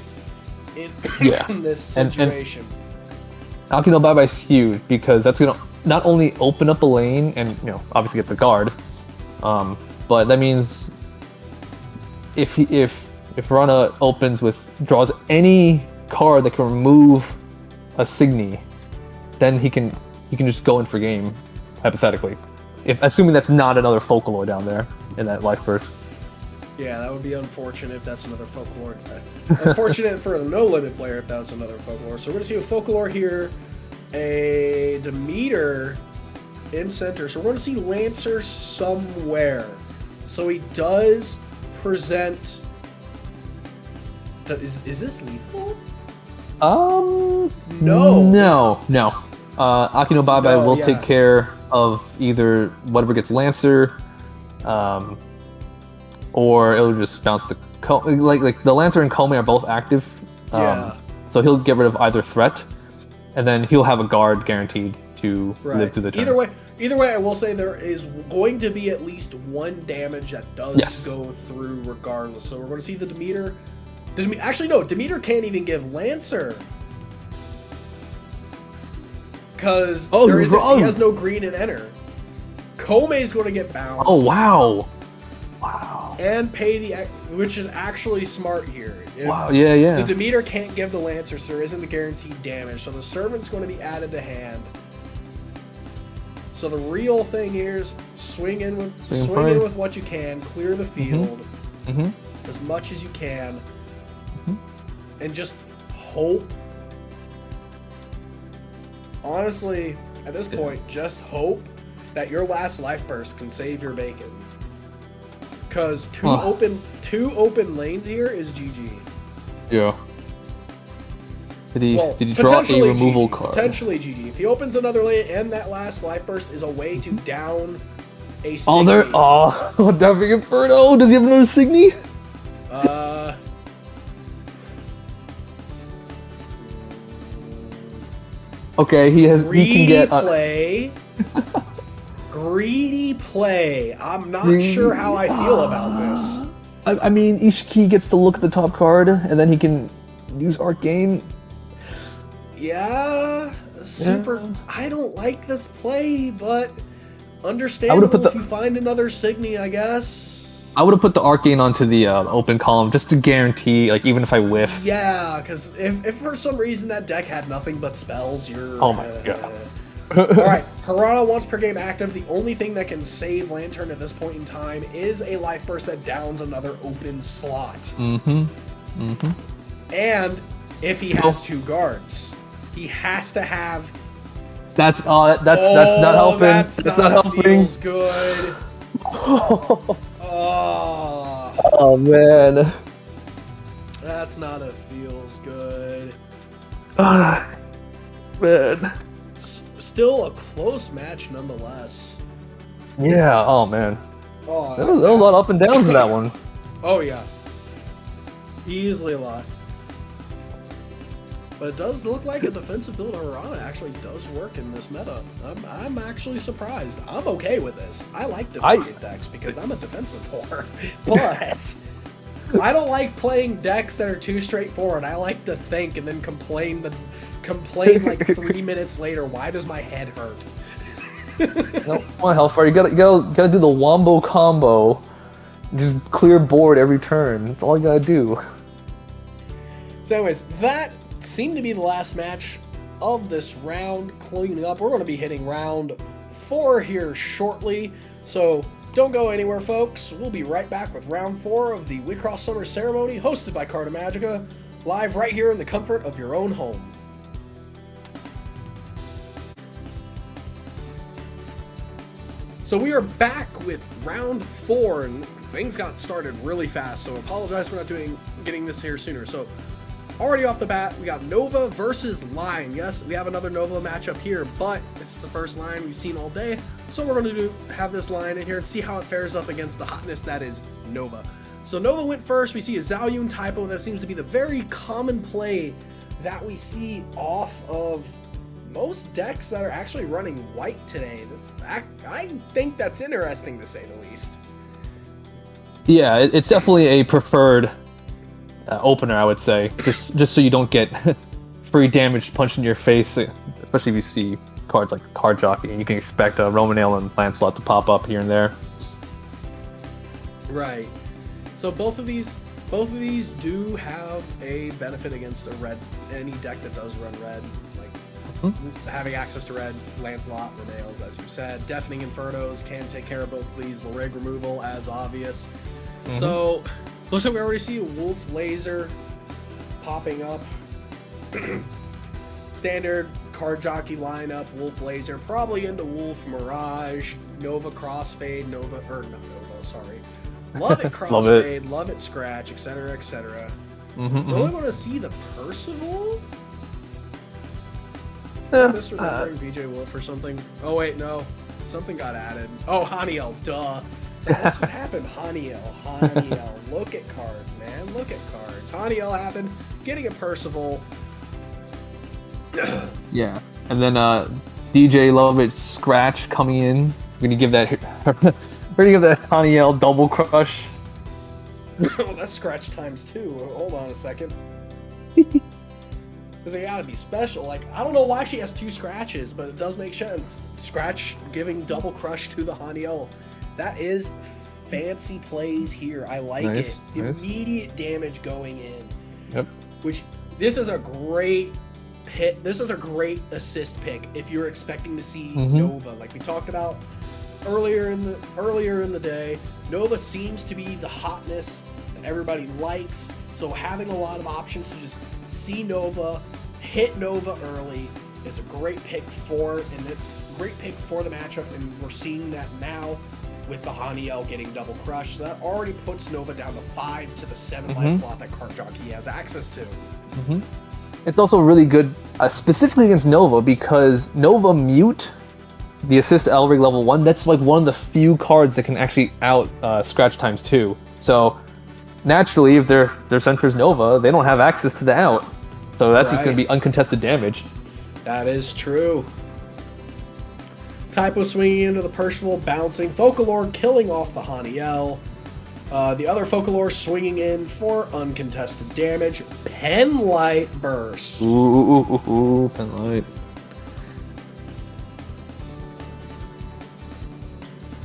in this situation. And Akino Bye-Bye is huge because that's gonna not only open up a lane and obviously get the guard, but that means if Rana draws any card that can remove a Signy, then he can just go in for game, hypothetically. Assuming that's not another Folklore down there in that life burst. Yeah, that would be unfortunate if that's another Folklore. Unfortunate for the no limit player if that's another Folklore. So we're gonna see a Folklore here, a Demeter in center. So we're gonna see Lancer somewhere. So he does present. Is this lethal? No. Akino Bye-Bye will take care of either whatever gets Lancer, or it'll just bounce the like the Lancer and Kome are both active. So he'll get rid of either threat, and then he'll have a guard guaranteed to live through the turn. Either way, I will say there is going to be at least one damage that does go through regardless. So we're going to see the Demeter. Actually, no, Demeter can't even give Lancer. Because he has no green and enter. Kome is going to get bounced. Oh, wow. And pay which is actually smart here. The Demeter can't give the Lancer, so there isn't a guaranteed damage. So the Servant's going to be added to hand. So the real thing here is swing in with what you can, clear the field as much as you can, and just hope. Honestly, at this point, just hope that your last life burst can save your bacon. Because two open lanes here is GG. Yeah. Did he draw a removal card? Potentially GG. If he opens another lane and that last life burst is a way to down a Signy. Dumping Inferno. Does he have another Signy? Okay, he can get greedy play. I'm not sure how I feel about this. I mean, Ishiki gets to look at the top card, and then he can use Arcane. Yeah, I don't like this play, but understandable if you find another Signy, I guess. I would have put the Arcane onto the open column just to guarantee, like, even if I whiff. Yeah, because if for some reason that deck had nothing but spells, you're... Oh my god. Alright, Harada once per game active. The only thing that can save Lantern at this point in time is a Life Burst that downs another open slot. Mm-hmm. And if he has 2 guards, he has to have... That's not helping. That's not helping. Feels good. Oh man. That's not a feels good. Man. Still a close match nonetheless. Yeah, oh man. Oh, there was a lot of up and downs in that one. Oh yeah. Easily a lot. But it does look like a defensive build of Harada actually does work in this meta. I'm actually surprised. I'm okay with this. I like defensive decks because I'm a defensive whore. But I don't like playing decks that are too straightforward. I like to think and then complain like 3 minutes later, why does my head hurt? No, my Hellfire, you gotta do the wombo combo. Just clear board every turn. That's all you gotta do. So anyways, that seemed to be the last match of this round. Cleaning up, we're going to be hitting round 4 here shortly. So don't go anywhere, folks. We'll be right back with round 4 of the Wixoss Summer Ceremony, hosted by Carta Magica, live right here in the comfort of your own home. So we are back with round 4, and things got started really fast, so apologize for not getting this here sooner. So already off the bat, we got Nova versus Line. Yes, we have another Nova matchup here, but it's the first line we've seen all day, so we're going to have this line in here and see how it fares up against the hotness that is Nova. So Nova went first. We see a Zaoyun typo. That seems to be the very common play that we see off of most decks that are actually running white today. I think that's interesting, to say the least. Yeah, it's definitely a preferred opener, I would say, just so you don't get free damage punched in your face, especially if you see cards like Card Jockey, and you can expect a Romanale and Lancelot to pop up here and there. Right. So both of these do have a benefit against any deck that does run red. Having access to red, Lancelot, Romanales, as you said. Deafening Infernos can take care of both of these. Larig removal, as obvious. So, looks like we already see a Wolf Laser popping up. Standard Card Jockey lineup, Wolf Laser, probably into Wolf Mirage, Nova Crossfade, Love it Crossfade, love it Scratch, etc., etc. Really want to see the Percival? Mr. Remembering VJ Wolf or something. Oh wait, no. Something got added. Oh, Haniel, duh. It's like, what just happened? Haniel. Look at cards, man. Look at cards. Haniel happened. Getting a Percival. Yeah. And then DJ Love It Scratch coming in. We're gonna give that Haniel double crush. Oh, that's Scratch times 2. Hold on a second. Because they gotta be special. Like, I don't know why she has 2 scratches, but it does make sense. Scratch giving double crush to the Haniel. That is fancy plays here. I like it. Nice. Immediate damage going in. Yep. Which, this is a great hit. This is a great assist pick if you're expecting to see Nova. Like we talked about earlier in the day, Nova seems to be the hotness that everybody likes. So having a lot of options to just see Nova, hit Nova early is a great pick and it's a great pick for the matchup, and we're seeing that now with the Haniel getting double crush. So that already puts Nova down to 5 to the 7 life plot that Card Jockey has access to. It's also really good, specifically against Nova, because Nova Mute, the assist Elrig level 1, that's like one of the few cards that can actually out Scratch times 2. So naturally, if their center's Nova, they don't have access to the out. So that's just going to be uncontested damage. That is true. Typo swinging into the Percival, bouncing. Focalor killing off the Haniel. The other Focalor swinging in for uncontested damage. Penlight Burst. Ooh, Penlight.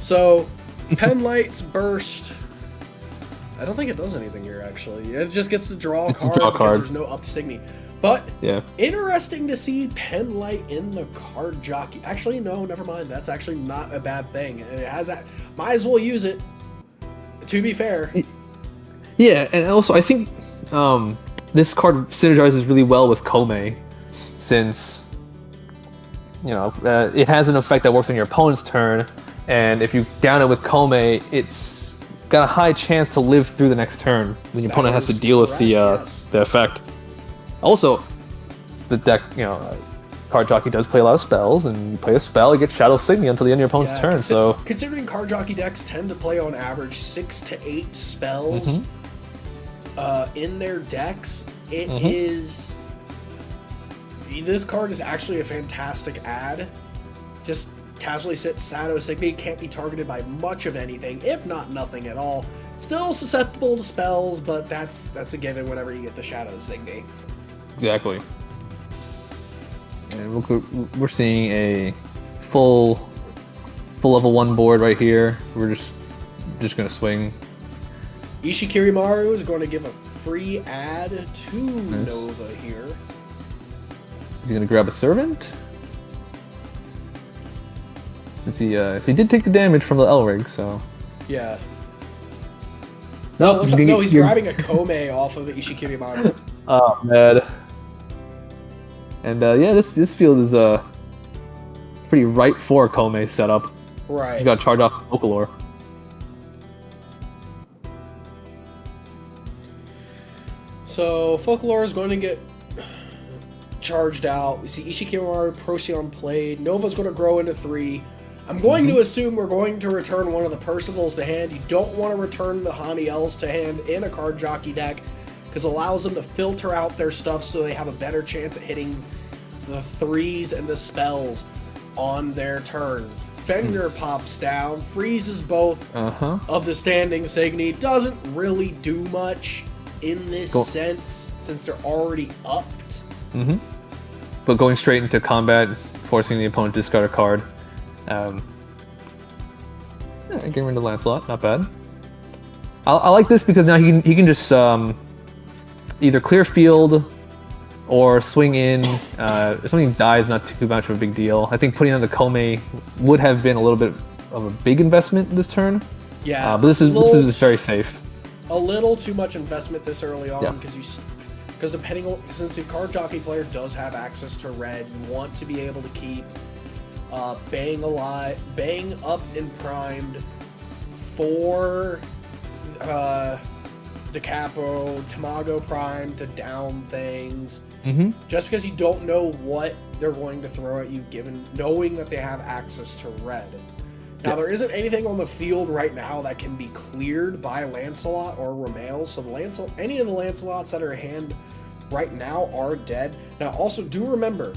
So, Penlight's Burst I don't think it does anything here, actually. It just gets to draw a card because there's no up Signy. But, interesting to see Penlight in the card jockey. Actually, no, never mind. That's actually not a bad thing. It has that. Might as well use it, to be fair. Yeah, and also I think this card synergizes really well with Kome, since it has an effect that works on your opponent's turn, and if you down it with Kome, it's got a high chance to live through the next turn when your opponent has to deal with the effect. Also, the deck, Card Jockey does play a lot of spells, and you play a spell, you get Shadow Signy until the end of your opponent's turn. So considering Card Jockey decks tend to play on average 6 to 8 spells in their decks, it is. This card is actually a fantastic add. Just casually sit Shadow Signy, can't be targeted by much of anything, if not nothing at all. Still susceptible to spells, but that's a given whenever you get the Shadow Signy. Exactly. And we're seeing a full level 1 board right here. We're just gonna swing. Ishikirimaru is going to give a free add to Nova here. Is he gonna grab a Servant? Let's see. He did take the damage from the Elrig, so. Yeah. No, he's grabbing a Kome off of the Ishikirimaru. Oh man. And this field is pretty ripe for Kome's setup. Right. You got to charge off Vocalor. So Folklore is going to get charged out. We see Ishikirimaru, Procyon played. Nova's going to grow into 3. I'm going to assume we're going to return one of the Percivals to hand. You don't want to return the Haniels to hand in a Card Jockey deck, because it allows them to filter out their stuff so they have a better chance at hitting the 3s and the spells on their turn. Fender pops down, freezes both of the standing Signy. Doesn't really do much in this sense, since they're already upped. But going straight into combat, forcing the opponent to discard a card. Getting rid of Lancelot, not bad. I like this because now he can just either clear field or swing in. If something dies, not too much of a big deal. I think putting on the Kome would have been a little bit of a big investment this turn. Yeah, but this is very safe. A little too much investment this early on, because since the Card Jockey player does have access to red, you want to be able to keep Bang alive, Bang up and primed for DeCapo, Tamago primed to down things. Just because you don't know what they're going to throw at you, knowing that they have access to red. Now, there isn't anything on the field right now that can be cleared by Lancelot or Romail, so any of the Lancelots that are in hand right now are dead. Now, also, do remember,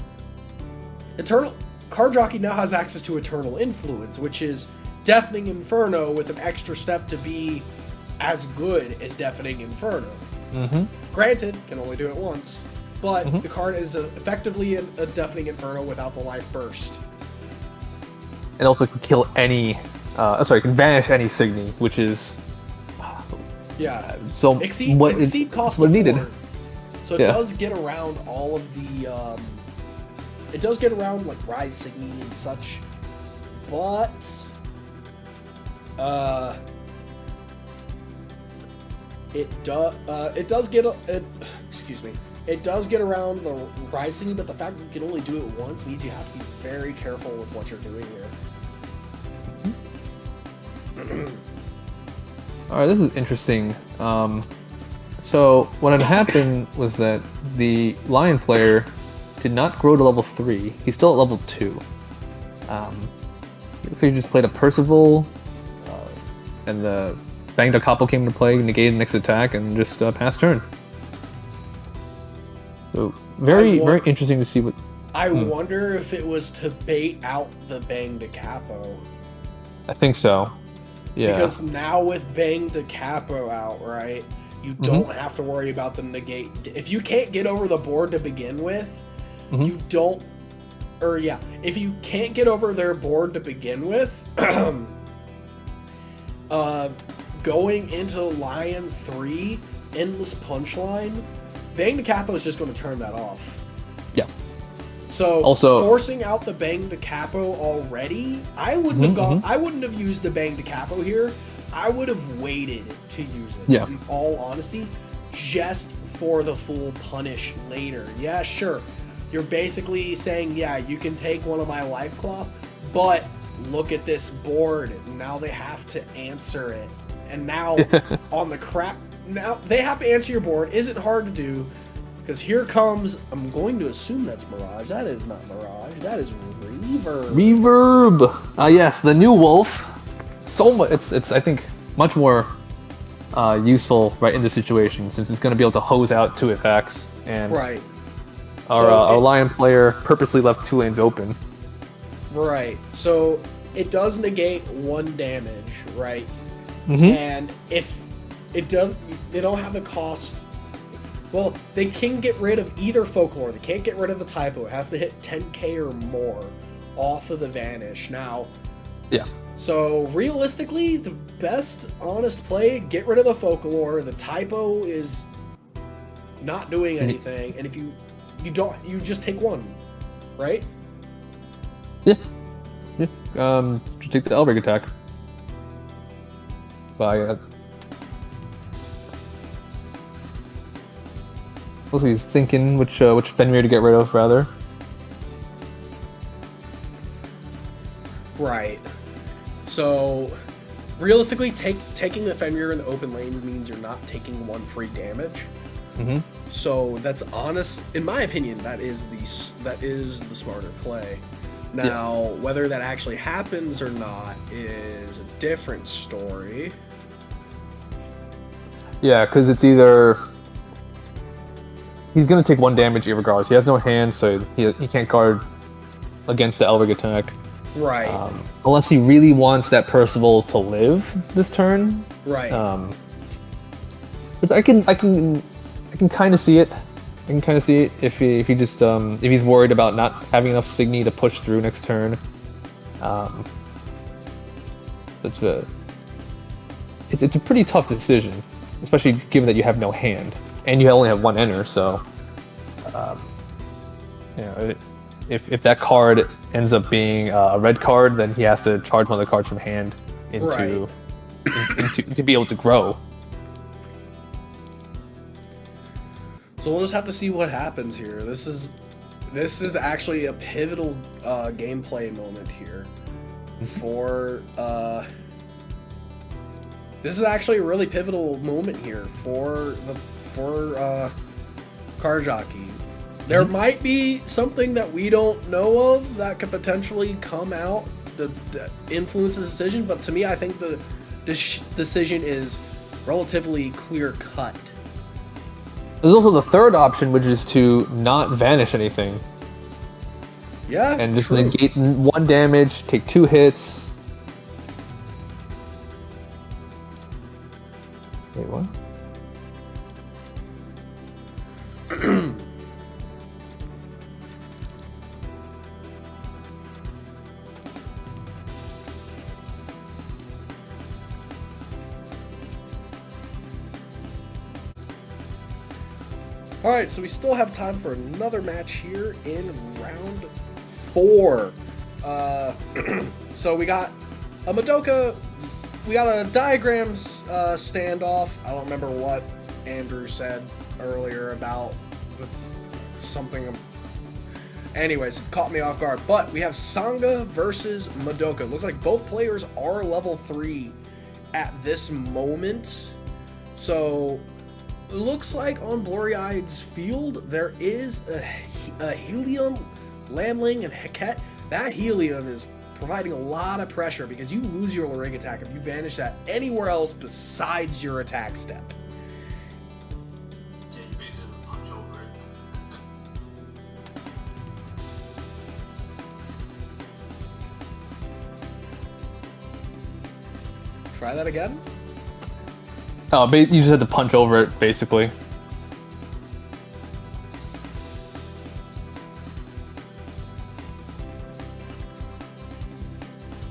Card Jockey now has access to Eternal Influence, which is Deafening Inferno with an extra step to be as good as Deafening Inferno. Granted, can only do it once, but the card is effectively a Deafening Inferno without the life burst. It also can kill any, can banish any Signy, which is so exceed cost what of needed. 4. So it does get around all of the, it does get around like Rise Signy and such, but it does get around the Rise Signy, but the fact that you can only do it once means you have to be very careful with what you're doing here. Alright, this is interesting. So what had happened was that the Lion player did not grow to level 3. He's still at level 2. Looks like he just played a Percival, and the Bang Da Capo came into play, negated next attack, and just passed turn. So very interesting to see what. I wonder if it was to bait out the Bang Da Capo. I think so. Yeah. Because now with Bang Da Capo out, right, you don't have to worry about the negate. If you can't get over the board to begin with, you don't. If you can't get over their board to begin with, going into Lion 3, Endless Punchline, Bang the Capo is just going to turn that off. Yeah. So also, forcing out the Bang the Capo already, I wouldn't have gone. I wouldn't have used the Bang the Capo here. I would have waited to use it. Yeah. In all honesty, just for the full punish later. Yeah, sure. You're basically saying, yeah, you can take one of my life cloth, but look at this board. Now they have to answer it. And now on the crap, now they have to answer your board. Isn't hard to do, because here comes, I'm going to assume that's Mirage. That is not Mirage. That is Reverb. Reverb. Yes, the new Wolf. So much. It's I think much more useful right in this situation, since it's going to be able to hose out 2 attacks, and right. Our Lion player purposely left 2 lanes open. Right. So it does negate 1 damage, right? Mm-hmm. And if it does, they don't have the cost. Well, they can get rid of either Folklore. They can't get rid of the Typo. They have to hit 10k or more off of the Vanish. Now, yeah. So realistically, the best honest play, get rid of the Folklore. The Typo is not doing anything, and if you just take 1, right? Yeah. Just take the Elrig attack. By also, he's thinking which Fenrir to get rid of, rather. Right. So, realistically, taking the Fenrir in the open lanes means you're not taking 1 free damage. Mm-hmm. So that's honest, in my opinion, that is the smarter play. Now, whether that actually happens or not is a different story. Yeah, because it's either he's going to take 1 damage regardless. He has no hand, so he can't guard against the Elrig attack. Right. Unless he really wants that Percival to live this turn. Right. But I can kind of see it. I can kind of see it if he just if he's worried about not having enough Signy to push through next turn. It's a pretty tough decision, especially given that you have no hand and you only have 1 enter. So, if that card ends up being a red card, then he has to charge 1 of the cards from hand into to be able to grow. So we'll just have to see what happens here. This is actually a pivotal gameplay moment here. This is actually a really pivotal moment here for Card Jockey. There might be something that we don't know of that could potentially come out that influence the decision, but to me, I think the decision is relatively clear cut. There's also the third option, which is to not vanish anything. Yeah, and just negate 1 damage, take 2 hits. Wait, what? Alright, so we still have time for another match here in round 4. So we got a Magica, we got a diagrams standoff. I don't remember what Andrew said earlier about something. Anyways, it caught me off guard. But we have Sangha versus Magica. Looks like both players are level 3 at this moment. So looks like on Blurry-Eye's field there is a Helium, Landling, and Heket. That Helium is providing a lot of pressure because you lose your Lurig attack if you vanish that anywhere else besides your attack step. Yeah, you basically just punch over it. Try that again? Oh, you just had to punch over it, basically.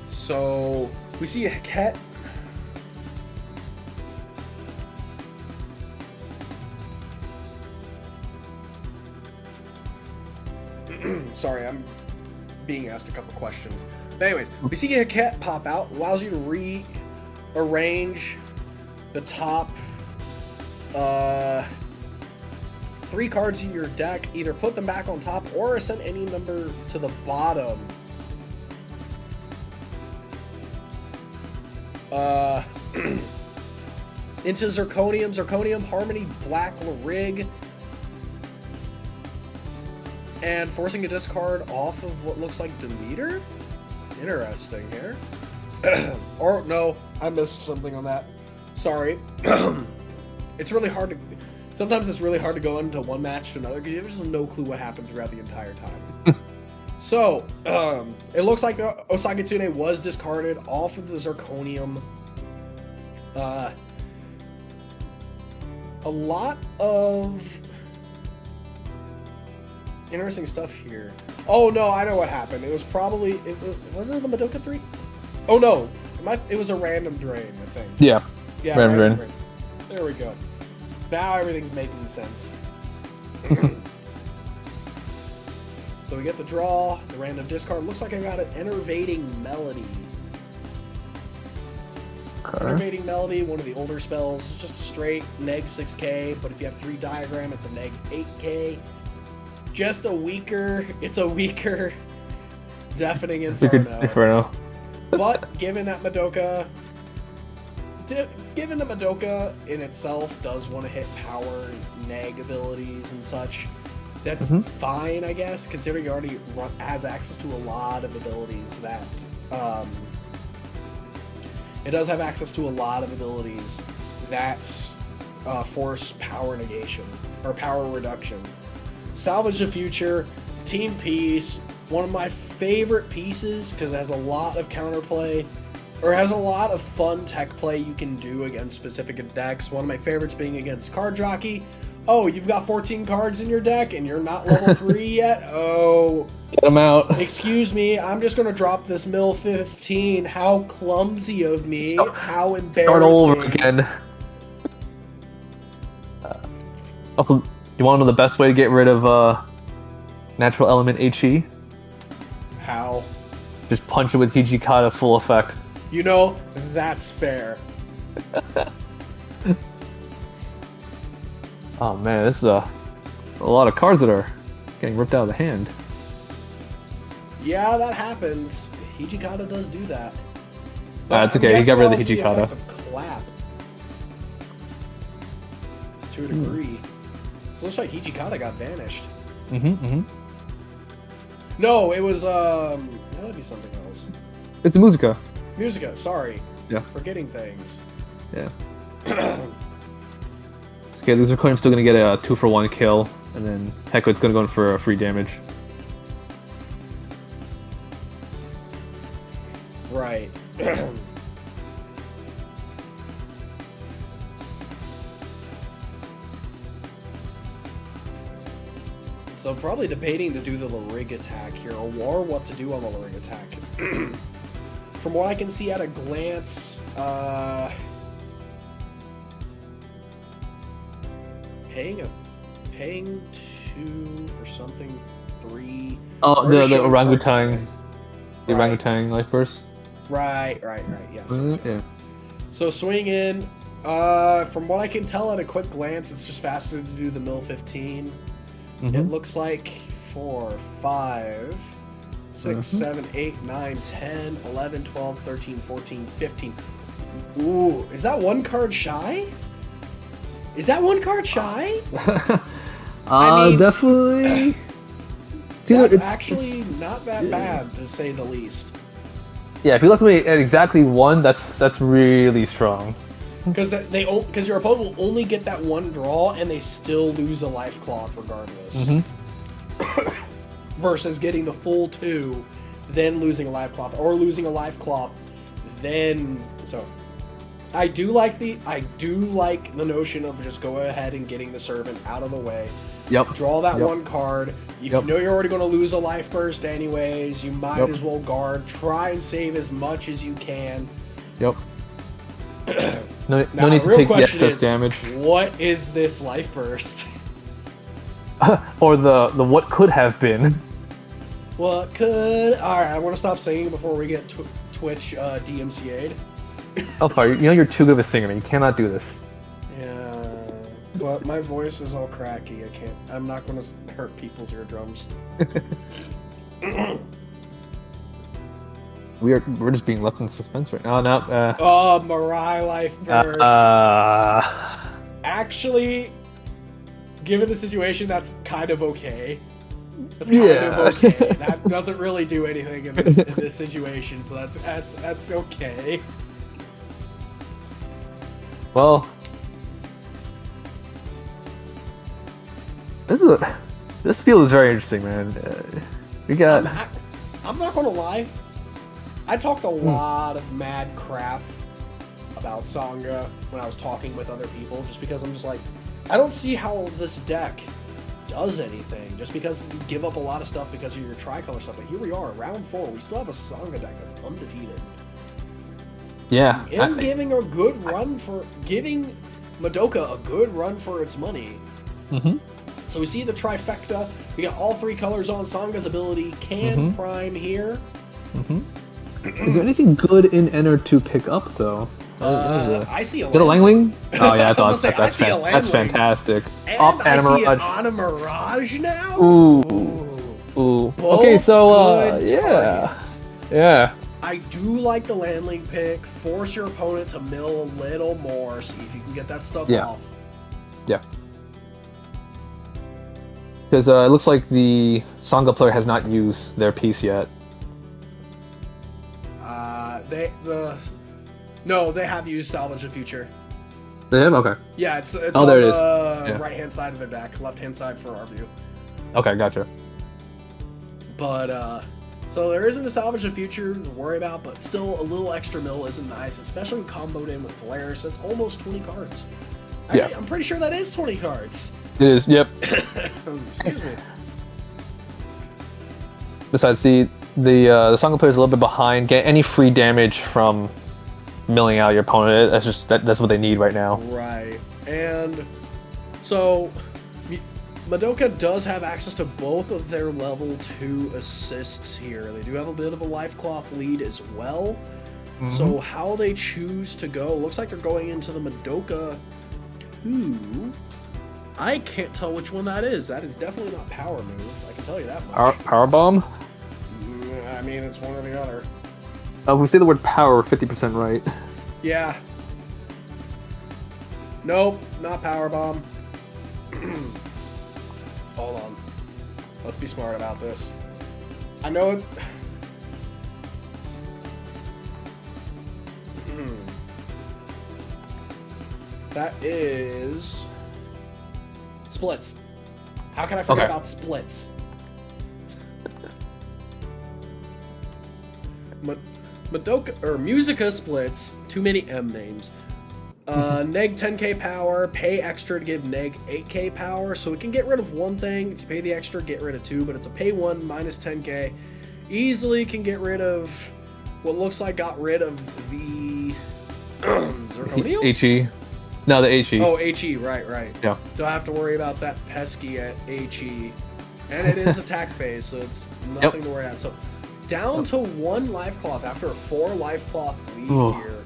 So we see a Heket. Sorry, I'm being asked a couple questions. But anyways, we see a cat pop out, allows you to rearrange the top 3 cards in your deck, either put them back on top or send any number to the bottom. Into Zirconium, Harmony, Black Rig, and forcing a discard off of what looks like Demeter? Interesting here. Or, no, I missed something on that. Sorry. It's really hard to... Sometimes it's really hard to go into one match to another because you have just no clue what happened throughout the entire time. So, it looks like Osagitsune was discarded off of the Zirconium. A lot of interesting stuff here. Oh no, I know what happened. It was probably... wasn't it the Madoka 3? Oh no, it was a random drain, I think. Yeah, random drain. There we go. Now everything's making sense. So we get the draw, the random discard. Looks like I got an Enervating Melody. Okay. Enervating Melody, one of the older spells. It's just a straight neg 6k, but if you have 3 diagram, it's a neg 8k. It's a weaker Deafening Inferno. But given that Madoka in itself does want to hit power, neg abilities and such, that's fine, I guess, considering it already has access to a lot of abilities that... it does have access to a lot of abilities that force power negation, or power reduction. Salvage the Future, Team Peace, one of my favorite pieces because it has a lot of counterplay, or has a lot of fun tech play you can do against specific decks. One of my favorites being against Card Jockey. Oh, you've got 14 cards in your deck and you're not level 3 yet? Oh. Get them out. Excuse me, I'm just going to drop this mill 15. How clumsy of me. How embarrassing. Start all over again. Also, you want to know the best way to get rid of natural element HE? How? Just punch it with Hijikata full effect. You know, that's fair. Oh man, this is a lot of cards that are getting ripped out of the hand. Yeah, that happens. Hijikata does do that. It's okay, he got rid of the Hijikata. Clap. To a degree. So it looks like Hijikata got banished. No, it was, that'd be something else. It's a Musica. Musica, sorry. Yeah. Forgetting things. Yeah. Okay, these Zirconium's still gonna get a 2-for-1 kill, and then Hecwood's gonna go in for a free damage. Right. So probably debating to do the Larig attack here, or what to do on the Larig attack. From what I can see at a glance, paying 2 for something 3. Oh, the orangutan. The orangutan life burst. Right. Yes. Yeah. So swing in. From what I can tell at a quick glance, it's just faster to do the mill 15. It looks like 4, 5, 6, 7, 8, 9, 10, 11, 12, 13, 14, 15. Ooh, is that 1 card shy? Is that 1 card shy? I mean, definitely. That's actually not that bad, to say the least. Yeah, if you left me at exactly 1, that's really strong. Because your opponent will only get that 1 draw, and they still lose a life cloth regardless. Versus getting the full 2, then losing a life cloth, or losing a life cloth, then so. I do like the notion of just go ahead and getting the servant out of the way. Yep. Draw that 1 card. If you know you're already going to lose a life burst anyways, you might as well guard. Try and save as much as you can. Yep. No need to take the excess damage. What is this life burst? Or the what could have been. What could... Alright, I want to stop singing before we get Twitch DMCA'd. Alpha, you know you're too good of a singer, man. You cannot do this. Yeah, but my voice is all cracky. I'm not going to hurt people's eardrums. We're just being left in suspense right now. Mirai Life Burst. Actually, given the situation, that's kind of okay. That's kind of okay. That doesn't really do anything in this situation, so that's okay. Well, this field is very interesting, man. We got. I'm not gonna lie. I talked a lot of mad crap about Sangha when I was talking with other people, just because I'm just like, I don't see how this deck does anything, just because you give up a lot of stuff because of your tricolor stuff. But here we are, round 4. We still have a Sangha deck that's undefeated. Yeah. And giving Madoka a good run for its money. Mm-hmm. So we see the trifecta. We got all 3 colors on. Sangha's ability can prime here. Mm-hmm. Is there anything good in Enter to pick up, though? I see a Is it a Langling? Oh, yeah, I thought that's fantastic. And I see an Ana Mirage now? Ooh. Okay, so, yeah. Yeah. I do like the Landling pick. Force your opponent to mill a little more. See if you can get that stuff off. Yeah. Because it looks like the Sangha player has not used their piece yet. No, they have used Salvage the Future. They have? Okay. Yeah, it's on the right-hand side of their deck, left-hand side for our view. Okay, gotcha. But, so there isn't a Salvage the Future to worry about, but still a little extra mill isn't nice, especially comboed in with Polaris. That's almost 20 cards. I'm pretty sure that is 20 cards. It is, yep. Excuse me. Besides, the Sangha player is a little bit behind. Get any free damage from milling out your opponent. That's what they need right now. Right. And so Madoka does have access to both of their level 2 assists here. They do have a bit of a life cloth lead as well. Mm-hmm. So how they choose to go, looks like they're going into the Madoka 2. I can't tell which one that is. That is definitely not Power Move. I can tell you that much. Power Bomb? I mean, it's one or the other. If we say the word power, we're 50% right. Yeah. Nope, not Power Bomb. Hold on. Let's be smart about this. I know it... That is... Splits. How can I forget about Splits? Madoka or Musica Splits. Too many M names. Neg 10k power. Pay extra to give neg 8k power. So it can get rid of one thing. If you pay the extra, get rid of 2. But it's a pay 1 minus 10k. Easily can get rid of what looks like got rid of the Zirconium? HE. No, the HE. Oh, HE, right. Yeah. Don't have to worry about that pesky at HE. And it is attack phase, so it's nothing to worry about. So down to 1 life cloth after a 4 life cloth lead here.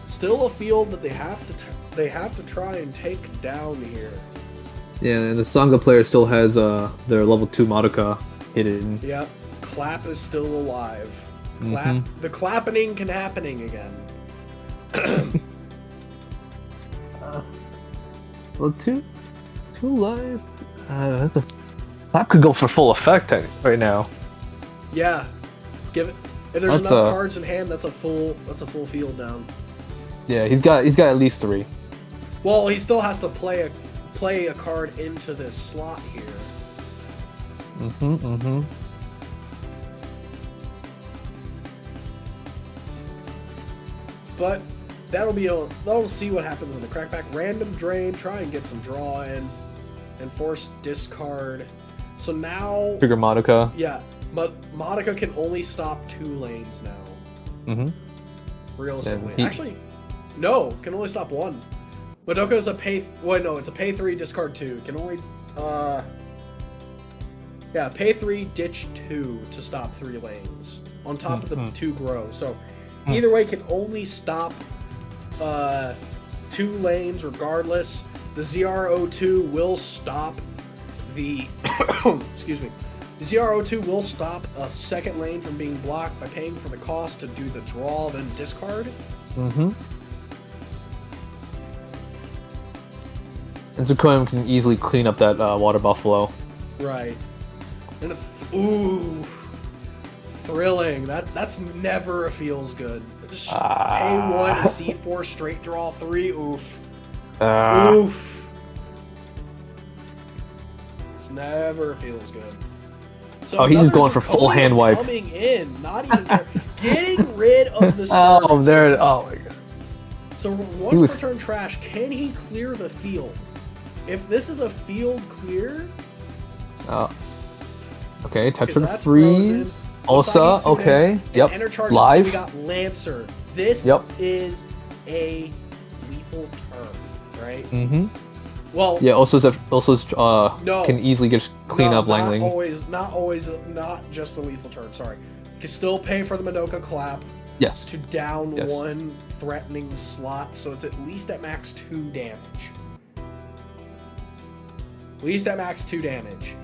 Still a field that they have to try and take down here. Yeah, and the Sangha player still has their level 2 Magica hidden. Yep. Clap is still alive. Clap. The clapping can happening again. Well, two life. That's a clap could go for full effect right now. Yeah. Give it. If there's enough cards in hand, that's a full field down. Yeah, he's got at least 3. Well, he still has to play a card into this slot here. But that'll see what happens in the crackback. Random drain, try and get some draw in, and force discard. So now Trigger Magica. Yeah, Magica can only stop 2 lanes now. Realistically, actually, no, can only stop 1. Madoka's a pay. Wait, no, it's a pay 3, discard 2. Can only Yeah, pay 3, ditch 2 to stop 3 lanes on top of the 2 grow. So either way can only stop 2 lanes regardless. The ZR02 will stop the excuse me. The ZR02 will stop a second lane from being blocked by paying for the cost to do the draw, then discard. And Zirconium can easily clean up that Water Buffalo. Right. And ooh, thrilling. That's never feels good. Just pay 1, exceed 4, straight draw 3. Oof. Oof. This never feels good. So he's just going for full hand wipe. Coming in, not even getting rid of the surge. Oh, there. Oh my god. So once per turn trash, can he clear the field? If this is a field clear. Okay, Tetra freeze. Osa, okay. Yep. Live. So we got Lancer. This is a lethal turn, right? Well, yeah. Osa's can easily just clean up Langling. Not just a lethal turn. Sorry, you can still pay for the Madoka clap. Yes. To down 1 threatening slot, so it's at least at max 2 damage. At least at max 2 damage.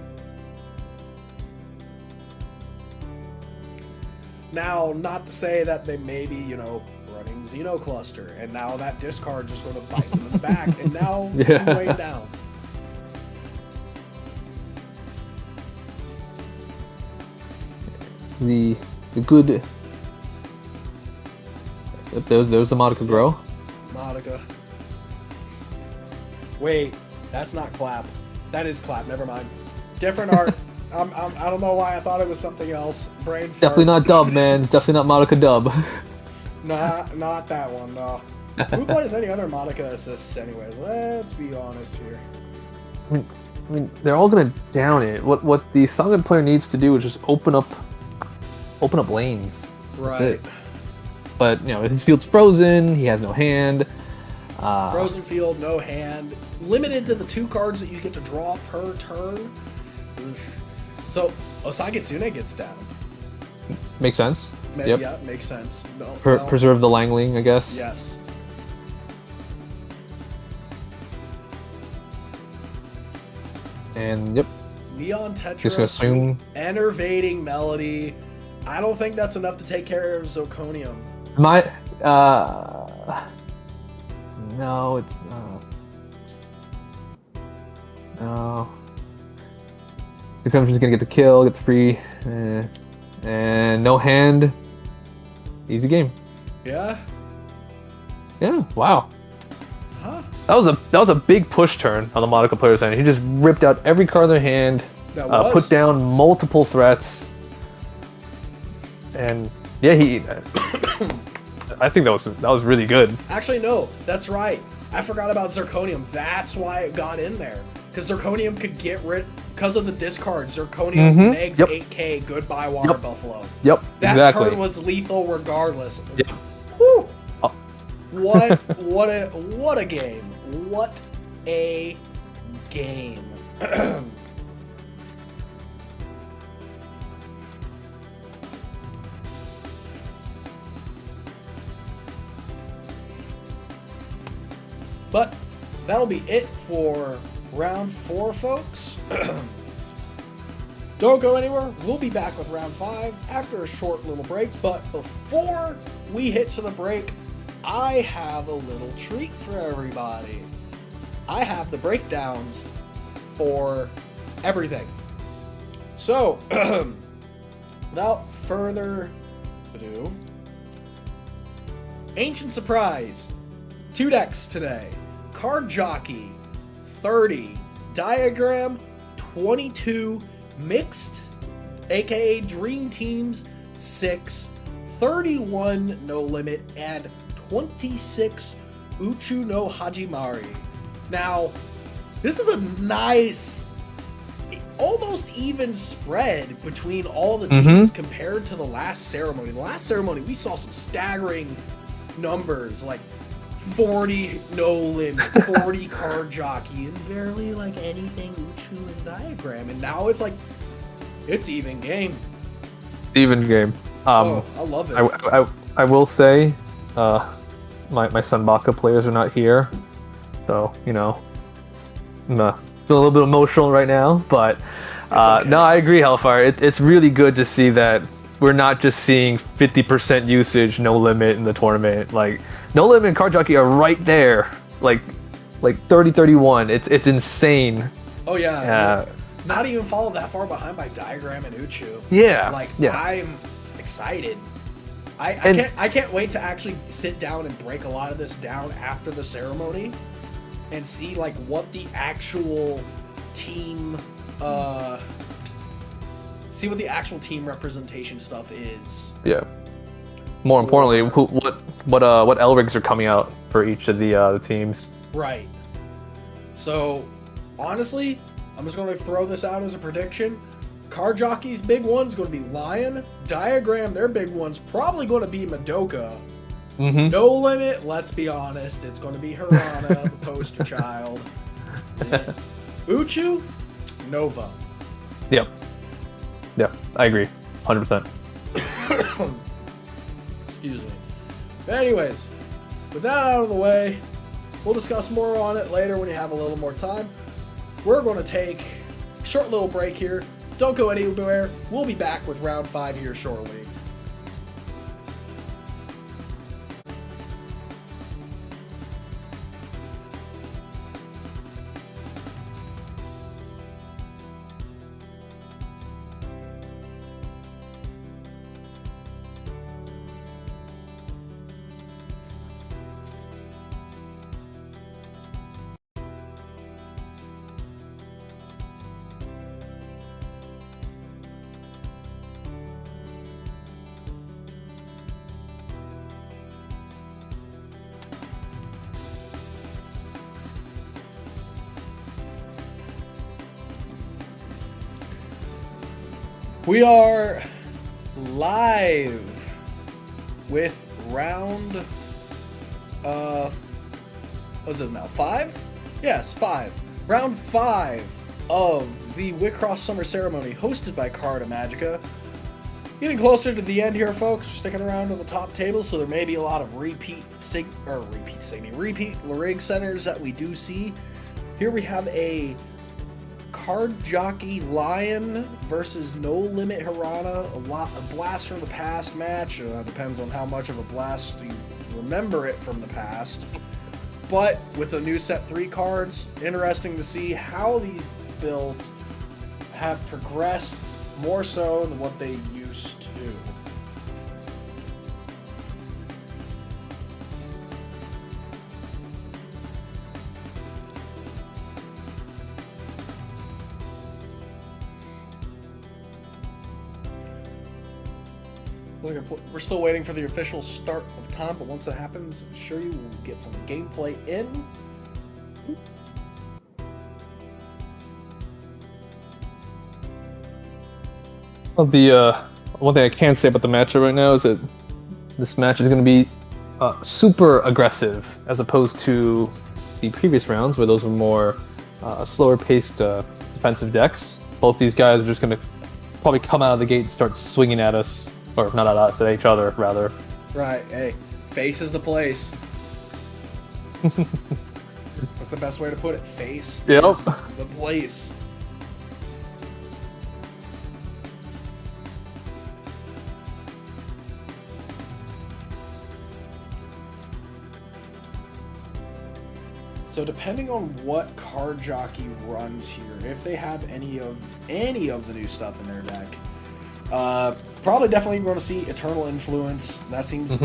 Now, not to say that they may be, running Xenocluster, and now that discard just going to bite them in the back, and now yeah. 2 way down. The good. There's the Magica grow. Magica. Wait, that's not clap. That is clap. Never mind. Different art. I don't know why I thought it was something else. Brain fart. Definitely not dub, man. It's definitely not Magica dub. Not that one, no. Who plays any other Magica assists anyways? Let's be honest here. I mean, they're all gonna down it. What the Sangha player needs to do is just open up lanes. Right. That's it. But his field's frozen. He has no hand. Frozen field, no hand. Limited to the 2 cards that you get to draw per turn. Oof. So Osagitsune gets down. Makes sense. Yep. Yeah, makes sense. No, Preserve the Langling, I guess. Yes. And Neon Tetra, sweet, enervating melody. I don't think that's enough to take care of Zirconium. No, it's not. No. Zirconium's gonna get the kill, get the free, and no hand. Easy game. Yeah. Yeah. Wow. Huh? That was a big push turn on the Magica player's end. He just ripped out every card in their hand, put down multiple threats, and yeah, I think that was really good. Actually, no, that's right. I forgot about Zirconium. That's why it got in there, because Zirconium could get rid. Because of the discard, Zirconium megs 8k. Goodbye, Water Buffalo. Yep. That turn was lethal regardless. Yep. Woo! What a game. What a game. But that'll be it for round 4, folks. Don't go anywhere. We'll be back with round 5 after a short little break. But before we hit to the break, I have a little treat for everybody. I have the breakdowns for everything. So, without further ado, Ancient Surprise, 2 decks today. Card Jockey, 30. Diagram, 22. Mixed, aka Dream Teams, 6. 31 No Limit, and 26 Uchu no Hajimari. Now, this is a nice, almost even spread between all the teams compared to the last ceremony. The last ceremony, we saw some staggering numbers, like 40 No Limit, 40 Card Jockey, and barely like anything Uchu and Diagram. And now it's like It's even game. Even game. I love it. I will say, my son Baka players are not here, so I'm a little bit emotional right now. But okay. No, I agree, Hellfire. It's really good to see that we're not just seeing 50% usage, no limit in the tournament. Like no limit and Card Jockey are right there, like 30-31. It's insane. Oh yeah. Not even followed that far behind by Diagram and Uchu. Yeah. I'm excited. I can't wait to actually sit down and break a lot of this down after the ceremony and see like what the actual team representation stuff is. Yeah. More importantly, what L rigs are coming out for each of the teams. Right. So, honestly, I'm just going to throw this out as a prediction. Card Jockey's big one's going to be Lion. Diagram, their big one's probably going to be Madoka. Mm-hmm. No Limit, let's be honest, it's going to be Hirana, the poster child. Uchu, Nova. Yep. Yeah, I agree. 100%. Excuse me. But anyways, with that out of the way, we'll discuss more on it later when you have a little more time. We're going to take a short little break here. Don't go anywhere. We'll be back with round 5 here shortly. We are live with round, what is it now, 5? Yes, 5. Round 5 of the Wixoss Summer Ceremony hosted by Carta Magica. Getting closer to the end here, folks. We're sticking around on the top table, so there may be a lot of repeat rig centers that we do see. Here we have a Card Jockey Lion versus No Limit Hirana, a blast from the past match. Depends on how much of a blast you remember it from the past. But with the new set 3 cards, interesting to see how these builds have progressed more so than what they used to. We're still waiting for the official start of time, but once that happens, I'm sure you will get some gameplay in. Well, the one thing I can say about the matchup right now is that this match is going to be super aggressive as opposed to the previous rounds where those were more slower paced defensive decks. Both these guys are just going to probably come out of the gate and start swinging at us. Or not at us, at each other, rather. Right, hey, face is the place. That's the best way to put it. Face is the place. So depending on what Card Jockey runs here, if they have any of the new stuff in their deck, probably definitely going to see Eternal Influence. That seems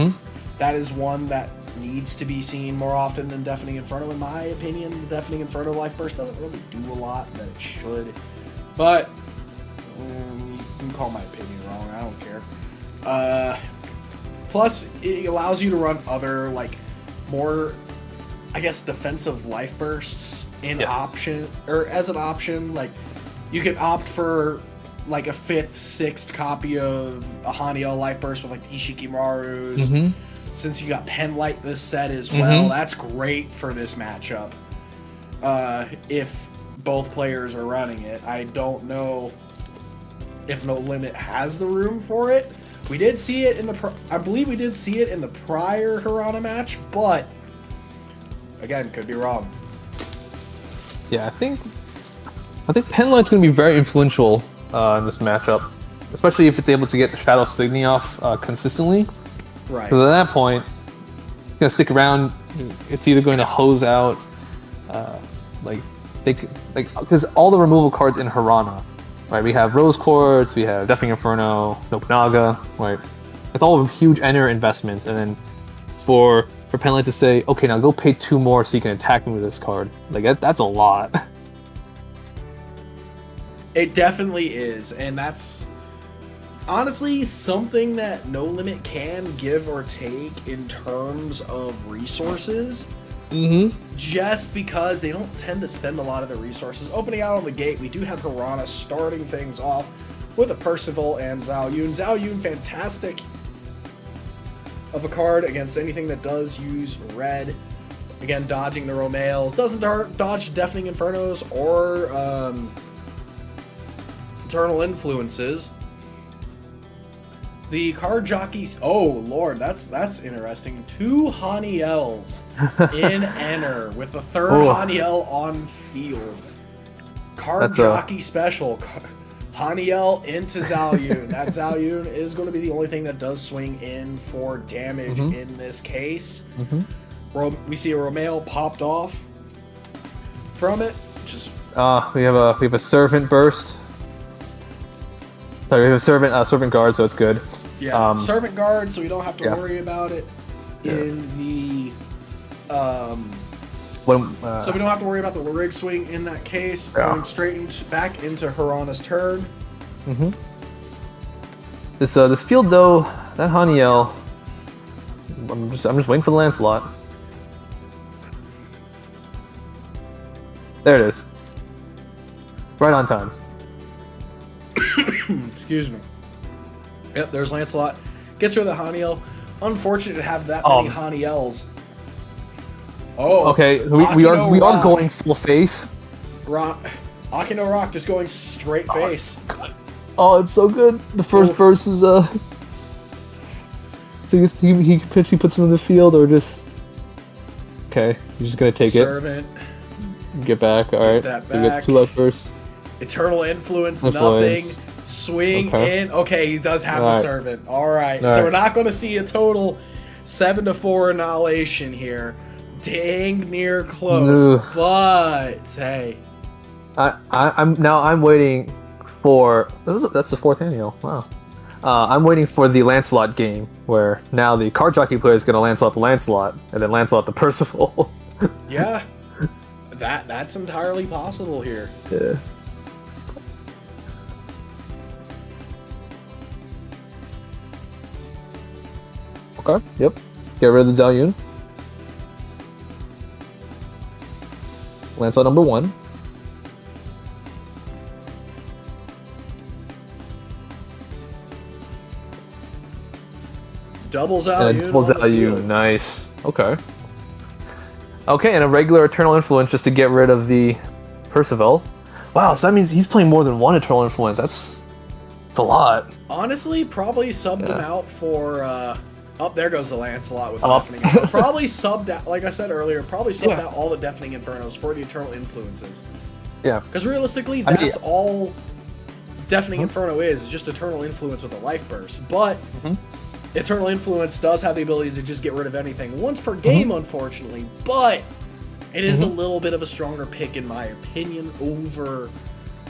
that is one that needs to be seen more often than Deafening Inferno, in my opinion. The Deafening Inferno Life Burst doesn't really do a lot that it should, but you can call my opinion wrong. I don't care. Plus, it allows you to run other more, I guess, defensive Life Bursts option or as an option. Like you could opt for like a 5th, 6th copy of a Hanyo Life Burst with like Ishikimaru's. Since you got Penlight this set as well, that's great for this matchup. If both players are running it, I don't know if No Limit has the room for it. We did see it in the... I believe we did see it in the prior Hirana match, but... Again, could be wrong. Yeah, I think Penlight's going to be very influential in this matchup, especially if it's able to get the Shadow Signy off consistently. Right. Because at that point, it's going to stick around. It's either going to hose out, because all the removal cards in Hirana, right? We have Rose Quartz, we have Deafening Inferno, Nobunaga, right? It's all huge enter investments, and then for Penlight to say, okay, now go pay 2 more so you can attack me with this card. Like, that's a lot. It definitely is, and that's honestly something that No Limit can give or take in terms of resources. Just because they don't tend to spend a lot of their resources. Opening out on the gate, we do have Hirana starting things off with a Percival and Zhao Yun. Zhao Yun, fantastic of a card against anything that does use red. Again, dodging the Romales. Doesn't dodge Deafening Infernos or Eternal Influences. The card jockeys... Oh, Lord, that's interesting. 2 Haniels in Enter with the 3rd Haniel on field. Card jockey special. Haniel into Zhao Yun. That Zhao Yun is going to be the only thing that does swing in for damage in this case. We see a Romale popped off from it. Just we have a Servant Burst. Sorry, we have a Servant Guard, so it's good. Yeah, Servant Guard, so we don't have to worry about it in the... so we don't have to worry about the Rig swing in that case. Going straight back into Hirana's turn. This field though, that Haniel, I'm just waiting for the Lancelot. There it is. Right on time. Excuse me. Yep, there's Lancelot. Gets rid of the Haniel. Unfortunate to have that many Haniels. Oh, okay. We are going full face. Akino Rock just going straight face. Oh, it's so good. The first burst is so he can potentially puts him in the field or just okay. He's just gonna take Servant. Get back. All right. So we get 2 left bursts. Eternal Influence. Nothing. Swing in. Okay, he does have a Servant. All right. So we're not going to see a total 7-4 annihilation here. Dang near close. But hey, I'm waiting for. That's the 4th annual. Wow. I'm waiting for the Lancelot game where now the card jockey player is going to Lancelot the Lancelot and then Lancelot the Percival. Yeah, that's entirely possible here. Yeah. Okay. Yep. Get rid of the Zhao Yun. Lancelot number 1. Double Zhao Yun. Double Zhao Yun. Nice. Okay. Okay, and a regular Eternal Influence just to get rid of the Percival. Wow, so that means he's playing more than 1 Eternal Influence. That's a lot. Honestly, probably subbed him out for... Oh, there goes the Lancelot with the Deafening Inferno. Probably subbed out, like I said earlier, out all the Deafening Infernos for the Eternal Influences. Yeah. Because realistically, that's all Deafening Inferno is just Eternal Influence with a Life Burst. But Eternal Influence does have the ability to just get rid of anything once per game, unfortunately. But it is a little bit of a stronger pick, in my opinion, over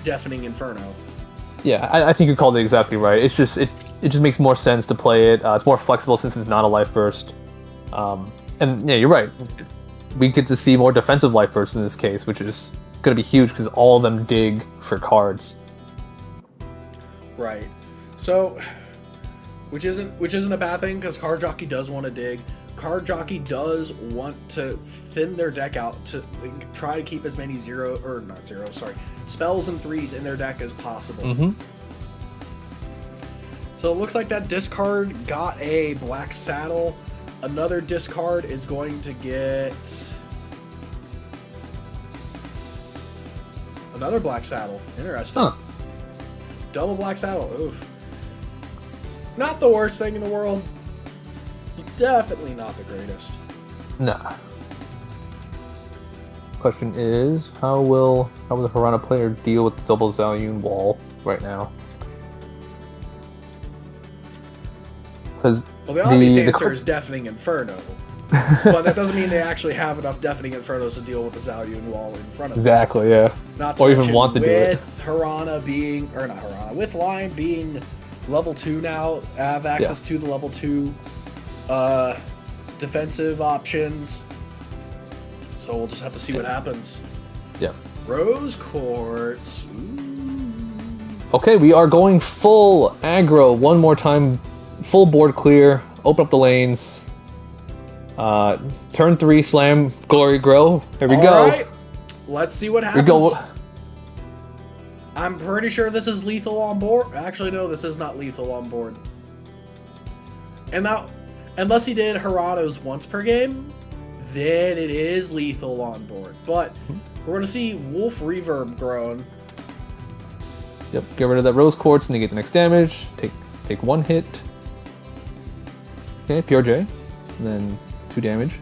Deafening Inferno. Yeah, I think you called it exactly right. It's just... It just makes more sense to play it. It's more flexible since it's not a life burst. And yeah, you're right. We get to see more defensive life bursts in this case, which is going to be huge because all of them dig for cards. Right. So, which isn't a bad thing because Card Jockey does want to dig. Card Jockey does want to thin their deck out to try to keep as many spells and 3s in their deck as possible. So it looks like that discard got a black saddle. Another discard is going to get another black saddle. Interesting. Double black saddle. Oof. Not the worst thing in the world. Definitely not the greatest. Nah. Question is, how will the Piranha player deal with the double Zalyun wall right now? Because well, the obvious answer is Deafening Inferno. But that doesn't mean they actually have enough Deafening Infernos to deal with the Zalyun wall in front of them. Exactly, yeah. Not to or even want to do it. With Hirana being, or not Hirana, with Lion being level 2 now, have access to the level 2 defensive options. So we'll just have to see what happens. Yeah. Rose Quartz. Ooh. Okay, we are going full aggro one more time. Full board clear. Open up the lanes. Turn 3 slam. Glory grow. Here we go. Alright. Let's see what happens. Here we go. I'm pretty sure this is lethal on board. Actually, no, this is not lethal on board. And now, unless he did Hirano's once per game, then it is lethal on board. But we're going to see Wolf Reverb grown. Yep, get rid of that Rose Quartz and you get the next damage. Take 1 hit. Okay, PRJ. And then 2 damage.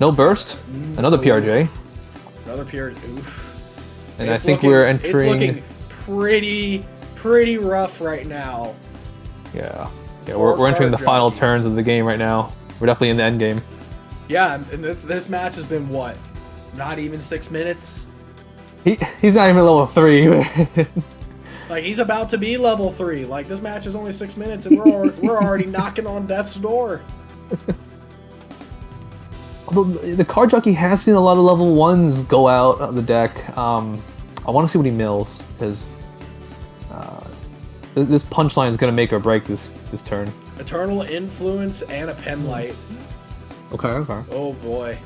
No burst. Another PRJ. Another PRJ. Oof. And I think we're entering... It's looking pretty rough right now. Yeah. Yeah, we're entering the final turns of the game right now. We're definitely in the end game. Yeah, and this match has been, what? Not even 6 minutes? He's not even level 3. Like, he's about to be level 3. Like, this match is only 6 minutes, and we're already knocking on death's door. Although the card jockey has seen a lot of level 1s go out of the deck. I want to see what he mills, because this punchline is going to make or break this turn. Eternal Influence and a Penlight. Okay. Oh boy.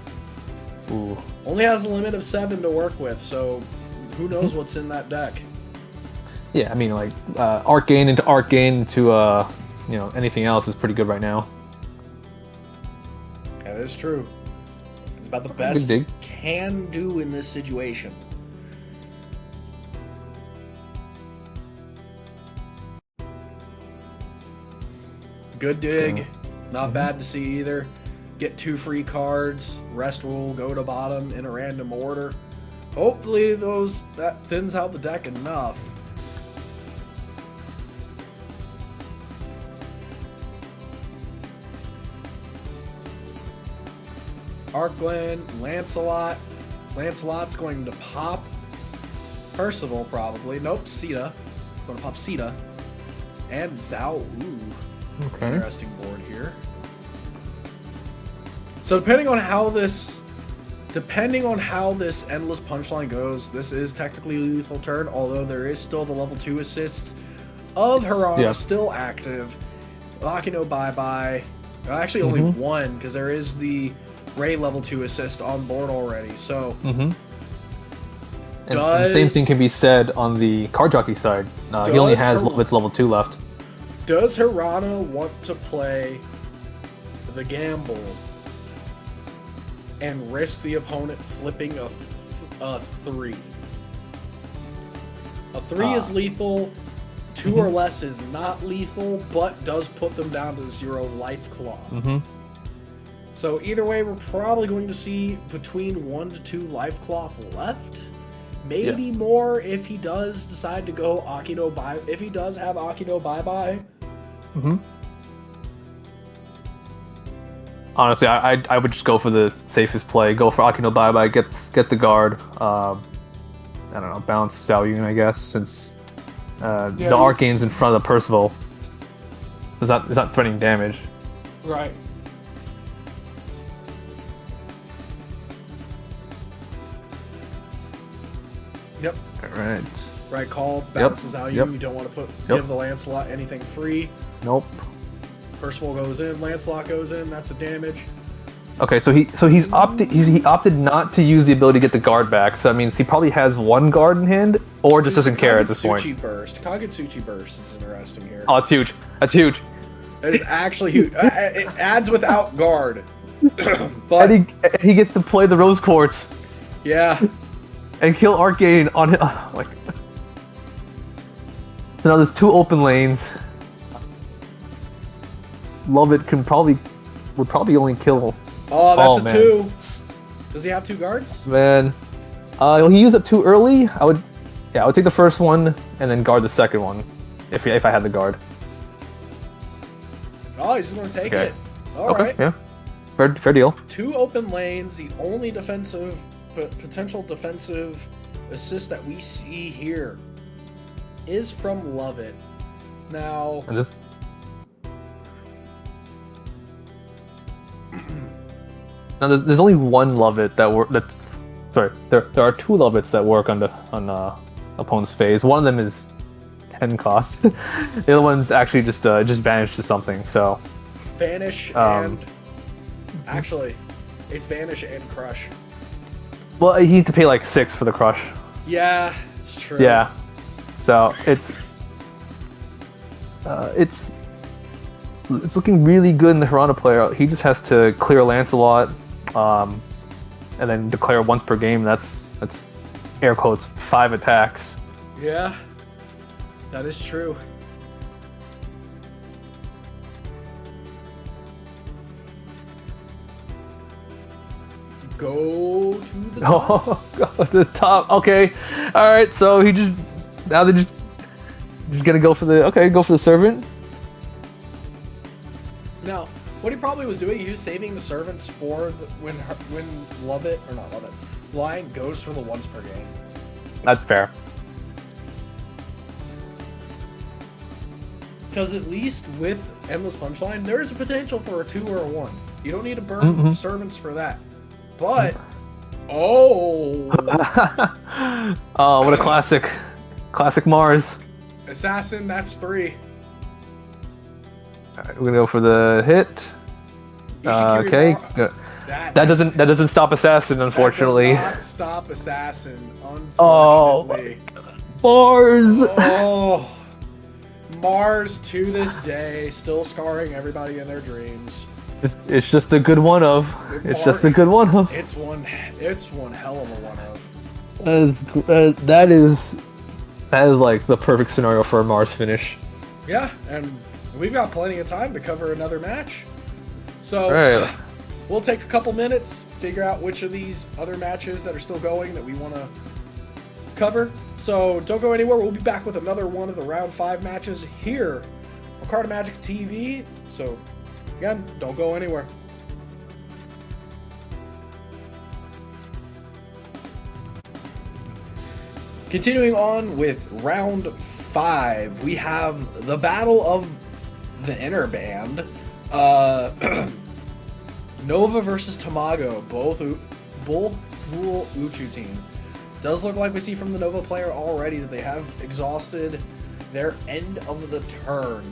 Ooh. Only has a limit of 7 to work with, so who knows what's in that deck. Yeah, I mean, like, Arcane into anything else is pretty good right now. That is true. It's about the best can do in this situation. Good dig. Not bad to see either. Get 2 free cards. Rest will go to bottom in a random order. Hopefully that thins out the deck enough. Arkglen, Lancelot. Lancelot's going to pop Percival probably. Nope, Sita. Going to pop Sita. And Zhao. Ooh. Okay. Interesting board here. So depending on how this endless punchline goes, this is technically a lethal turn, although there is still the level 2 assists of Hirana still active. Akino bye-bye. Actually only 1, because there is the Ray level 2 assist on board already, so... And the same thing can be said on the card jockey side. He only has its level 2 left. Does Hirana want to play the gamble and risk the opponent flipping a 3? A 3 is lethal, 2 or less is not lethal, but does put them down to 0 life cloth. So either way, we're probably going to see between 1 to 2 life cloth left. Maybe more if he does decide to go Akino bye. If he does have Akino bye-bye. Honestly, I would just go for the safest play. Go for Akino bye-bye, get the guard. I don't know, bounce Zalyun, I guess, since the Arcane's in front of the Percival. It's not threatening damage. Right. Yep. Alright. Right call. Bounces out you. You don't want to give the Lancelot anything free. Nope. Percival goes in. Lancelot goes in. That's a damage. Okay, so he opted not to use the ability to get the guard back. So that means he probably has 1 guard in hand, or just doesn't care at this point. Kagutsuchi burst is interesting here. Oh, it's huge. That's huge. It is actually huge. It adds without guard. But and he gets to play the Rose Quartz. Yeah. And kill Arcane on him. So now there's 2 open lanes. Love it would probably only kill. Oh, that's a 2. Does he have 2 guards? Man, he used up 2 early. I would take the first one and then guard the second one, if I had the guard. Oh, he's just gonna take it. All right. Yeah. Fair deal. 2 open lanes. The only potential defensive assist that we see here is from Lovett. Now. And this. Now there's only one Lovett there are 2 Lovets that work on opponent's phase. One of them is 10 cost. The other one's actually just vanished to something. So vanish and actually, it's vanish and crush. Well, you need to pay like 6 for the crush. Yeah, it's true. Yeah, so it's looking really good in the Hirana player. He just has to clear Lancelot, and then declare once per game. That's air quotes 5 attacks. Yeah, that is true. Go to the top. Oh, go to the top. Okay, all right. So they're just gonna go for the servant. Now, what he probably was doing, he was saving the servants for when Lion goes for the once per game. That's fair. Because at least with Endless Punchline, there is a potential for a 2 or a 1. You don't need to burn servants for that. But, oh, what a classic Mars. Assassin, that's 3. All right, we're gonna go for the hit. Okay, that doesn't stop Assassin, unfortunately. That does not stop Assassin, unfortunately. Mars. Oh, Mars to this day, still scarring everybody in their dreams. It's just a good one of. It's just a good one of. It's one hell of a one of. That is like the perfect scenario for a Mars finish. Yeah, and we've got plenty of time to cover another match. So right. We'll take a couple minutes, figure out which of these other matches that are still going that we want to cover. So don't go anywhere. We'll be back with another one of the round 5 matches here on Carta Magica TV. So again, don't go anywhere. Continuing on with round 5, we have the Battle of the Inner Band. Nova versus Tamago, both full Uchu teams. Does look like we see from the Nova player already that they have exhausted their end of the turn.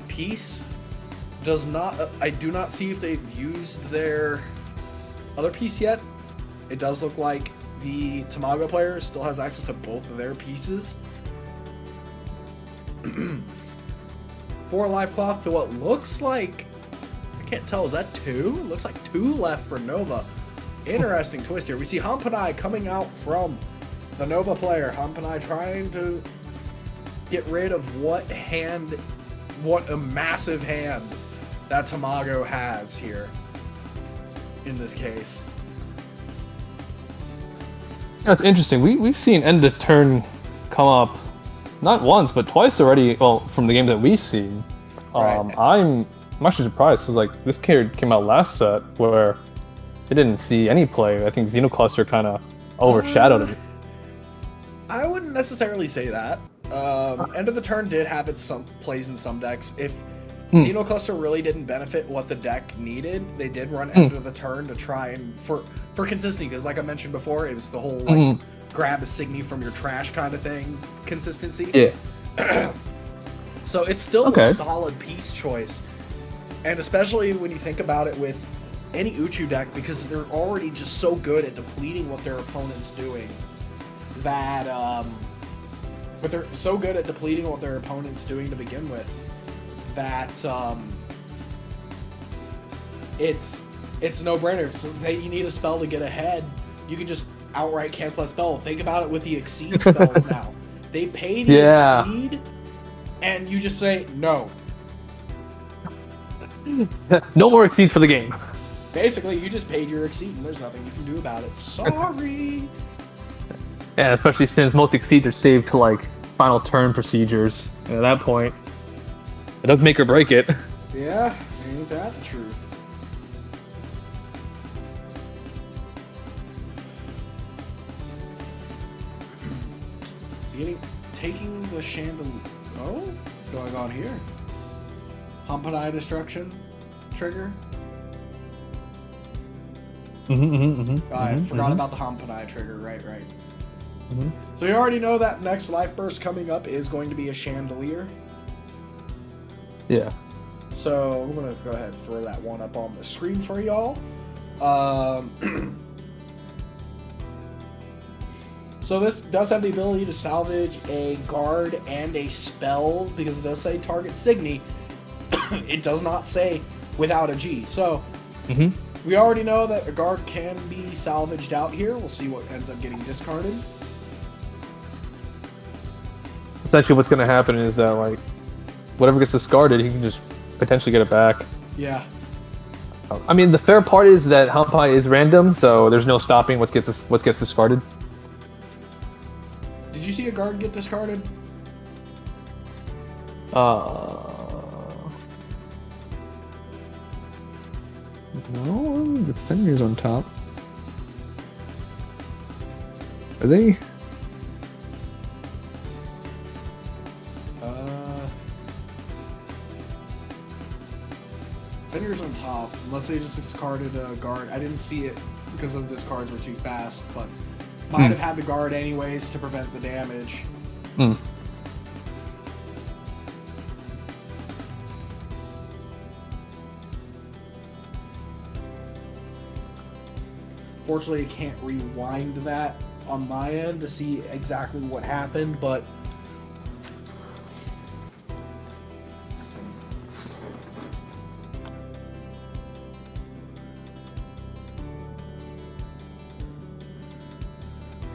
Piece does not. I do not see if they've used their other piece yet. It does look like the Tamago player still has access to both of their pieces. 4 life cloth to what looks like, I can't tell, is that 2? Looks like 2 left for Nova. Interesting twist here. We see Hampanai coming out from the Nova player. Hampanai trying to get rid of what a massive hand that Tamago has here in this case. It's interesting. We've seen end of turn come up not once but twice already. Well, from the games that we've seen, right. I'm actually surprised because like this card came out last set where it didn't see any play. I think Xenocluster kind of overshadowed it. I wouldn't necessarily say that. End of the turn did have its plays in some decks. If Xenocluster really didn't benefit what the deck needed, they did run end of the turn to try and for consistency, because like I mentioned before, it was the whole like grab a Signy from your trash kind of thing consistency. Yeah. So it's still a solid piece choice, and especially when you think about it with any Uchu deck, because they're already just so good at depleting what their opponent's doing that but they're so good at depleting what their opponent's doing to begin with that it's a no-brainer. So you need a spell to get ahead, you can just outright cancel that spell. Think about it with the Exceed spells now. They pay the exceed, and you just say no. No more exceeds for the game. Basically, you just paid your exceed, and there's nothing you can do about it. Sorry. Yeah, especially since most exceeds are saved to like final turn procedures. And at that point, it does make or break it. Yeah, ain't that the truth? Is he taking the chandelier? Oh, what's going on here? Humpanai destruction trigger. I forgot about the Humpanai trigger. Right. So we already know that next life burst coming up is going to be a chandelier. Yeah. So I'm gonna go ahead and throw that one up on the screen for y'all. So this does have the ability to salvage a guard and a spell, because it does say target Signy. It does not say without a G. So we already know that a guard can be salvaged out here. We'll see what ends up getting discarded. Essentially what's going to happen is that like whatever gets discarded, he can just potentially get it back. Yeah. I mean, the fair part is that Hampai is random, so there's no stopping what gets discarded. Did you see a guard get discarded? No, the Fenrir's on top. Are they? Fenrir's on top, unless they just discarded a guard. I didn't see it because the discards were too fast, but might have had the guard anyways to prevent the damage. Fortunately, I can't rewind that on my end to see exactly what happened, but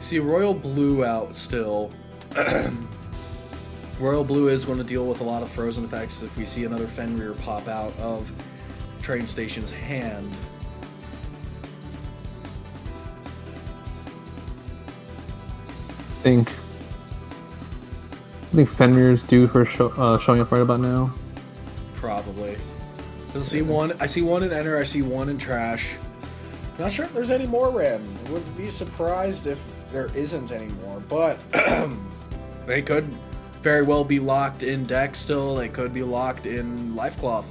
see Royal Blue out still. Royal Blue is going to deal with a lot of frozen effects if we see another Fenrir pop out of Train Station's hand. I think Fenrir's due for showing up right about now. Probably. I see one in Enter, I see one in Trash. Not sure if there's any more red. Wouldn't be surprised if there isn't any more, but they could very well be locked in deck still. They could be locked in Life Cloth.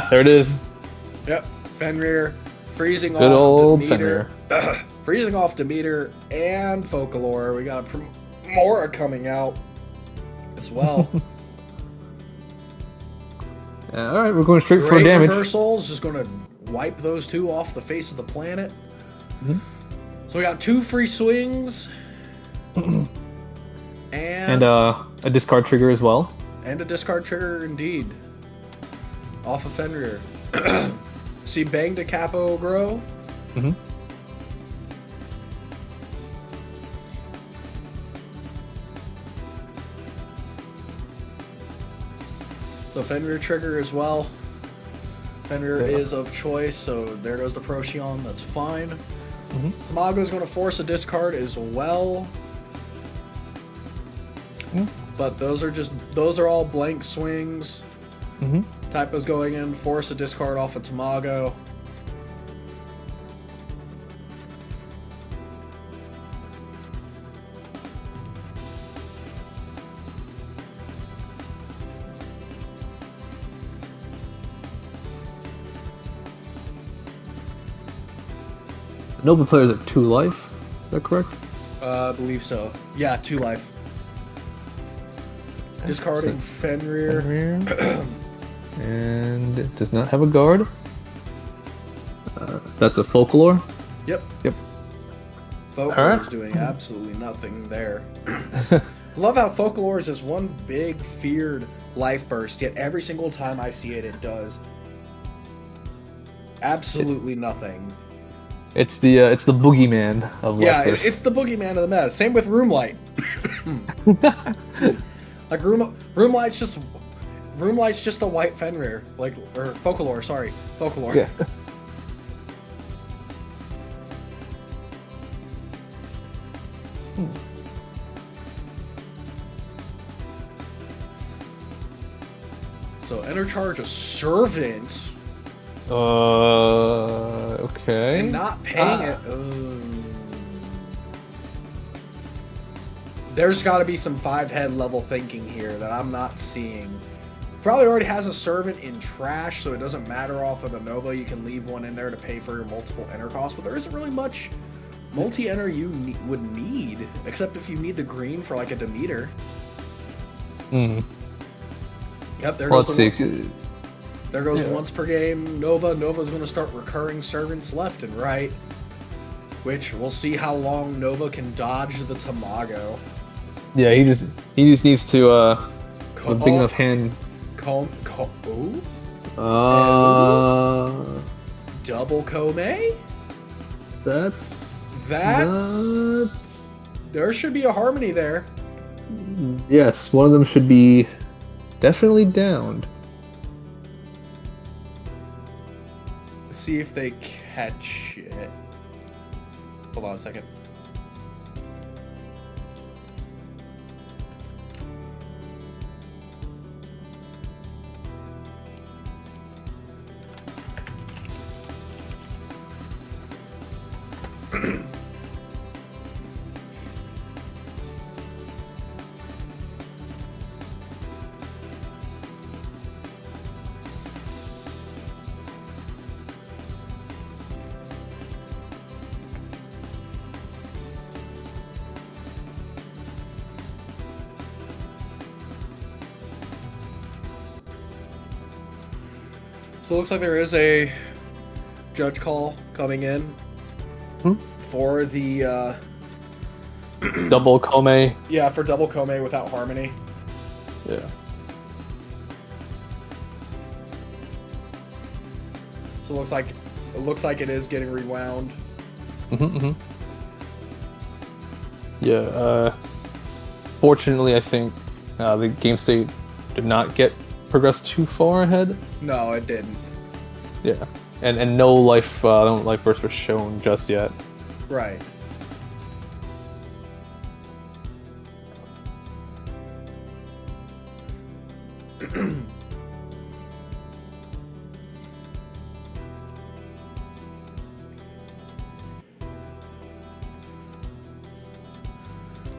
There it is. Yep, Fenrir freezing Good off old Demeter. Freezing off Demeter and Folklore. We got Mora coming out as well. All right, we're going straight Great for damage. Reversal is just going to wipe those two off the face of the planet. So we got 2 free swings. and a discard trigger as well. And a discard trigger indeed. Off of Fenrir. See Bang to Capo grow. So Fenrir trigger as well. Fenrir is of choice, so there goes the Procyon. That's fine. Tamago is going to force a discard as well. But those are all blank swings. Typo's going in, force a discard off of Tamago. Nova players at 2 life. Is that correct? I believe so. Yeah, 2 life. Discarding Fenrir. And it does not have a guard. That's a folklore. Yep. Yep. Folklore's doing absolutely nothing there. Love how Folklore is this one big, feared life burst, yet every single time I see it, it does absolutely nothing. It's the boogeyman of life burst. It's the boogeyman of the meta. Same with Roomlight. Like Roomlight's just a white Fenrir, or Folklore. Sorry, Folklore. Yeah. So enter charge a servant. Okay. And not paying it. There's got to be some 5-head level thinking here that I'm not seeing. Probably already has a servant in trash, so it doesn't matter off of the Nova. You can leave one in there to pay for your multiple enter costs, but there isn't really much multi-enter you would need, except if you need the green for like a Demeter. Hmm. Yep, there Well, goes there goes once per game Nova. Nova's going to start recurring servants left and right, which we'll see how long Nova can dodge the Tamago. Yeah, he just needs to a big enough hand. Double Kome? That's there should be a harmony there. Yes, one of them should be definitely downed. See if they catch it. Hold on a second. So it looks like there is a judge call coming in for the Double Kome. yeah, for double Kome without harmony. Yeah. So it looks like it is getting rewound. Yeah. Fortunately, I think the game state did not get progressed too far ahead. No, it didn't. Yeah, and no life burst was shown just yet. Right.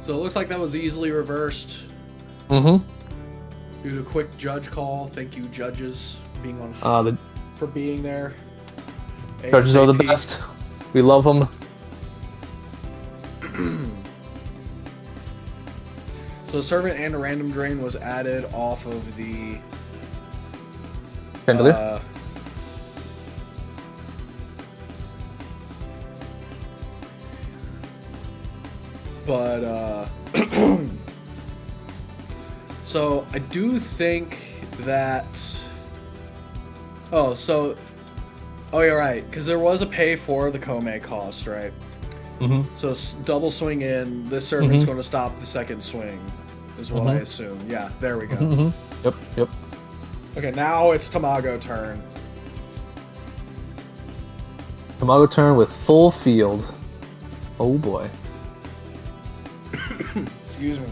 So it looks like that was easily reversed. Due to a quick judge call. Thank you, judges, being on for being there. Judges are the best. We love them. So servant and a random drain was added off of the Chandelier. But so I do think that oh you're right, because there was a pay for the Kome cost, right? So double swing in, this servant's going to stop the second swing, is what I assume. Yeah, there we go. Yep. Okay, now it's Tamago turn. Tamago turn with full field. Oh boy. Excuse me.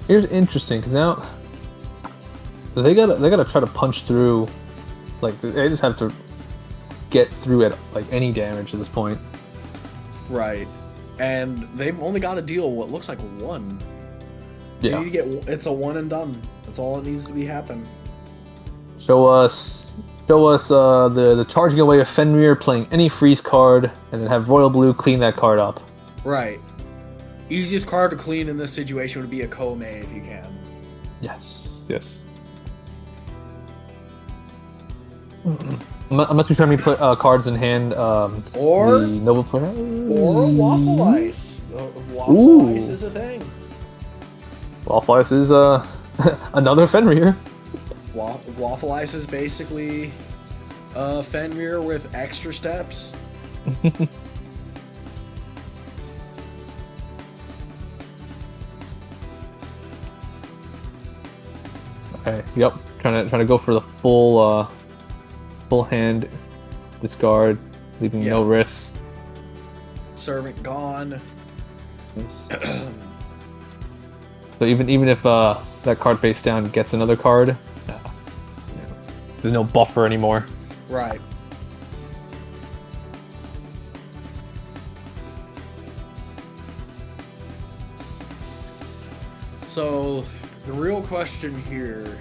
Here's interesting, because now they gotta try to punch through. Like they just have to get through at like any damage at this point. Right, and they've only got to deal what looks like one. Yeah. You need to get it's a one and done. That's all it needs to be happen. Show us the charging away of Fenrir playing any freeze card, and then have Royal Blue clean that card up. Right. Easiest card to clean in this situation would be a Kome if you can. Yes. Yes. I'm not too sure how many cards in hand. Or the Nova player. Or Waffle Ice. Waffle Ice is a thing. Waffle Ice is another Fenrir. Waffle Ice is basically Fenrir with extra steps. Okay. Yep. Trying to go for the full hand discard, leaving no risks. Servant gone. Yes. So even if that card face down gets another card, there's no buffer anymore. Right. So the real question here,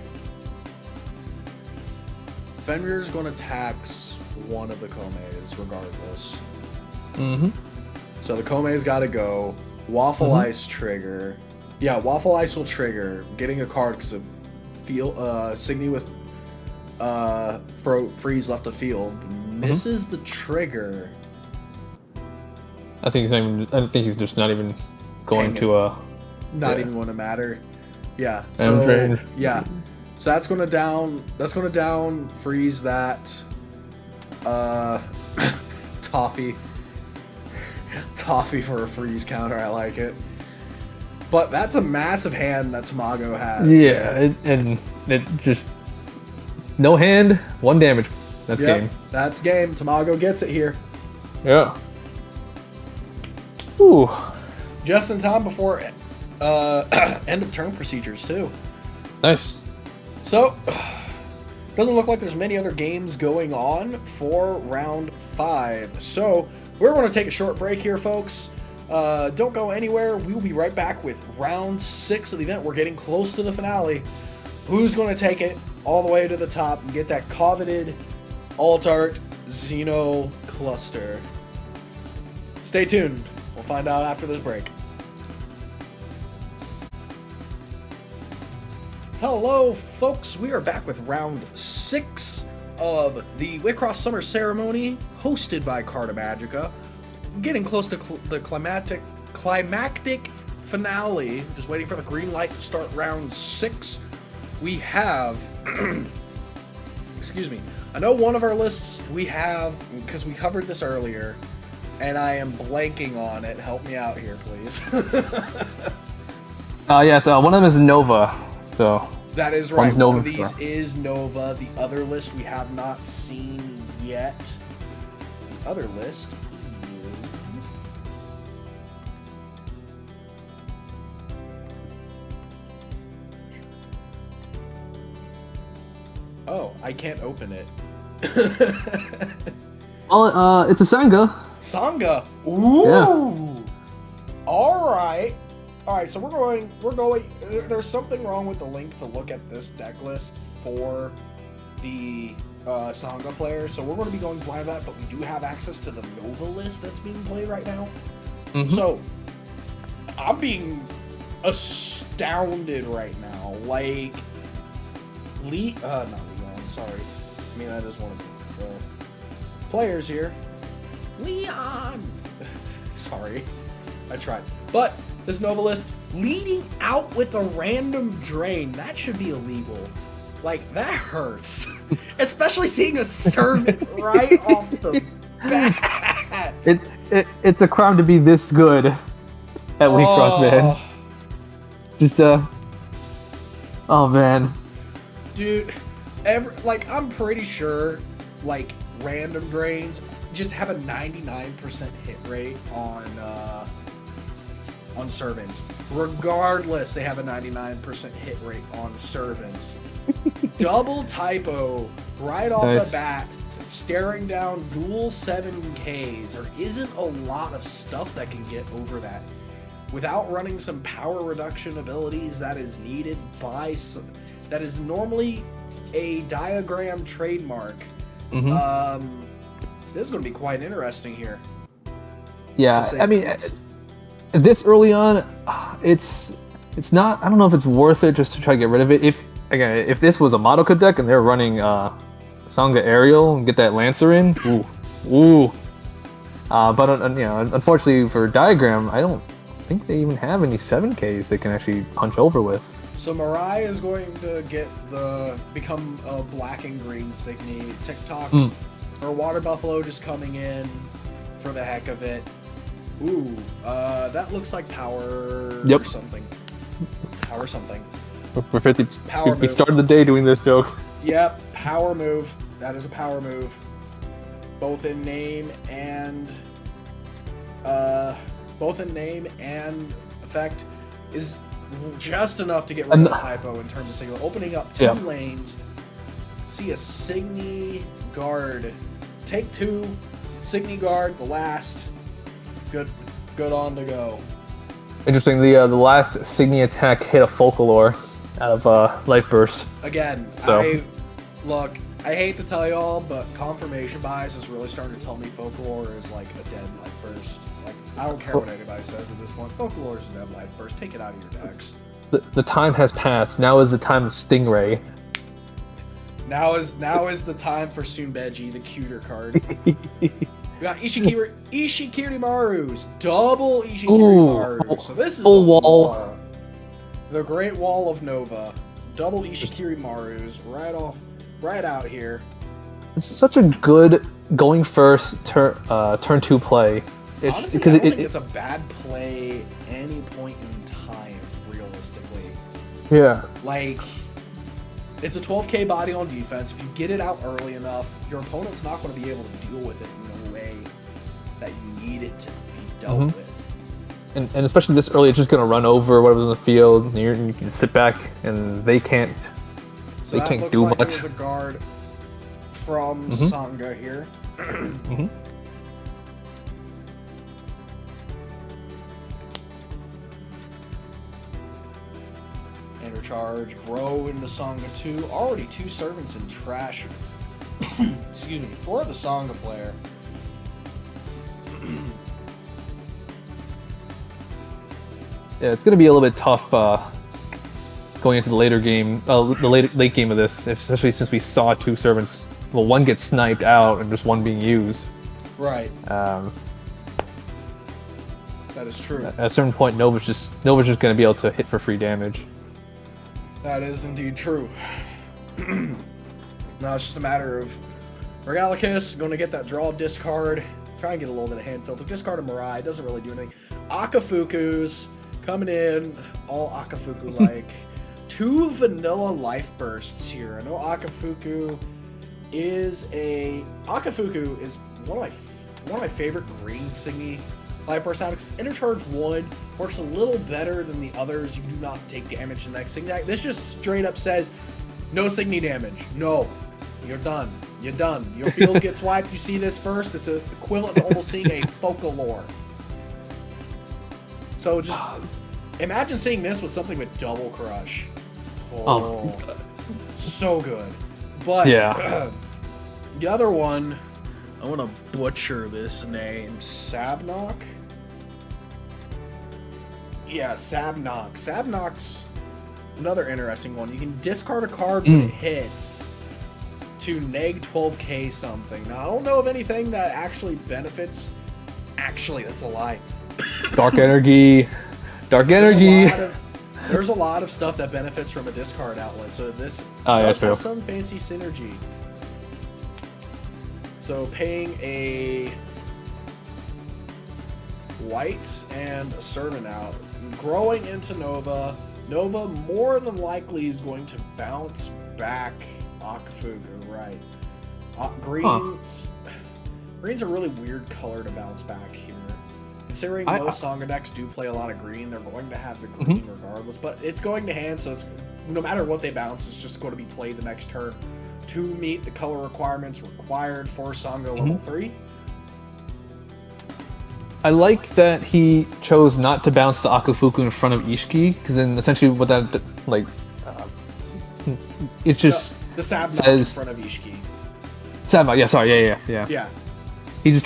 Fenrir's going to tax one of the Komeis regardless. Mm-hmm. So the Kome's got to go. Waffle Ice trigger. Yeah, Waffle Ice will trigger. Getting a card because of Signy with freeze left the field. Misses the trigger. I think he's just not even going to not even going to matter. Yeah. So so that's going to down. That's going to down. Freeze that. Toffee for a freeze counter. I like it. But that's a massive hand that Tamago has. Yeah, it just no hand, one damage. That's game. That's game. Tamago gets it here. Yeah. Ooh. Just in time before end of turn procedures too. Nice. So, doesn't look like there's many other games going on for round 5. So, we're going to take a short break here, folks. Don't go anywhere. We will be right back with round 6 of the event. We're getting close to the finale. Who's going to take it all the way to the top and get that coveted Altart Xeno cluster? Stay tuned. We'll find out after this break. Hello, folks. We are back with round 6 of the Wixoss Summer Ceremony, hosted by Carta Magica. Getting close to the climactic finale. Just waiting for the green light to start round 6. We have, excuse me. I know one of our lists we have, because we covered this earlier, and I am blanking on it. Help me out here, please. Yes, one of them is Nova. So that is right. One of these is Nova. The other list we have not seen yet. The other list is... Oh, I can't open it. Oh, it's a Sangha. Sangha. Ooh. Yeah. All right, so we're going, there's something wrong with the link to look at this deck list for the Sangha players, so we're going to be going blind to that, but we do have access to the Nova list that's being played right now. Mm-hmm. So, I'm being astounded right now. Like, not Leon, sorry. I mean, that is one of the players here. Leon! Sorry. I tried. But this Nova list, leading out with a random drain, that should be illegal. Like, that hurts. Especially seeing a servant right off the bat. It's a crime to be this good at Wixoss, man. Just, oh, man. Dude, I'm pretty sure, like, random drains just have a 99% hit rate on servants. Regardless, they have a 99% hit rate on servants. Double typo right off the bat, staring down dual 7Ks. There isn't a lot of stuff that can get over that without running some power reduction abilities that is needed by that is normally a diagram trademark. Mm-hmm. This is going to be quite interesting here. Yeah, I mean, this early on, it's not. I don't know if it's worth it just to try to get rid of it. again, if this was a Madoka deck and they're running Sangha Aerial and get that Lancer in, ooh. But unfortunately for Diagram, I don't think they even have any 7Ks they can actually punch over with. So Mirai is going to become a black and green Signy. TikTok or Water Buffalo just coming in for the heck of it. Ooh, that looks like power something. Power something. We're 50. Power we move. started the day doing this joke. Yep, power move. That is a power move. Both in name and effect is just enough to get rid of the typo in terms of single. Opening up 2 lanes. See a Signy Guard. Take 2. Signy Guard, the last. Good on to go. Interesting. The last Signy attack hit a Folklore out of Life Burst. Again, So. I hate to tell y'all, but confirmation bias is really starting to tell me Folklore is like a dead Life Burst. Like, I don't care what anybody says at this point. Folklore is a dead Life Burst. Take it out of your decks. The time has passed. Now is the time of Stingray. Now is the time for Sunbeji, the cuter card. We got Ishikiri Marus, double Ishikiri Marus. So this is full wall. The Great Wall of Nova, double Ishikiri Marus, right out here. It's such a good going first turn 2 play. Honestly, I don't think it's a bad play any point in time, realistically. Yeah. Like, it's a 12k body on defense. If you get it out early enough, your opponent's not going to be able to deal with it in the way that you need it to be dealt with. And especially this early, it's just going to run over whatever's in the field. And you can sit back, and they can't. So they can't looks do like much. It was a guard from Sangha here. Intercharge, grow into Sangha 2. Already 2 servants in trash. Excuse me, for the Sangha player. Yeah, it's going to be a little bit tough going into the later game, late game of this, especially since we saw 2 servants. Well, one gets sniped out and just one being used. Right. That is true. At a certain point, Nova's just going to be able to hit for free damage. That is indeed true. Now it's just a matter of Regalicus going to get that draw discard, try and get a little bit of hand filter. Discard a Mirai, doesn't really do anything. Akafuku's coming in, all Akafuku-like. 2 vanilla life bursts here. I know Akafuku is one of my favorite green Signy life burst sounds. Intercharge 1 works a little better than the others. You do not take damage the next Signy. This just straight up says no Signy damage. No. You're done. You're done. Your field gets wiped. You see this first. It's equivalent to almost seeing a Folklore. So just imagine seeing this with something with Double Crush. Oh. So good. But Yeah. The other one, I want to butcher this name. Sabnok? Yeah, Sabnok. Sabnok's another interesting one. You can discard a card when it hits to neg 12k something. Now, I don't know of anything that actually benefits. Actually, that's a lie. Dark Energy. There's a lot of stuff that benefits from a discard outlet. So this yeah, does true. have some fancy synergy. So paying a white and a servant out. Growing into Nova. Nova more than likely is going to bounce back Akafuku, right? Green's a really weird color to bounce back here. Considering most Sangha decks do play a lot of green, they're going to have the green regardless. But it's going to hand, so it's no matter what they bounce, it's just going to be played the next turn to meet the color requirements required for Sangha level 3. I like that he chose not to bounce the Akafuku in front of Ishiki, because then essentially what that, it just the Sabnok says... in front of Ishiki. Sabnok, yeah, sorry, yeah. Yeah. He's just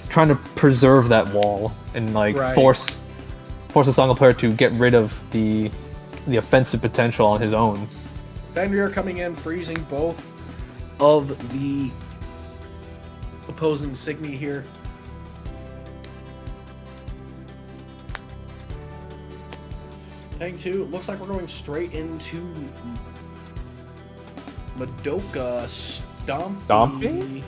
trying to preserve that wall and force the Sangha player to get rid of the offensive potential on his own. Fenrir coming in, freezing both of the opposing Signy here. Hang 2, looks like we're going straight into Madoka Stompy.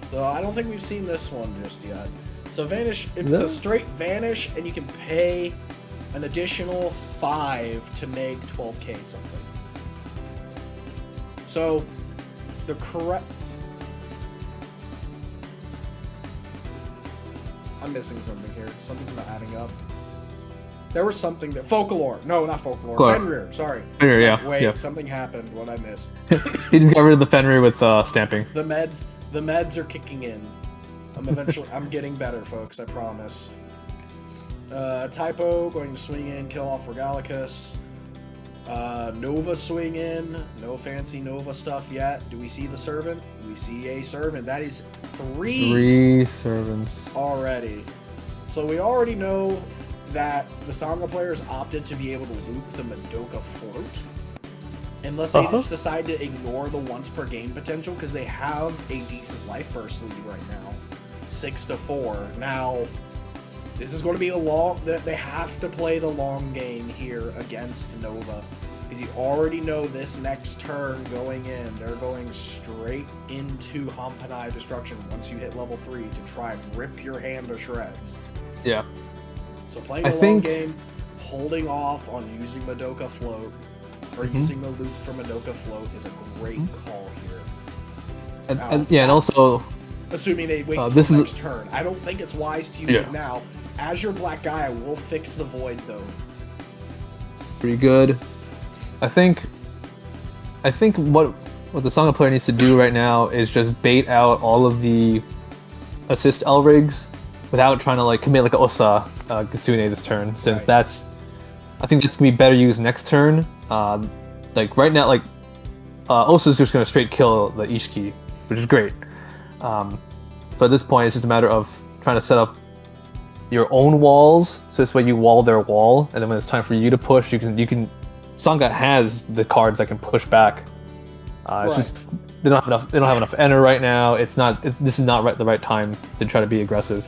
So I don't think we've seen this one just yet. So Vanish, it's a straight Vanish, and you can pay an additional 5 to make 12k something. So the correct... I'm missing something here. Something's not adding up. There was something that... Folklore. No, not Folklore. Fenrir. Sorry. Fenrir, yeah. Wait, something happened. What I missed? He just got rid of the Fenrir with stamping. The meds are kicking in. I'm getting better, folks. I promise. Typo going to swing in, kill off Regalicus. Nova swing in. No fancy Nova stuff yet. Do we see the servant? We see a servant. That is 3 servants already. So we already know that the Sangha players opted to be able to loop the Madoka float. Unless they just decide to ignore the once per game potential, because they have a decent life burst lead right now. 6-4. Now, this is going to be a long... They have to play the long game here against Nova. Because you already know this next turn going in, they're going straight into Hampanai Destruction once you hit level 3 to try and rip your hand to shreds. Yeah. So playing a long game, holding off on using Madoka Float, or using the loop for Madoka Float is a great call here. And also... Assuming they wait until the next turn. I don't think it's wise to use it now. Azure Black Gaia will fix the void, though. Pretty good. I think what the Sangha player needs to do right now is just bait out all of the assist Elrigs without trying to like commit like a Osa Kasune this turn, since that's... I think that's gonna be better used next turn. Like right now, like Osa's just gonna straight kill the Ishiki, which is great. So at this point, it's just a matter of trying to set up your own walls, so this way you wall their wall, and then when it's time for you to push, you can. Sangha has the cards that can push back. It's just they don't have enough enter right now. This is not the right time to try to be aggressive.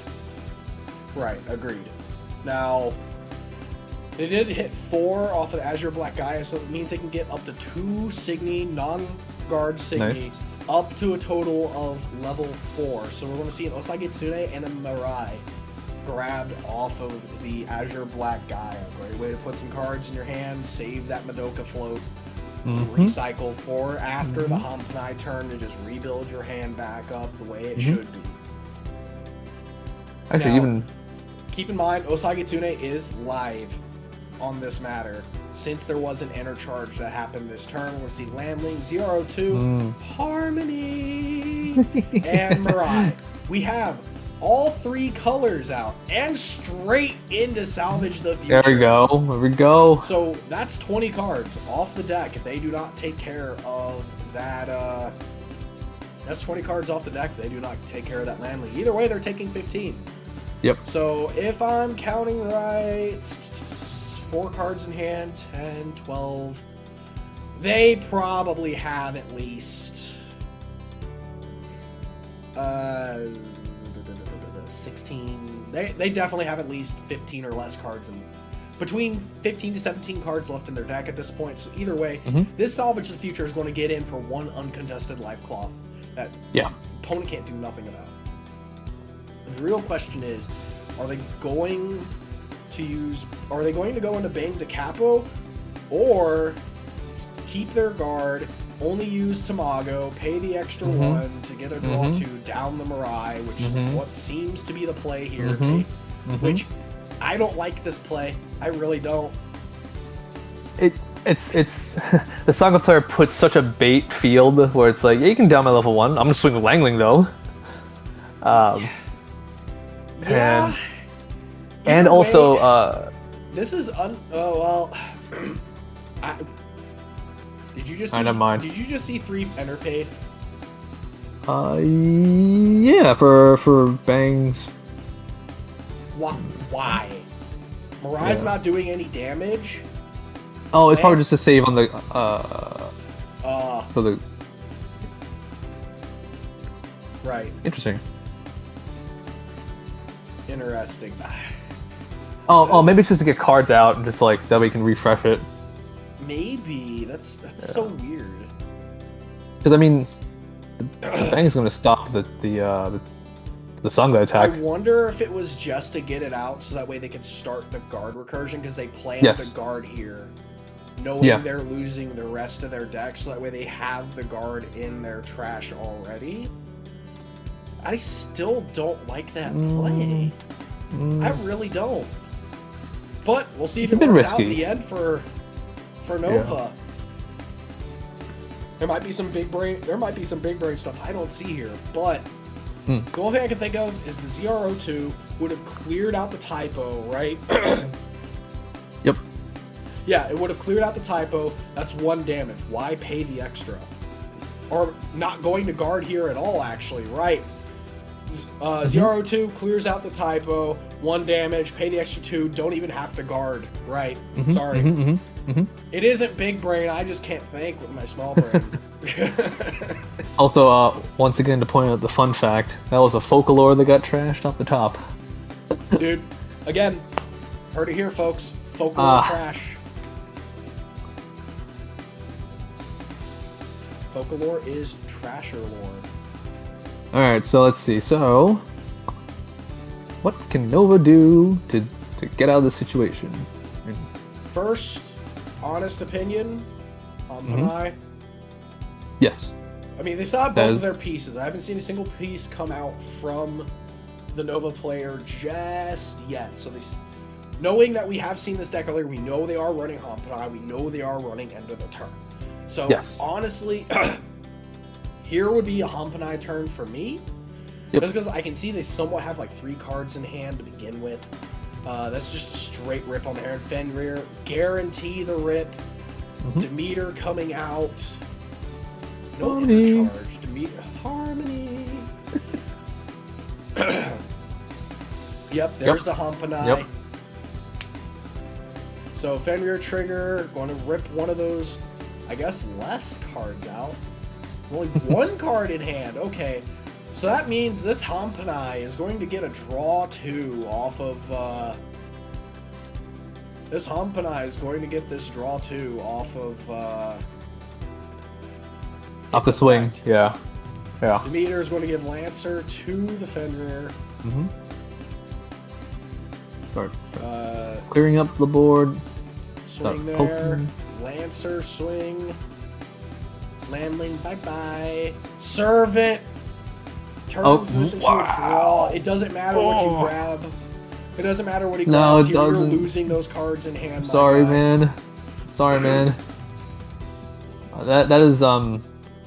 Right, agreed. Now, they did hit 4 off of the Azure Black Gaia, so it means they can get up to 2 Signy, non-guard Signy, up to a total of level 4. So we're going to see an Osai Gitsune and a Mirai grabbed off of the Azure Black Gaia. Great way to put some cards in your hand, save that Madoka Float, recycle for after the Hampanai turn to just rebuild your hand back up the way it should be. Actually, now, keep in mind, Osai Gitsune is live on this matter. Since there was an enter charge that happened this turn, we're going to see Landling, 0-2, Harmony, and Mirai. We have all 3 colors out and straight into Salvage the Future. There we go. So that's 20 cards off the deck if they do not take care of that. That's 20 cards off the deck if they do not take care of that Landling. Either way, they're taking 15. Yep. So if I'm counting right, 4 cards in hand, 10, 12. They probably have at least 16. They definitely have at least 15 or less cards, and between 15 to 17 cards left in their deck at this point. So either way, this Salvage the Future is going to get in for 1 uncontested life cloth that opponent can't do nothing about. The real question is, are they going to go into Bang de Capo, or keep their guard, only use Tamago, pay the extra 1 to get a draw 2 down the Mirai, which is what seems to be the play here, which I don't like this play. I really don't. It's the Saga player puts such a bait field where it's like, yeah, you can down my level 1. I'm gonna swing the Langling though. And also, this is did you just see? Did you just see 3 enter paid? Yeah, for bangs. Why? Mirai's not doing any damage. Oh, it's probably And- just to save on the for the right. interesting. Interesting. Oh, maybe it's just to get cards out and just like that way you can refresh it. Maybe that's so weird. Because I mean, the bang is going to stop the Sangha attack. I wonder if it was just to get it out so that way they could start the guard recursion because they planned Yes. the guard here, knowing they're losing the rest of their deck, so that way they have the guard in their trash already. I still don't like that play. I really don't. But we'll see if it works out in the end for Nova. Yeah. There might be some big brain stuff I don't see here, but the only thing I can think of is the ZRO2 would have cleared out the typo, right? Yep. Yeah, it would have cleared out the typo. That's 1 damage. Why pay the extra? Or not going to guard here at all, actually, right? ZRO2 clears out the typo, 1 damage, pay the extra 2, don't even have to guard, right? Sorry. It isn't big brain, I just can't think with my small brain. Also, once again, to point out the fun fact, that was a Folklore that got trashed off the top. Dude, again, heard it here, folks. Folklore trash. Folklore is trasher lore. Alright, so let's see. So, what can Nova do to get out of this situation? First, honest opinion on Panai. Yes. I mean, they still have both of their pieces. I haven't seen a single piece come out from the Nova player just yet. So knowing that we have seen this deck earlier, we know they are running Hampanai. We know they are running End of the Turn. So honestly, here would be a Hampanai turn for me. Just because I can see they somewhat have like 3 cards in hand to begin with. That's just a straight rip on there. And Fenrir, guarantee the rip. Demeter coming out. No inner charge. Demeter. Harmony. Yep, there's the Hampanai. Yep. So Fenrir trigger, going to rip one of those, I guess, less cards out. There's only 1 card in hand. Okay. So that means this Hampanai is going to get a draw 2 off of, this Hampanai is going to get this draw 2 off of, off the swing, yeah. Demeter is going to give Lancer to the Fenrir. Start clearing up the board. Swing there. Poking. Lancer, swing. Landling, bye-bye. Servant turns this into a draw. It doesn't matter what you grab. It doesn't matter what he grabs here. You're losing those cards in hand. Sorry, man. That is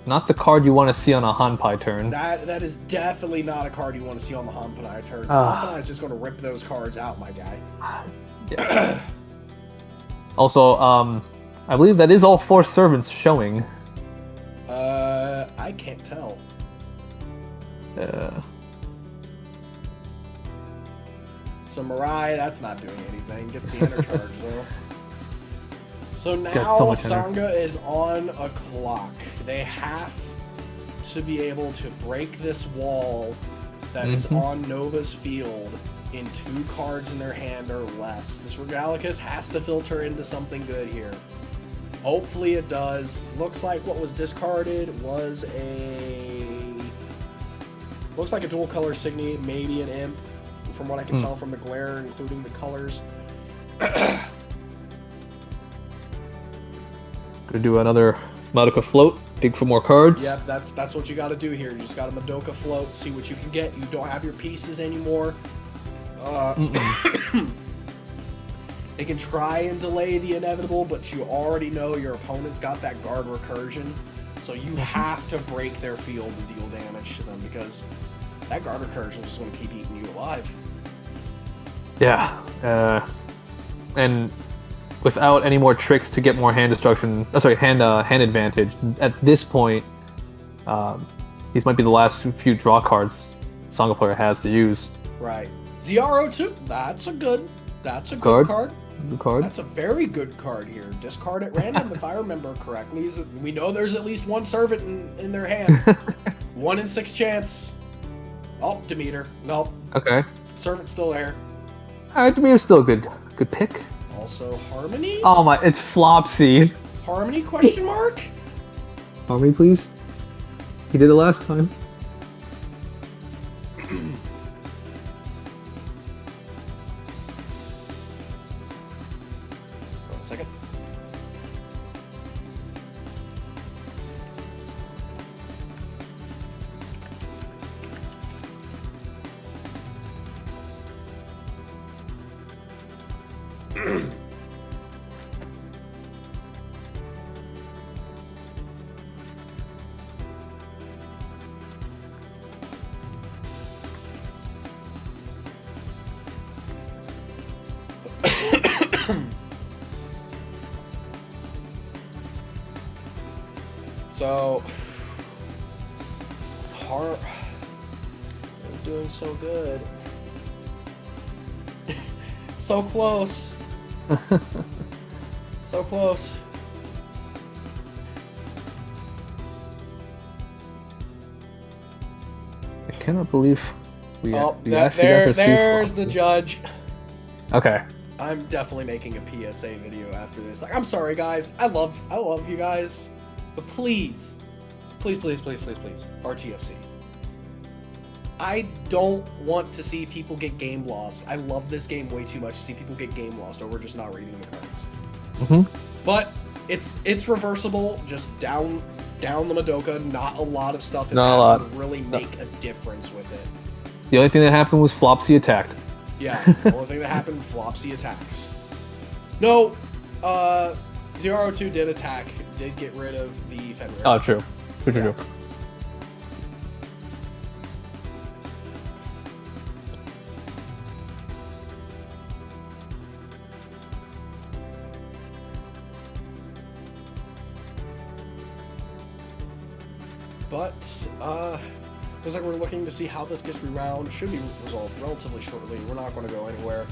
not the card you want to see on a Hanpai turn. That is definitely not a card you want to see on the Hampanai turn. Hampanai is just going to rip those cards out, my guy. Yeah. Also, I believe that is all 4 servants showing. I can't tell. So Mirai, that's not doing anything. Gets the inner charge though. So now Sangha is on a clock. They have to be able to break this wall that is on Nova's field in 2 cards in their hand or less. This Regalicus has to filter into something good here. Hopefully it does. Looks like what was discarded was looks like a dual color Signy, maybe an Imp, from what I can tell from the glare, including the colors. Gonna do another Magica float, dig for more cards. Yep, that's what you got to do here. You just got to Madoka float, see what you can get. You don't have your pieces anymore. It can try and delay the inevitable, but you already know your opponent's got that guard recursion, so you have to break their field and deal damage to them, because that guard recursion is just going to keep eating you alive. Yeah, and without any more tricks to get more hand destruction, hand advantage, at this point, these might be the last few draw cards Sangha player has to use. Right. ZRO2, that's a good card. Good card. That's a very good card here. Discard at random, if I remember correctly. We know there's at least one servant in their hand. 1 in 6 chance. Oh, Demeter. Nope. Okay. Servant's still there. Alright, Demeter's still a good pick. Also, Harmony? Oh my, it's Flopsy. Harmony, question mark? Harmony, please. He did it last time. Hold on a second. So it's hard. It's doing so good. So close. So close. I cannot believe we actually got there's the judge. Okay. I'm definitely making a PSA video after this. Like, I'm sorry, guys. I love you guys, but please, RTFC. I don't want to see people get game lost. I love this game way too much to see people get game lost over just not reading the cards. Mm-hmm. But it's reversible. Just down the Madoka. Not a lot of stuff has happened to really make a difference with it. The only thing that happened was Flopsy attacked. Yeah, the only thing that happened, Flopsy attacks. No, Zero 02 did attack, did get rid of the Fenrir. Oh, true. True. But, looks like we're looking to see how this gets rewound. Should be resolved relatively shortly. We're not going to go anywhere.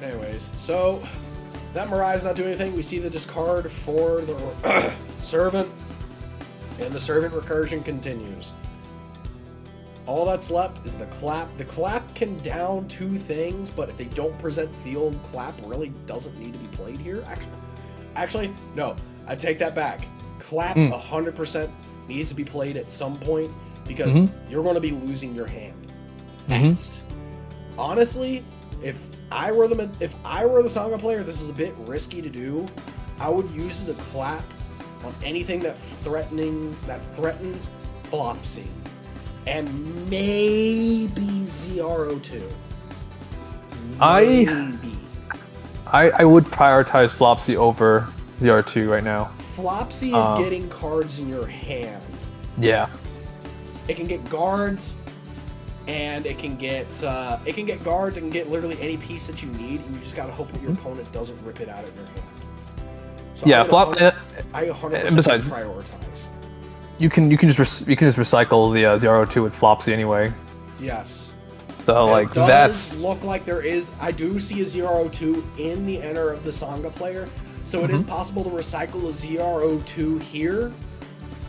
Anyways, so that Mirai's not doing anything. We see the discard for the servant, and the servant recursion continues. All that's left is the clap. The clap can down 2 things, but if they don't present the old clap, really doesn't need to be played here. Actually, no, I take that back. Clap 100% needs to be played at some point because you're going to be losing your hand fast. Honestly, if I were the Sangha player, this is a bit risky to do. I would use the clap on anything that threatens Flopsy. And maybe ZR02. Maybe. I would prioritize Flopsy over ZR2 right now. Flopsy is getting cards in your hand. Yeah. It can get guards, and it can get guards. It can get literally any piece that you need, and you just gotta hope that your opponent doesn't rip it out of your hand. So yeah, I 100% besides, prioritize. You can just recycle the ZR02 with Flopsy anyway. Yes. So and that's look like there is. I do see a ZR02 in the enter of the Sangha player, so it is possible to recycle a ZR02 here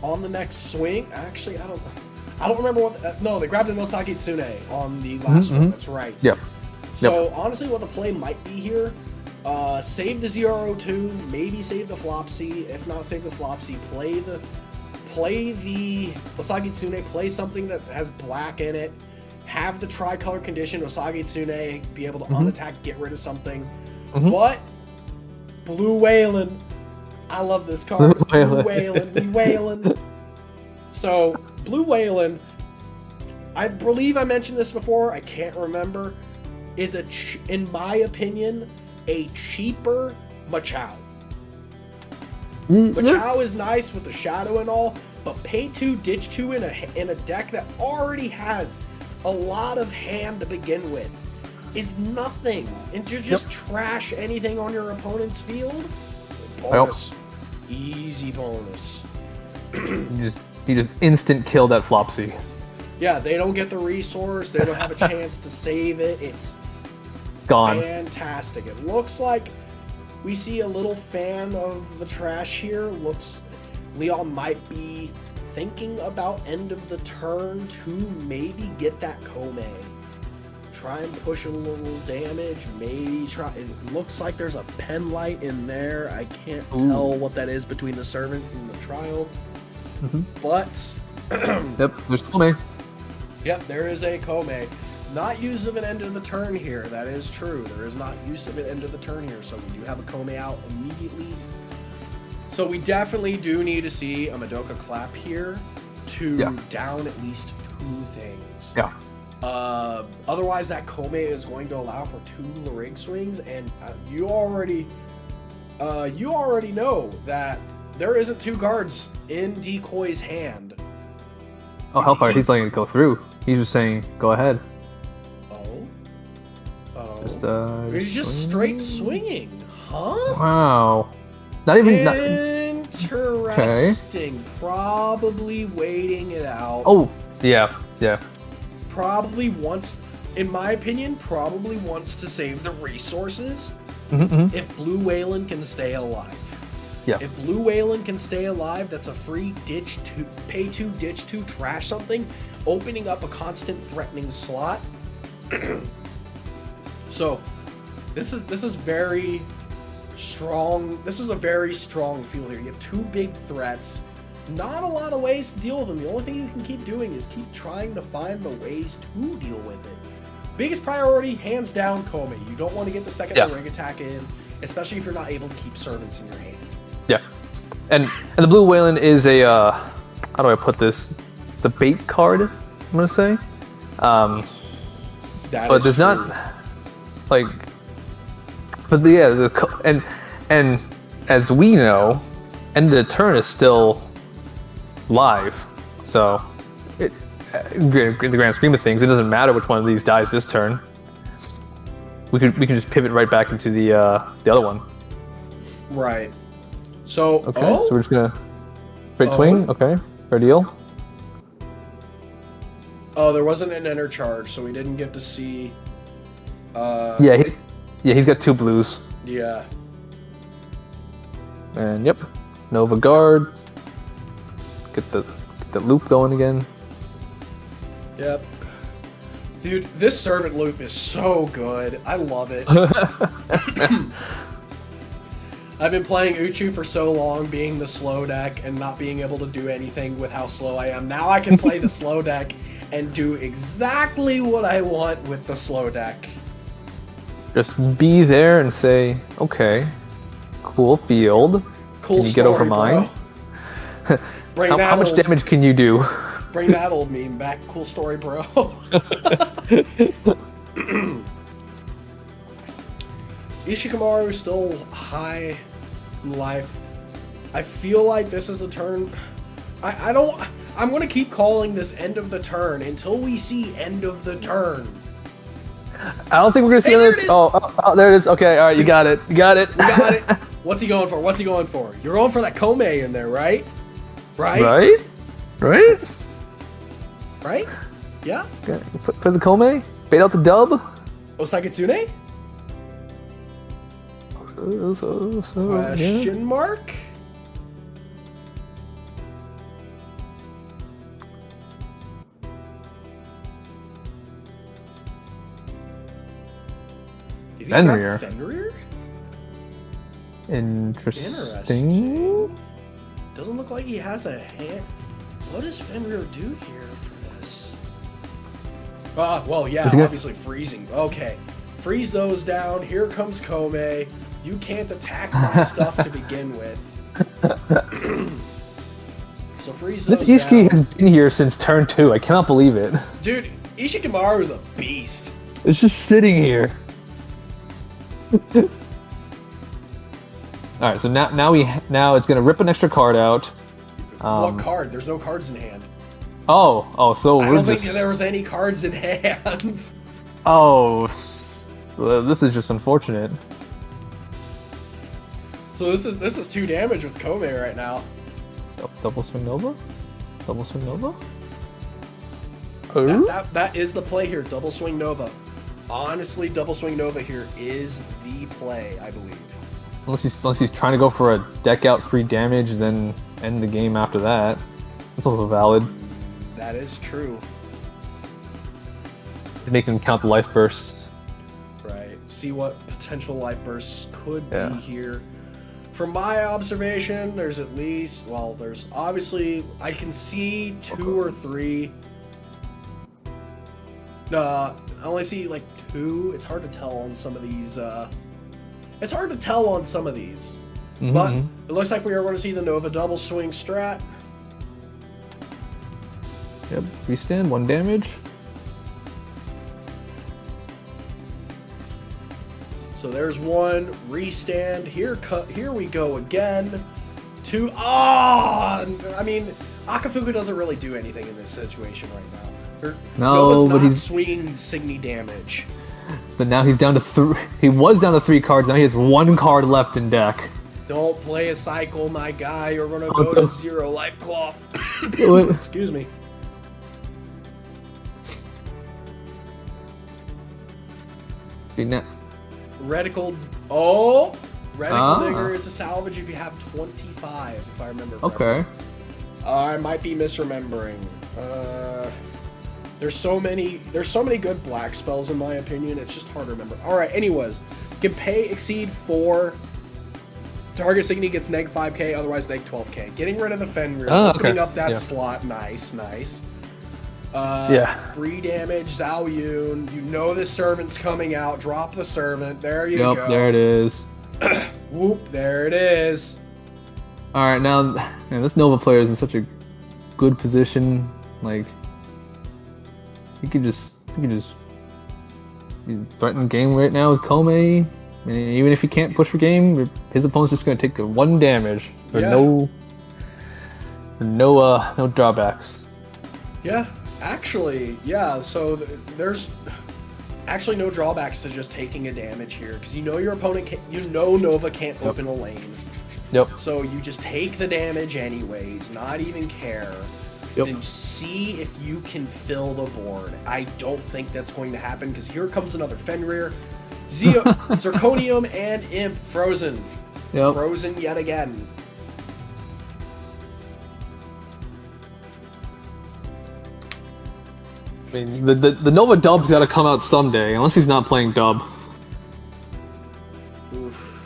on the next swing. Actually, I don't remember what. No, they grabbed a Nosaki Tsune on the last one. That's right. Yep. So honestly, what the play might be here. Save the ZR02, maybe save the Flopsy. If not, save the Flopsy. Play the Osagi Tsune, play something that has black in it, have the tricolor condition Osagi Tsune, be able to unattack, get rid of something. But Blue Whalen, I love this card. Blue Whalen, we Whalen. So Blue Whalen, I believe I mentioned this before, I can't remember, is in my opinion, a cheaper Machao. Machao is nice with the shadow and all, but pay 2, ditch 2 in a deck that already has a lot of hand to begin with. is nothing. And to just trash anything on your opponent's field, bonus. Easy bonus. He just instant killed that Flopsy. Yeah, they don't get the resource. They don't have a chance to save it. It's gone. Fantastic. It looks like we see a little fan of the trash here. Leon might be thinking about end of the turn to maybe get that Kome. Try and push a little damage. Maybe try. It looks like there's a pen light in there. I can't tell what that is between the servant and the trial. But yep, there's Kome. Yep, there is a Kome. Not use of an end of the turn here. That is true. There is not use of an end of the turn here. So we do have a Kome out immediately. So we definitely do need to see a Magica clap here to down at least 2 things. Yeah. Otherwise, that Kome is going to allow for 2 Larig swings, and you already know that there isn't 2 cards in Decoy's hand. Oh, Hellfire! He's letting it go through. He's just saying, "Go ahead." He's just straight swinging, huh? Wow. Not even. Interesting. Okay. Probably waiting it out. Oh, yeah. Probably wants, in my opinion, wants to save the resources. If Blue Wayland can stay alive. Yeah. If Blue Wayland can stay alive, that's a free pay 2, ditch 2, trash something, opening up a constant threatening slot. So, this is very strong. This is a very strong field here. You have 2 big threats. Not a lot of ways to deal with them. The only thing you can keep doing is keep trying to find the ways to deal with it. Biggest priority, hands down, Kome. You don't want to get the second ring attack in, especially if you're not able to keep servants in your hand. Yeah. And the Blue Wayland is a, how do I put this? The bait card, I'm going to say. But there's true. Not, like, but yeah, and as we know, end of the turn is still live. So, in the grand scheme of things, it doesn't matter which one of these dies this turn. We can just pivot right back into the other one. Right. So okay, so we're just gonna straight swing. Okay, fair deal. Oh, there wasn't an enter charge, so we didn't get to see. He's got 2 blues. Yeah. And yep, Nova Guard. Get the loop going again. Yep. Dude, this servant loop is so good. I love it. I've been playing Uchu for so long, being the slow deck and not being able to do anything with how slow I am. Now I can play the slow deck and do exactly what I want with the slow deck. Just be there and say, okay, cool field. Cool can you story, get over mine? How much damage can you do? Bring that old meme back. Cool story, bro. Ishikamaru is still high in life. I feel like this is the turn. I'm going to keep calling this end of the turn until we see end of the turn. I don't think we're going to see it. Oh, there it is. Okay, all right, you got it. You got it. We got it. What's he going for? What's he going for? You're going for that Kome in there, right? Right? Right? Yeah? Okay. Put the Kome? Bait out the dub? Osakitsune? Question mark? Fenrir? Fenrir? Interesting. Doesn't look like he has a hand. What does Fenrir do here for this? Well, yeah, obviously freezing. Okay. Freeze those down. Here comes Kome. You can't attack my stuff to begin with. So freeze those This Ishiki down. has been here since turn 2. I cannot believe it. Dude, Ishikimaru is a beast. It's just sitting here. All right, so now it's gonna rip an extra card out. What card? There's no cards in hand. So I don't think there was any cards in hand. Oh, This is just unfortunate. So this is 2 damage with Kome right now. Double swing Nova? Double swing Nova? Oh? That is the play here. Double swing Nova. Honestly, double swing Nova here is the play, I believe. Unless he's trying to go for a deck out free damage, then end the game after that. That's also valid. That is true. To make him count the life bursts. Right. See what potential life bursts could be here. From my observation, there's at least, well, there's obviously, I can see 2 or 3. I only see like 2. It's hard to tell on some of these. But it looks like we are going to see the Nova double swing strat. Yep, restand, 1 damage. So there's 1 restand. Here we go again. 2. I mean, Akafuku doesn't really do anything in this situation right now. Nova's not swinging Signy damage. But now he's down to 3. He was down to 3 cards. Now he has 1 card left in deck. Don't play a cycle, my guy. You're gonna go to 0 life cloth. Excuse me. Reticle. Reticle Digger is a salvage if you have 25, if I remember correctly. Okay. I might be misremembering. There's so many good black spells in my opinion. It's just hard to remember. All right. Anyways, can pay exceed 4. Target Signy gets neg 5k, otherwise neg 12k. Getting rid of the Fenrir, opening up that slot. Nice. Free damage, Zhao Yun. You know the servant's coming out. Drop the servant. There you go. Yep, there it is. Whoop, there it is. Alright, now, man, this Nova player is in such a good position. Like, he could just threaten game right now with Kome. And even if he can't push for game, his opponent's just going to take 1 damage. For no drawbacks. Yeah. Actually, yeah, so there's actually no drawbacks to just taking a damage here, because you know your opponent Nova can't open a lane. Yep. So you just take the damage anyways, not even care. Then see if you can fill the board. I don't think that's going to happen, because here comes another Fenrir. Zirconium and Imp frozen. Yep. Frozen yet again. I mean, the Nova dub's got to come out someday, unless he's not playing dub. Oof.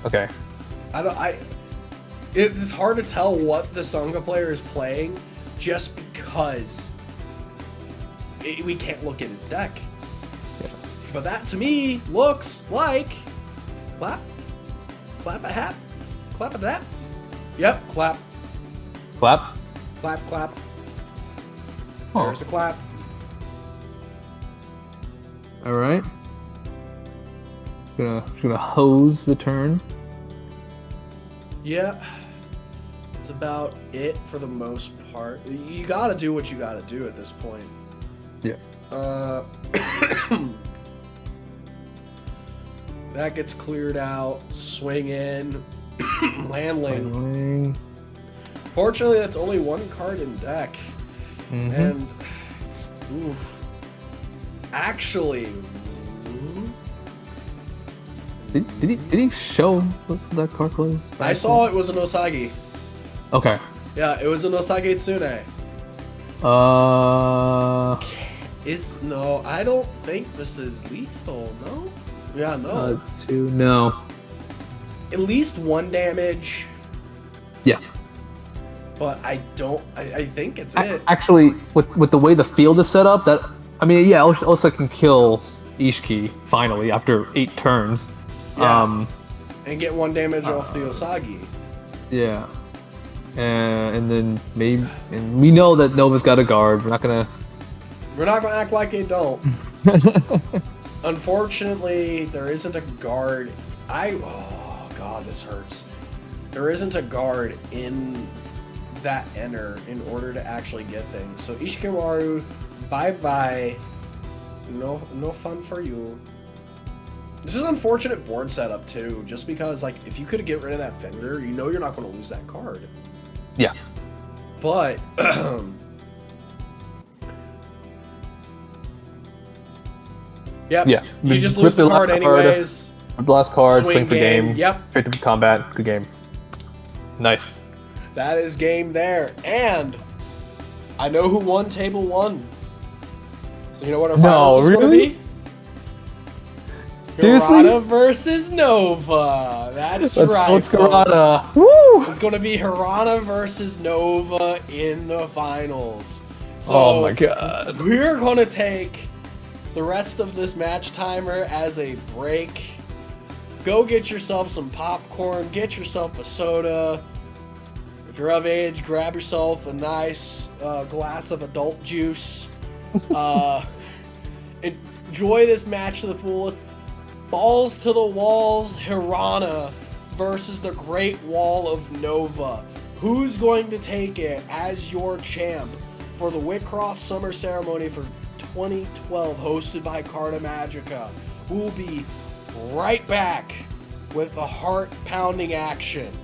Okay. It's hard to tell what the Sangha player is playing, just because we can't look at his deck. Yeah. But that to me looks like clap a hat, clap a dap. Yep, clap. Clap. Clap. Oh. There's the clap. All right. Gonna hose the turn. Yeah. That's about it for the most part. You gotta do what you gotta do at this point. Yeah. That gets cleared out. Swing in. Landling. Fortunately, that's only 1 card in deck. And it's, actually, did he show what that card was? I saw it was an Osagi. Okay. Yeah, it was an Osagi Tsune. No, I don't think this is lethal. No. Yeah, no. 2. No. At least 1 damage. Yeah. But I think it's it. Actually, with the way the field is set up, that also can kill Ishiki finally after 8 turns. Yeah. And get 1 damage off the Osagi. Yeah. And then and we know that Nova's got a guard. We're not gonna act like they don't. Unfortunately, there isn't a guard. Oh god, this hurts. There isn't a guard in that enter in order to actually get things. So Ishikimaru Bye-bye. No fun for you. This is an unfortunate board setup, too, just because, like, if you could get rid of that Fender, you know you're not going to lose that card. Yeah. But, yep, Yeah. you just lose the card anyways. The last card, swing for game. Yep. Straight to combat. Good game. Nice. That is game there. And I know who won table 1. So you know what our finals is going to be? Seriously? Carta versus Nova. That's right. Let's Carta. Woo! It's going to be Carta versus Nova in the finals. So oh my god. We're going to take the rest of this match timer as a break. Go get yourself some popcorn, get yourself a soda. If you're of age, grab yourself a nice glass of adult juice. Enjoy this match to the fullest. Balls to the walls, Hirana versus the Great Wall of Nova. Who's going to take it as your champ for the Wixoss Summer Ceremony for 2012, hosted by Carta Magica? We'll be right back with the heart-pounding action.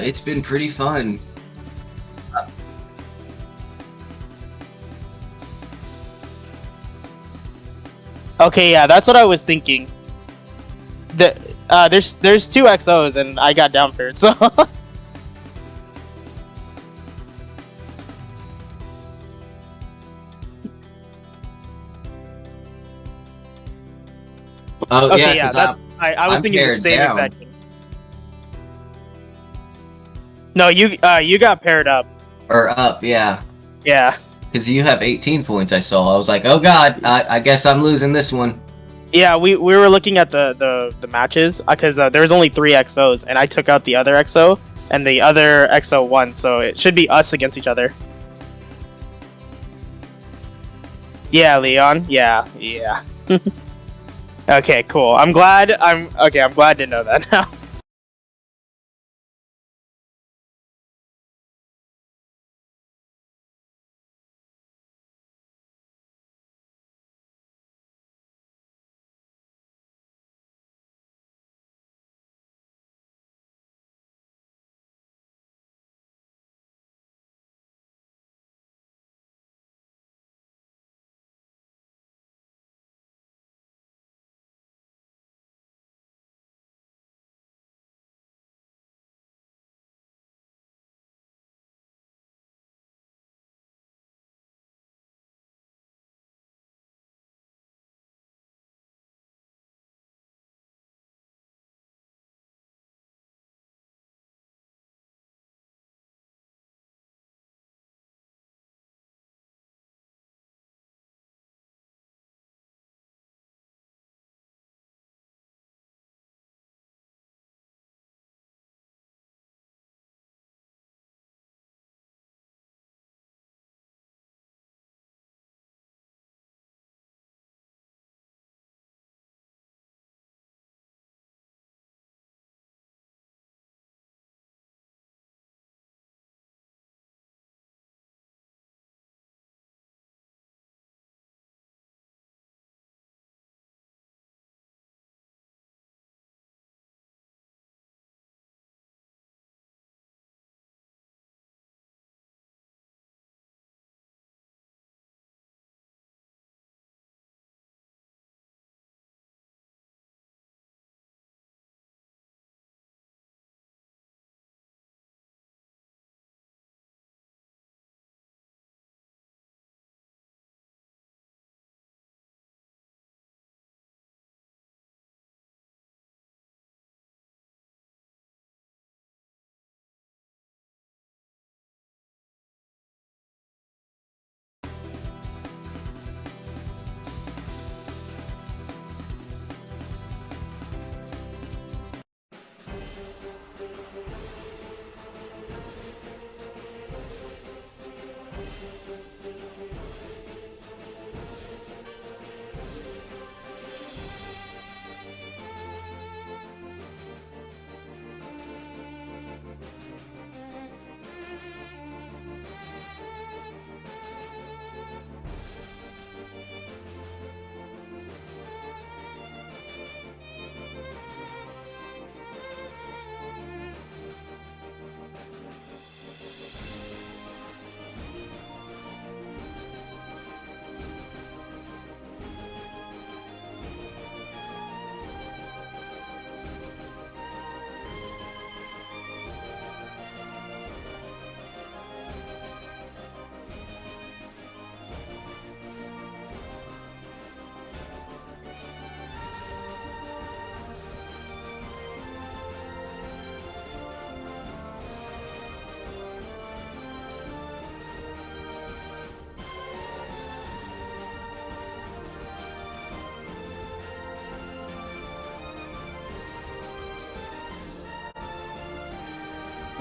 It's been pretty fun. Okay, yeah, that's what I was thinking. There's two XOs and I got down for it, so. Oh Okay, yeah, yeah, 'cause I was I'm thinking the paired same down. exact thing. No, you got paired up. or up, yeah. Yeah. Because you have 18 points, I saw. I was like, oh god, I guess I'm losing this one. Yeah, we were looking at the matches because there was only 3 XOs and I took out the other XO and the other XO won, so it should be us against each other. Yeah, Leon. Yeah. Okay, cool. I'm glad to know that now.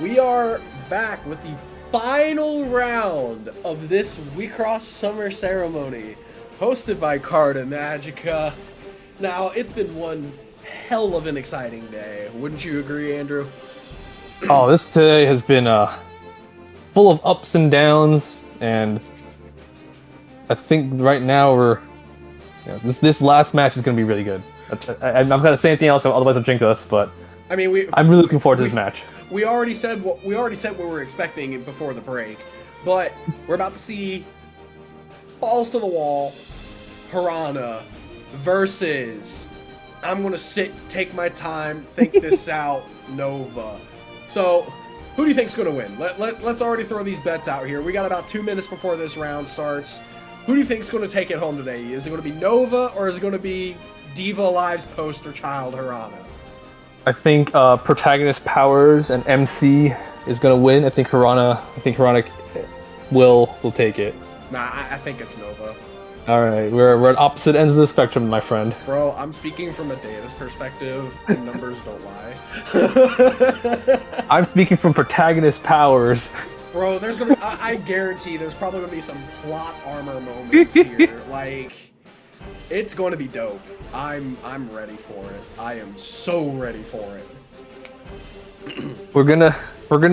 We are back with the final round of this Wixoss Summer Ceremony, hosted by Carta Magica. Now, it's been one hell of an exciting day. Wouldn't you agree, Andrew? Oh, this day has been full of ups and downs, and I think right now this last match is going to be really good. I'm not going to say anything else, otherwise I'll drink us, but I mean, I'm really looking forward to this match. We already said what we were expecting before the break, but we're about to see balls to the wall, Harana versus I'm gonna take my time, think this out, Nova. So, who do you think's gonna win? Let's already throw these bets out here. We got about 2 minutes before this round starts. Who do you think's gonna take it home today? Is it gonna be Nova or is it gonna be Diva Live's poster child Harana? I think protagonist powers and MC is gonna win. I think Harana will take it. Nah, I think it's Nova. All right, we're at opposite ends of the spectrum, my friend. Bro, I'm speaking from a data's perspective, and numbers don't lie. I'm speaking from protagonist powers. Bro, there's gonna I guarantee there's probably gonna be some plot armor moments here. Like, it's going to be dope. I'm ready for it. I am so ready for it. We're gonna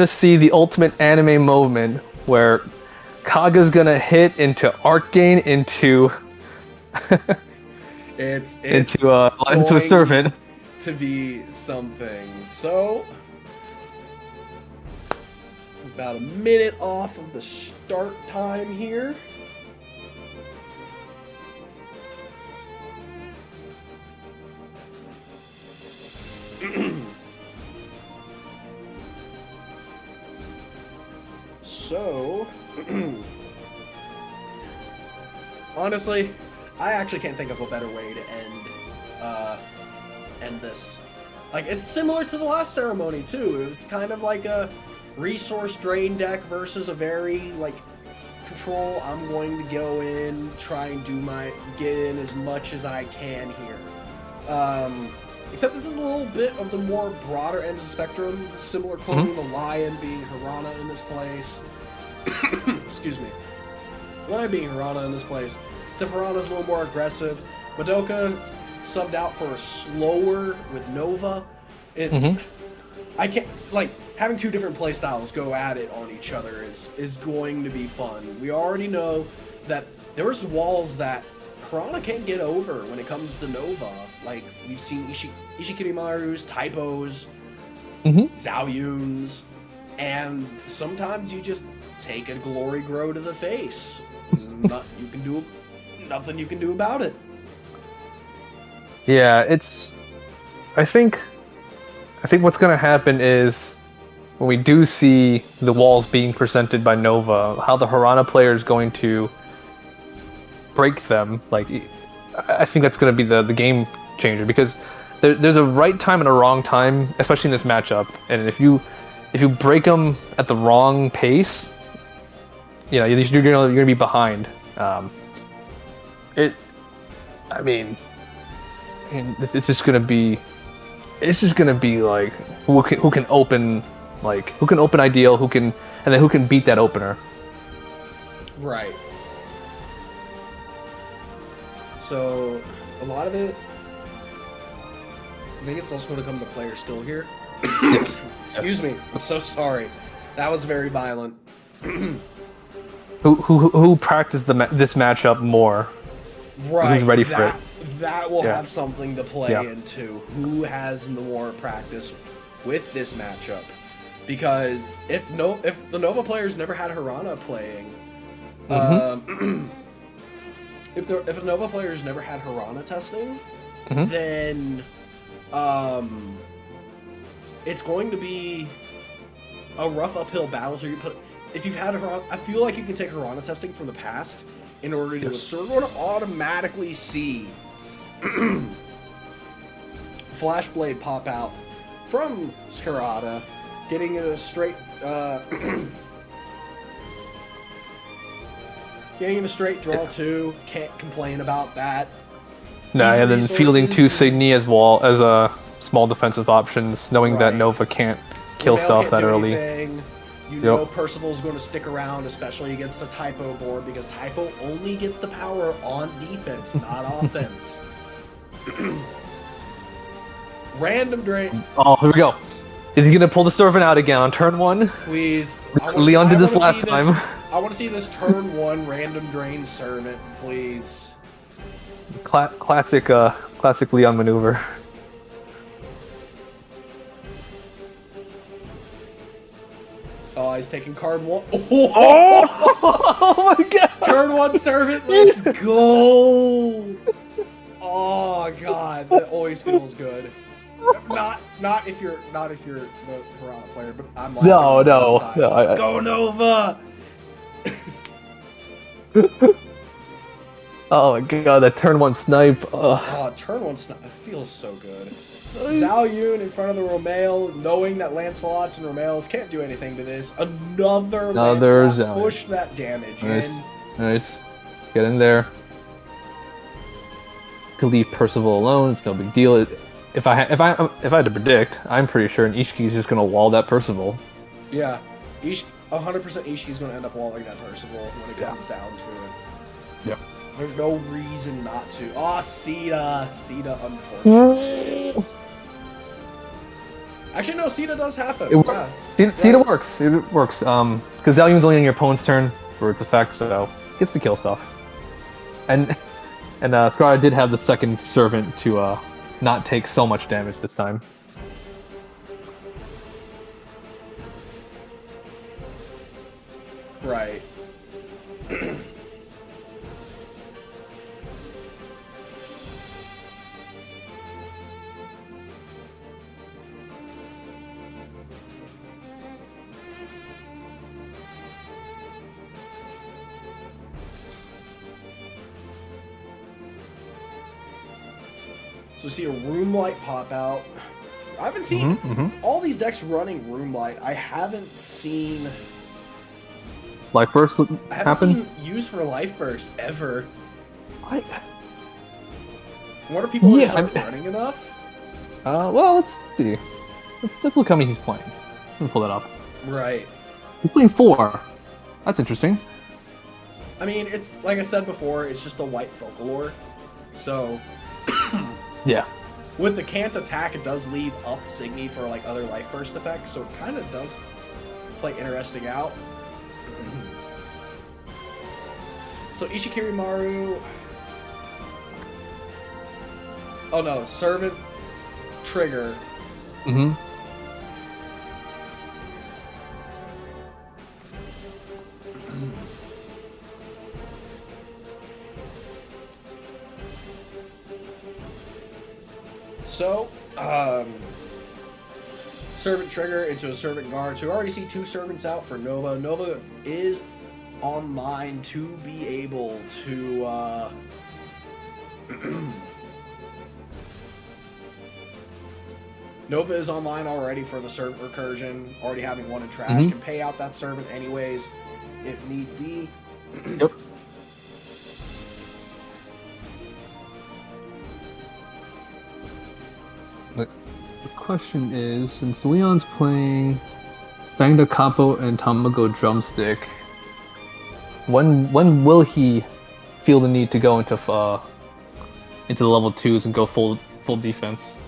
see the ultimate anime moment where Kaga's gonna hit into Arcane into it's into a servant to be something. So about a minute off of the start time here. So, honestly, I actually can't think of a better way to end this. Like, it's similar to the last ceremony too. It was kind of like a resource drain deck versus a very like control. I'm going to go in, try and get in as much as I can here. Except this is a little bit of the more broader ends of the spectrum, similar cloning the Lion being Harana in this place. Excuse me. Lion being Harana in this place. Except Harana's a little more aggressive. Madoka subbed out for a slower with Nova. It's I can't like having two different playstyles go at it on each other is going to be fun. We already know that there's walls that Harana can't get over when it comes to Nova. Like, we've seen Ishikirimaru's, typos, Zhaoyun's, and sometimes you just take a glory grow to the face. Nothing you can do about it. Yeah, I think what's gonna happen is when we do see the walls being presented by Nova, how the Harana player is going to break them. Like, I think that's going to be the game changer, because there's a right time and a wrong time, especially in this matchup. And if you break them at the wrong pace, you know, you're gonna be behind. It's just gonna be like who can open ideal, and then who can beat that opener. Right. So, a lot of it, I think it's also going to come to player skill here. Yes. Excuse me. I'm so sorry. That was very violent. Who practiced this matchup more? Right. Who's ready for it? That will have something to play into. Who has more practice with this matchup? Because if the Nova players never had Harana playing, if the Nova players never had Harana testing, then it's going to be a rough uphill battle. So if you've had Harana, I feel like you can take Harana testing from the past in order to do it. So we're going to automatically see Flashblade pop out from Skarada, getting a straight getting in the straight draw 2, can't complain about that. Nah, and then fielding 2 Signy as well as a small defensive options, knowing that Nova can't kill stuff that early. You know Percival's going to stick around, especially against a typo board, because typo only gets the power on defense, not offense. Random drain. Oh, here we go. Is he gonna pull the servant out again on turn 1? Please. Leon did this last time. I want to see this turn 1 random drain servant, please. Classic Leon maneuver. Oh, he's taking card 1. Oh my god! Turn 1 servant, let's go! Oh god, that always feels good. Not if you're the Piranha player, but I'm laughing. No. Go Nova! Oh my god, that turn 1 snipe. Oh, turn 1 snipe, it feels so good. Zhao Yun in front of the Romale, knowing that Lancelots and Romales can't do anything to this. Another Lancelot, push that damage in. Nice. Get in there. Could leave Percival alone. It's no big deal. If I had to predict, I'm pretty sure Ishiki's just gonna wall that Percival. Yeah, 100% Ishiki's gonna end up walling that Percival when it comes down to it. Yep. There's no reason not to. Oh, Sita, unfortunately. Actually, no, Sita does happen. Sita works. It works. Because Zhao Yun's only on your opponent's turn for its effect, so gets to kill stuff. And Scarra did have the second servant to not take so much damage this time. Right. So we see a Room Light pop out. I haven't seen all these decks running Room Light. I haven't seen Life Burst happen? I haven't seen use for Life Burst ever. What? What are people aren't running enough? Well, let's see. Let's look how many he's playing. Let me pull that up. Right. He's playing 4. That's interesting. I mean, it's like I said before, it's just a white Folklore. So yeah. With the can't attack, it does leave up Signy for like other Life Burst effects, so it kind of does play interesting out. So Ishikiri Maru. Oh no, Servant Trigger. So, Servant Trigger into a Servant Guard. So we already see 2 Servants out for Nova. Nova is online to be able to, Nova is online already for the Servant Recursion, already having 1 in trash. Can pay out that Servant anyways, if need be. Yep. The question is, since Leon's playing Bang the Capo and Tamago Drumstick, when will he feel the need to go into the level 2s and go full defense?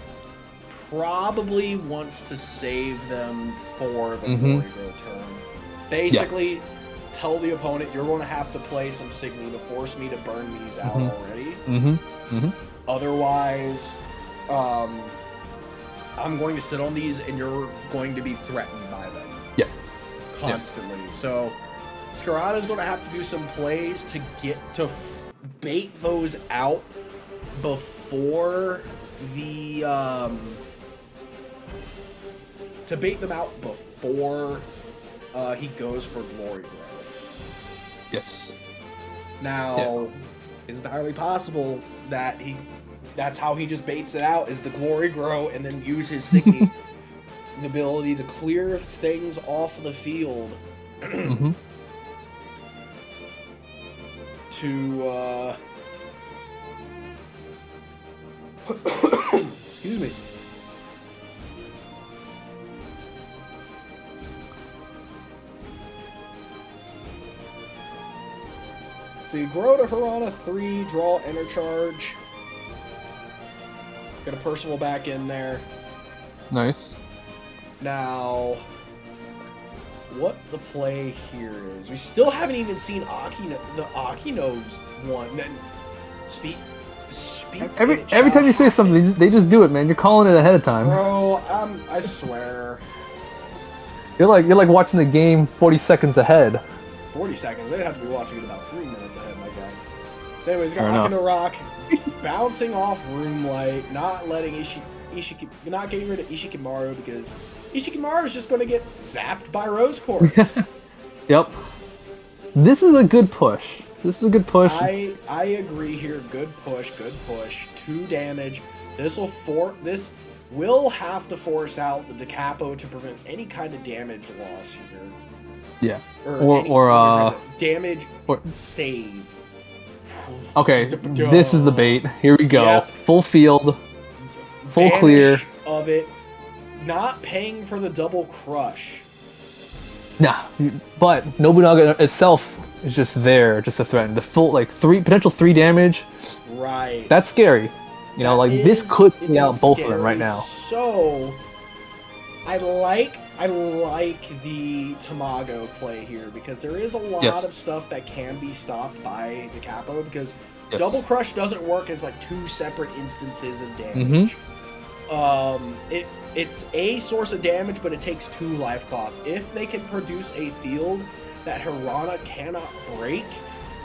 Probably wants to save them for the Glory Grow turn. Basically, tell the opponent you're going to have to play some Signy to force me to burn these out already. Otherwise, I'm going to sit on these and you're going to be threatened by them. Yeah. Constantly. Yeah. So, Scarrata's going to have to do some plays to get to bait those out before the to bait them out before he goes for Glory Grow. Yes. Now, it's entirely possible that that's how he just baits it out, is the Glory Grow and then use his Signy, the ability to clear things off the field to excuse me. So you grow to Hirana 3, draw Enter Charge. Get a Percival back in there. Nice. Now, what the play here is, we still haven't even seen the Akino's one. And speak. Every time you say something, they just do it, man. You're calling it ahead of time. Bro, I swear. You're like watching the game 40 seconds ahead. 40 seconds. They'd have to be watching it about 3 minutes ahead, my guy. So anyways, Fair got enough. Rock, bouncing off Room Light, not letting not getting rid of Ishikimaru because Ishikimaru is just going to get zapped by Rose Quartz. Yep. This is a good push. This is a good push. I agree here. Good push. 2 damage. This will have to force out the Decapo to prevent any kind of damage loss here. Yeah. Or damage save. Okay, this is the bait. Here we go. Yep. Full field. Full Vanish clear. of it. Not paying for the double crush. Nah, but Nobunaga itself is just there, just a threat. The full potential 3 damage. Right. That's scary. You know, like this could play out both of them right now. So I like the Tamago play here because there is a lot of stuff that can be stopped by Decapo because double crush doesn't work as like 2 separate instances of damage. It's a source of damage, but it takes 2 life cloth. If they can produce a field that Hirana cannot break,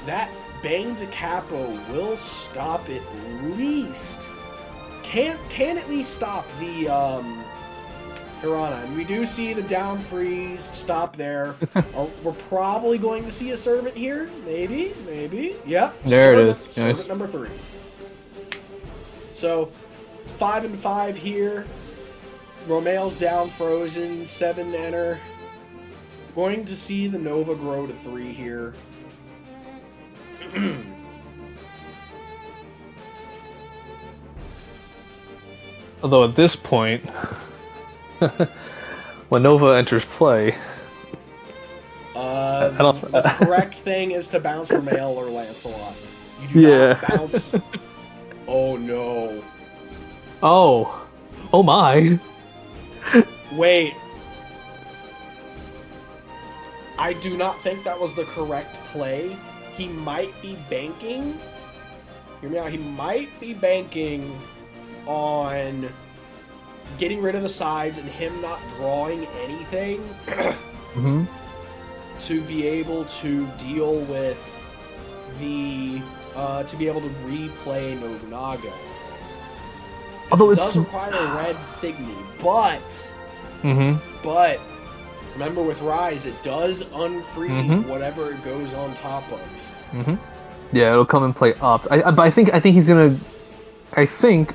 that Bang Decapo will stop at least. Can at least stop the Hirana. And we do see the down freeze stop there. We're probably going to see a servant here. Maybe. Yep. There it is. Servant Nice. number 3. So it's 5 and 5 here. Romeo's down frozen. 7 enter. Going to see the Nova grow to 3 here. Although at this point, when Nova enters play, the correct thing is to bounce Romeo or Lancelot. You do not bounce. Oh no. Oh my. Wait. I do not think that was the correct play. He might be banking. Hear me out. He might be banking on getting rid of the sides and him not drawing anything to be able to deal with the to be able to replay Nobunaga. Although it does require a red Signy, but remember with Rise, it does unfreeze whatever it goes on top of. Yeah, it'll come and play up. But I think he's gonna. I think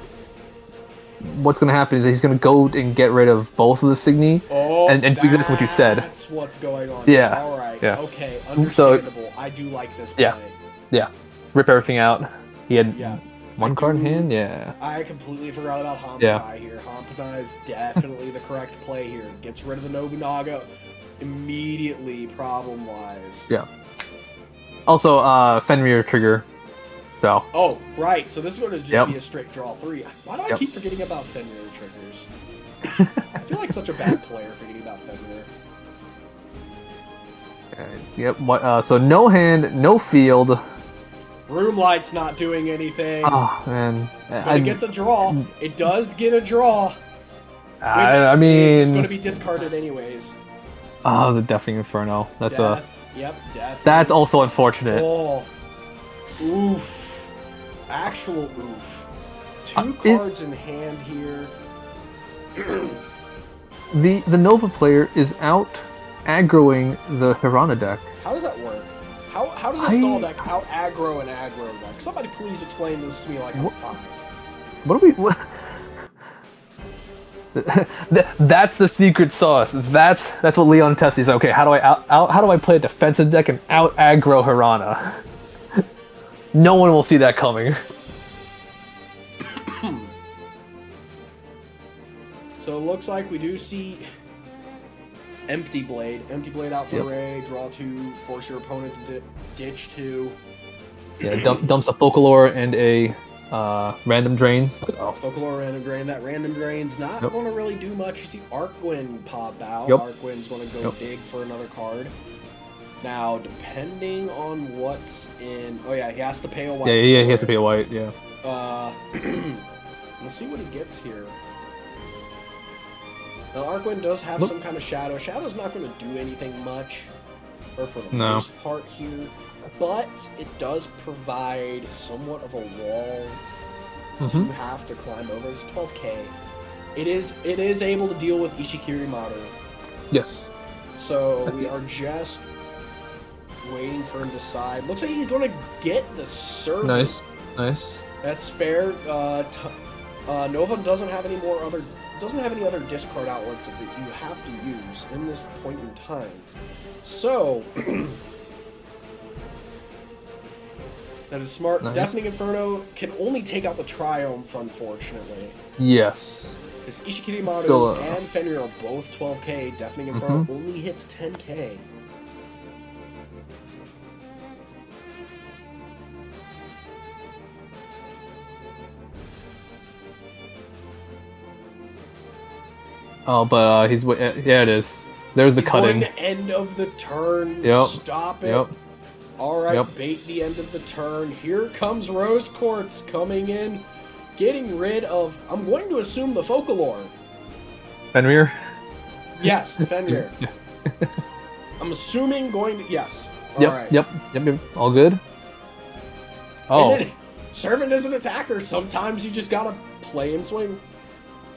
what's gonna happen is that he's gonna go and get rid of both of the Signy, and do exactly what you said. That's what's going on. Yeah. All right. Yeah. Okay. Understandable. I do like this play. Yeah. Rip everything out. He had Yeah. one card in hand. Yeah. I completely forgot about Hampanai here. Hampanai is definitely the correct play here. Gets rid of the Nobunaga immediately, problem-wise. Yeah. Also, Fenrir trigger. So. Oh, right. So this is going to just be a straight draw 3. Why do I keep forgetting about Fenrir triggers? I feel like such a bad player forgetting about Fenrir. Yep. So no hand, no field. Room Light's not doing anything. Oh man. But it gets a draw. It does get a draw. I mean, it's going to be discarded anyways. Oh, the Deafening Inferno. That's Death. Yep, Death. That's also unfortunate. Oh. Oof. Actual oof. 2 cards in hand here. The Nova player is out aggroing the Hirana deck. How does that work? How does a stall deck out aggro an aggro deck? Somebody please explain this to me like I'm 5. What? That's the secret sauce. That's what Leon Tessie said. Okay, how do I play a defensive deck and out aggro Hirana? No one will see that coming. So it looks like we do see Empty Blade. Empty Blade out for Ray. Draw 2. Force your opponent to ditch 2. Yeah, dumps a Folklore and a Random Drain. Folklore Random Drain. That Random Drain's not going to really do much. You see Arcgwyn pop out. Yep. Arcgwyn's going to go dig for another card. Now, depending on what's in... Oh, yeah, he has to pay a white. Yeah, he has to pay a white, yeah. Let's see what he gets here. Now, Arcwind does have some kind of Shadow. Shadow's not going to do anything much, or for the most part here, but it does provide somewhat of a wall to have to climb over. It's 12k. It is able to deal with Ishikiri Maru. Yes. So we are just waiting for him to decide. Looks like he's going to get the servant. Nice. That's fair. Nova doesn't have any other discard outlets that you have to use in this point in time. So that is smart. Nice. Deafening Inferno can only take out the Triumph, unfortunately. Yes. Because Ishikiri Maru and Fenrir are both 12k. Deafening Inferno only hits 10k. Oh, but yeah, it is. There's the cutting. Going to end of the turn. Yep. Stop it. Yep. All right, bait the end of the turn. Here comes Rose Quartz coming in, getting rid of, I'm going to assume, the Focalore. Fenrir? Yes, Fenrir. I'm assuming yes. All right. Yep. All good. Oh. And then, Servant is an attacker. Sometimes you just gotta play and swing.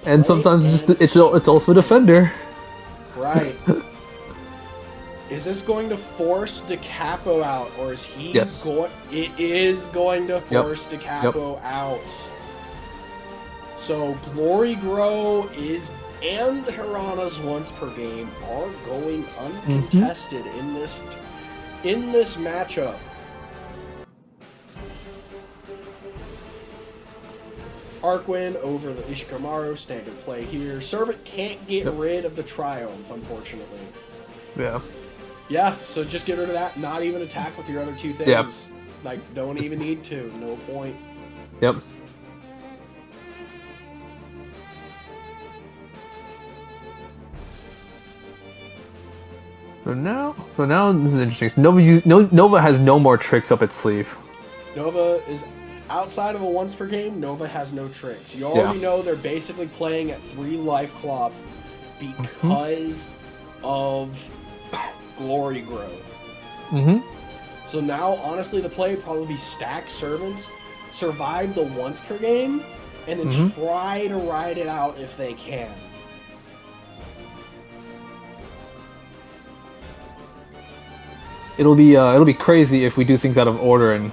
And sometimes it's also a defender. Right. Is this going to force DeCapo out, or is he going? It is going to force DeCapo out. So Glory Grow and Hirana's once per game are going uncontested in this matchup. Arcwind over the Ishikamaru, standard play here. Servant can't get rid of the Triumph, unfortunately. Yeah, so just get rid of that. Not even attack with your other two things. Yep. Like, don't even need to. No point. Yep. So now this is interesting. Nova has no more tricks up its sleeve. Nova is outside of a once per game. Nova has no tricks. You already know they're basically playing at 3 life cloth because of Glory Grow. So now, honestly, the play would probably be stack servants, survive the once per game, and then try to ride it out if they can. It'll be crazy if we do things out of order and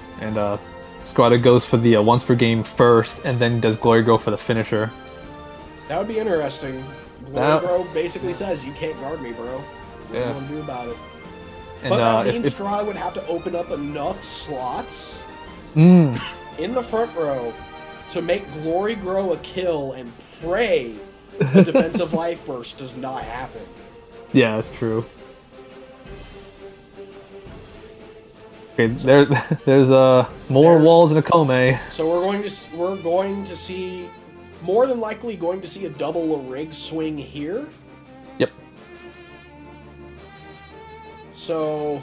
Squadra goes for the once per game first and then does Glory Grow for the finisher. That would be interesting. Glory Grow basically says, you can't guard me, bro. What are you going to do about it? And, but that means Squadra would have to open up enough slots in the front row to make Glory Grow a kill and pray the defensive life burst does not happen. Yeah, that's true. Okay, there's more walls and a Kome. So we're going to see, more than likely going to see a double rig swing here. Yep. So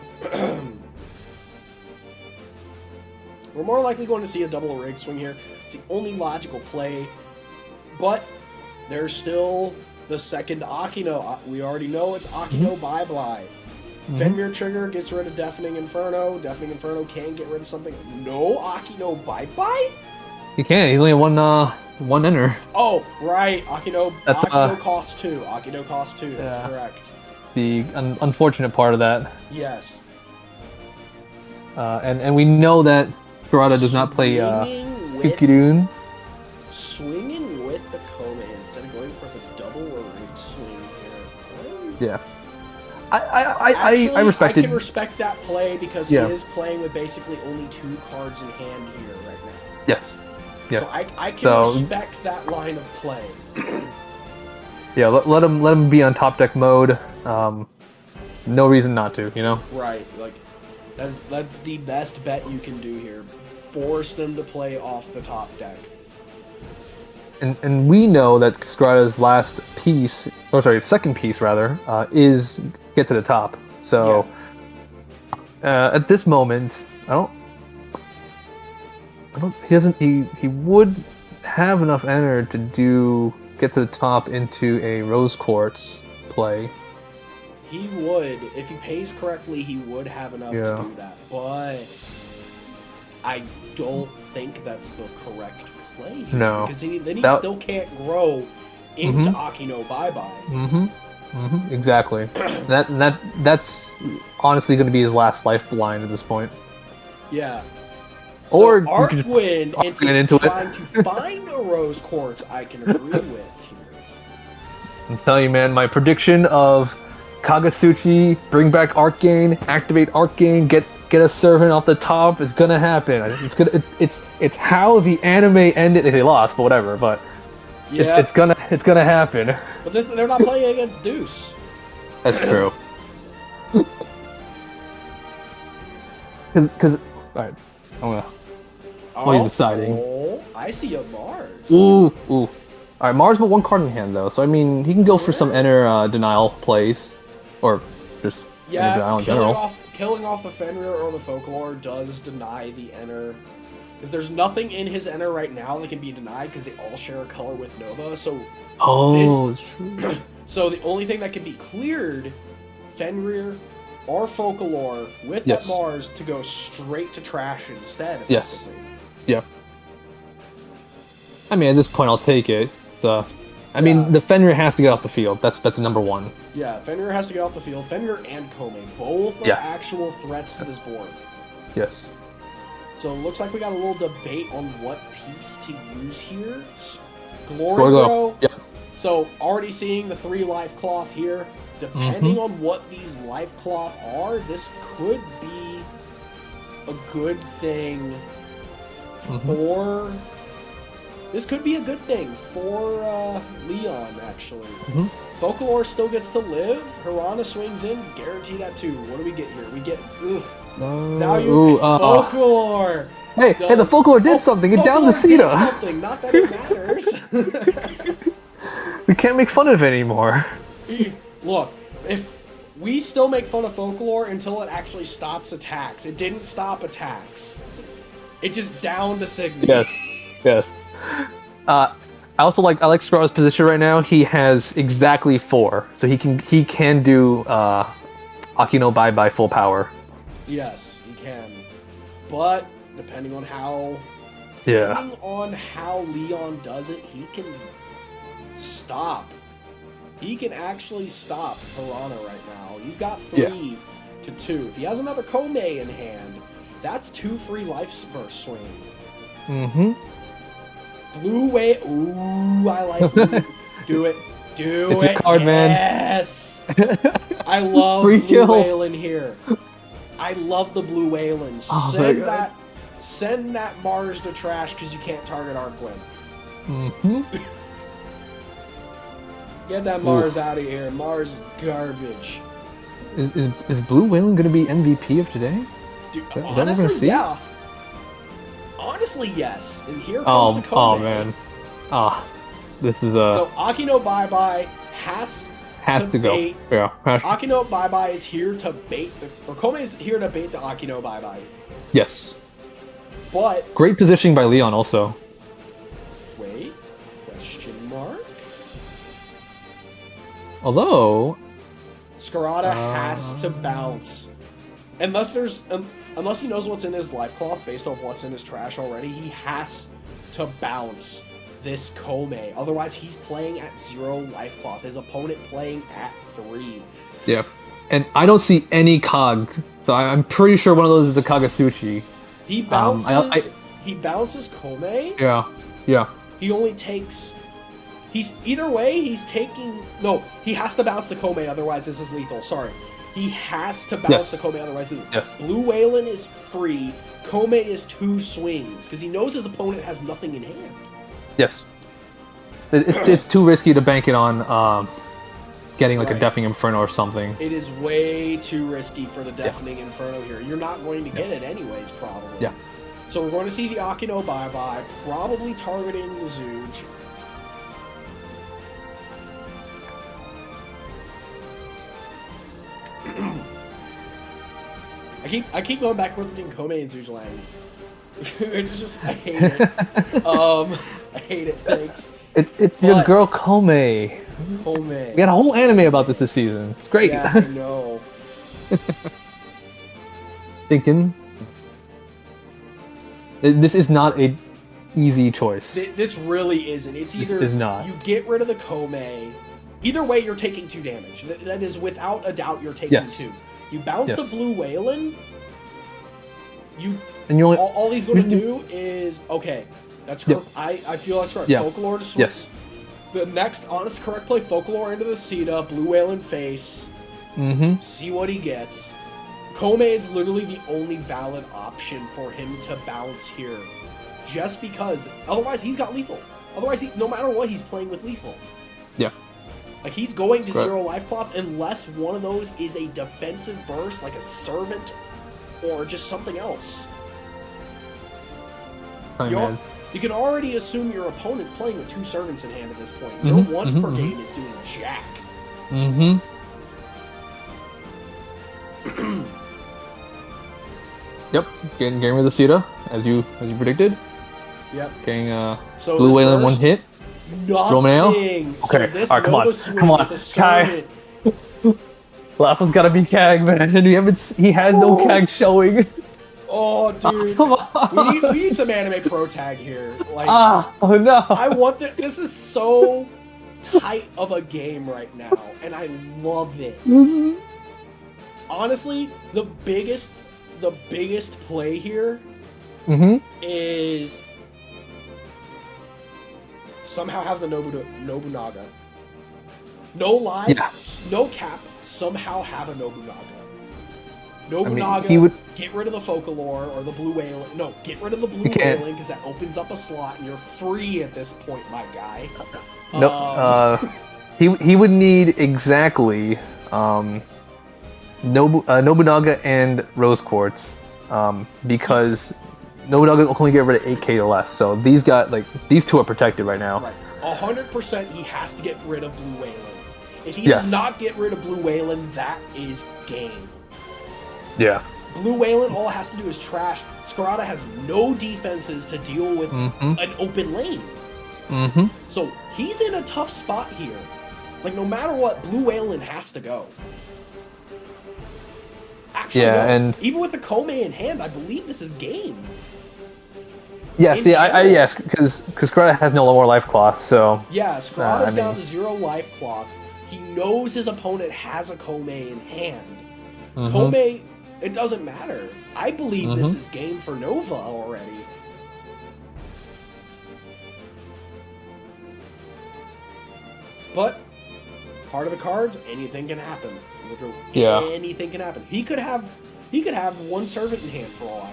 we're more likely going to see a double rig swing here. It's the only logical play, but there's still the second Akino. We already know it's Akino bye-bye. Fenrir Trigger gets rid of Deafening Inferno. Deafening Inferno can get rid of something. No Akino bye-bye? He can't. He's only one enter. Oh, right. Akino costs 2. Akino costs 2. That's correct. The unfortunate part of that. Yes. And we know that Squadra does not play Kukirun. Swinging with the Kome instead of going for the double or rig swing here. Yeah. I respect it. I can respect that play because he is playing with basically only 2 cards in hand here right now. Yes. So I can respect that line of play. Yeah, let him be on top deck mode. No reason not to, you know? Right, like that's the best bet you can do here. Force them to play off the top deck. And we know that Squadra's last piece, second piece rather, is get to the top. So at this moment, he would have enough enter to do get to the top into a Rose Quartz play. He would, if he pays correctly, he would have enough to do that. But I don't think that's the correct play here. No. Because then he still can't grow into Akino Bye-Bye. Exactly. That's honestly going to be his last lifeline at this point. Yeah. Or so Arcwind into trying to find a Rose Quartz, I can agree with here. I'm telling you, man, my prediction of Kagatsuchi, bring back Arcane, activate Arcane, get a servant off the top is gonna happen. It's how the anime ended. They lost, but whatever. But yeah, it's gonna happen. But they're not playing against Deuce. That's true. Because all right, he's deciding. Oh, I see a Mars. Ooh. All right, Mars with one card in hand though, so I mean he can go for some Enter denial plays, or just denial in general. Killing off the Fenrir or the Folklore does deny the Enter. Because there's nothing in his Enter right now that can be denied because they all share a color with Nova. So true. So the only thing that can be cleared, Fenrir or Folklore with that Mars to go straight to trash instead. Yes. Yeah. I mean, at this point, I'll take it. I mean, the Fenrir has to get off the field. That's number one. Yeah, Fenrir has to get off the field. Fenrir and Kome, both are actual threats to this board. Yes. So it looks like we got a little debate on what piece to use here. Glory Glow. Yep. So already seeing the 3 life cloth here. Depending on what these life cloth are, this could be a good thing for... This could be a good thing for Leon, actually. Folklore still gets to live. Hirana swings in, guarantee that too. What do we get here? We get Zayu Folklore. Hey, the Folklore did something. It downed the Sita. Something. Not that it matters. We can't make fun of it anymore. Look, if we still make fun of Folklore until it actually stops attacks. It didn't stop attacks. It just downed the signal. Yes. I like Sparrow's position right now. He has exactly 4, so he can do Akino Bye full power. Yes, he can. But depending on how Leon does it, he can stop. He can actually stop Hirana right now. He's got 3 to 2. If he has another Kome in hand, that's 2 free life burst swing. Blue Whale. Ooh, I like blue. Do it. It's a card, yes! Man. I love Blue Whale in here. I love the Blue Whalen. Send that Mars to trash because you can't target Arcwind. Get that Mars out of here. Mars is garbage. Is Blue Whalen going to be MVP of today? Dude, is honestly, that what we're gonna see? Yeah. Honestly, yes. And here comes the Kome. Oh man. This is So Akino Bye has to go. Bait. Yeah. Akino Bye is here to bait Kome is here to bait the Akino Bye. Yes. But great positioning by Leon also. Wait. Question mark? Although Scarada has to bounce. Unless he knows what's in his life cloth based off what's in his trash already, he has to bounce this Kome. Otherwise, he's playing at 0 life cloth. His opponent playing at 3. Yeah. And I don't see any Kag, so I'm pretty sure one of those is a Kagatsuchi. He bounces. He bounces Kome. Yeah. He only takes. Either way. He's taking. No, he has to bounce the Kome. Otherwise, this is lethal. Sorry. He has to bounce the Kome, otherwise Blue Whalen is free. Kome is 2 swings, because he knows his opponent has nothing in hand. Yes. It's too risky to bank it on getting like a Deafening Inferno or something. It is way too risky for the Deafening Inferno here. You're not going to get it anyways, probably. Yeah. So we're going to see the Akino Bye, probably targeting the Zooge. I keep going back and forth between Kome and Zooge Lang. It's just I hate it. I hate it. Thanks. It's your girl Kome. Kome. We got a whole anime about this season. It's great. Yeah, I know. Thinking. This is not a easy choice. This really isn't. It's either is not. You get rid of the Kome. Either way, you're taking 2 damage. That is without a doubt. You're taking 2. You bounce the Blue Whalen. And you only, all he's going to do is okay. That's correct. I feel that's correct. Folklore to switch. Yes. The next honest correct play, Folklore into the Sita, Blue Whalen face. See what he gets. Kome is literally the only valid option for him to bounce here. Just because, otherwise he's got lethal. Otherwise, no matter what, he's playing with lethal. Yeah. Like, he's going to 0 life cloth unless one of those is a defensive burst, like a servant, or just something else. You can already assume your opponent's playing with 2 servants in hand at this point. Your once per game is doing jack. Yep, getting rid of the Sita, as you predicted. Yep. Getting so Blue Whalen 1 hit. Nothing. Okay, this alright, come on. Kag. Laughl's gotta be Kag, man. He has no Kag showing. Oh, dude. Come on. We need some anime pro tag here. Like, oh no. I want this is so tight of a game right now, and I love it. Honestly, the biggest play here is somehow have the Nobunaga. No lie, no cap, somehow have a Nobunaga. Nobunaga, get rid of the Folklore or the Blue Whalen. No, get rid of the Blue Whalen because that opens up a slot and you're free at this point, my guy. Nope. He would need exactly Nobunaga and Rose Quartz, because Nobunaga will only get rid of 8k or less. So these two are protected right now. Right, 100%. He has to get rid of Blue Whalen. If he does not get rid of Blue Whalen, that is game. Yeah. Blue Whalen, all it has to do is trash. Scarada has no defenses to deal with an open lane. So he's in a tough spot here. Like, no matter what, Blue Whalen has to go. Actually, and even with the Kome in hand, I believe this is game. Yeah, yes, because Scarada has no more life cloth, so... Yeah, Scarada's down to 0 life cloth. He knows his opponent has a Kome in hand. Kome, it doesn't matter. I believe this is game for Nova already. But, heart of the cards, anything can happen. Literally, anything can happen. He could have 1 servant in hand for all I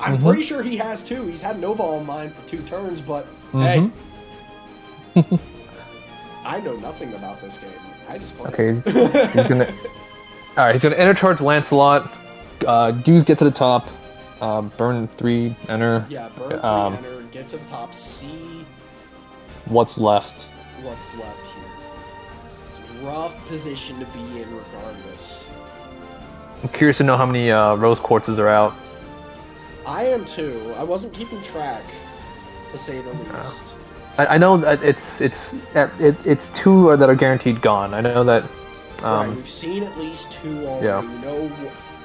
know. I'm pretty sure he has 2. He's had Nova on mine for 2 turns, but hey, I know nothing about this game. I just play. Okay, he's gonna. All right, he's gonna enter towards Lancelot. Dudes get to the top. Burn 3, enter. Yeah, burn 3, enter. Get to the top. See what's left. What's left here? It's a rough position to be in, regardless. I'm curious to know how many Rose Quartzes are out. I am too. I wasn't keeping track, to say the least. I know that it's 2 that are guaranteed gone. I know that. Right, we've seen at least 2 already. Yeah. We know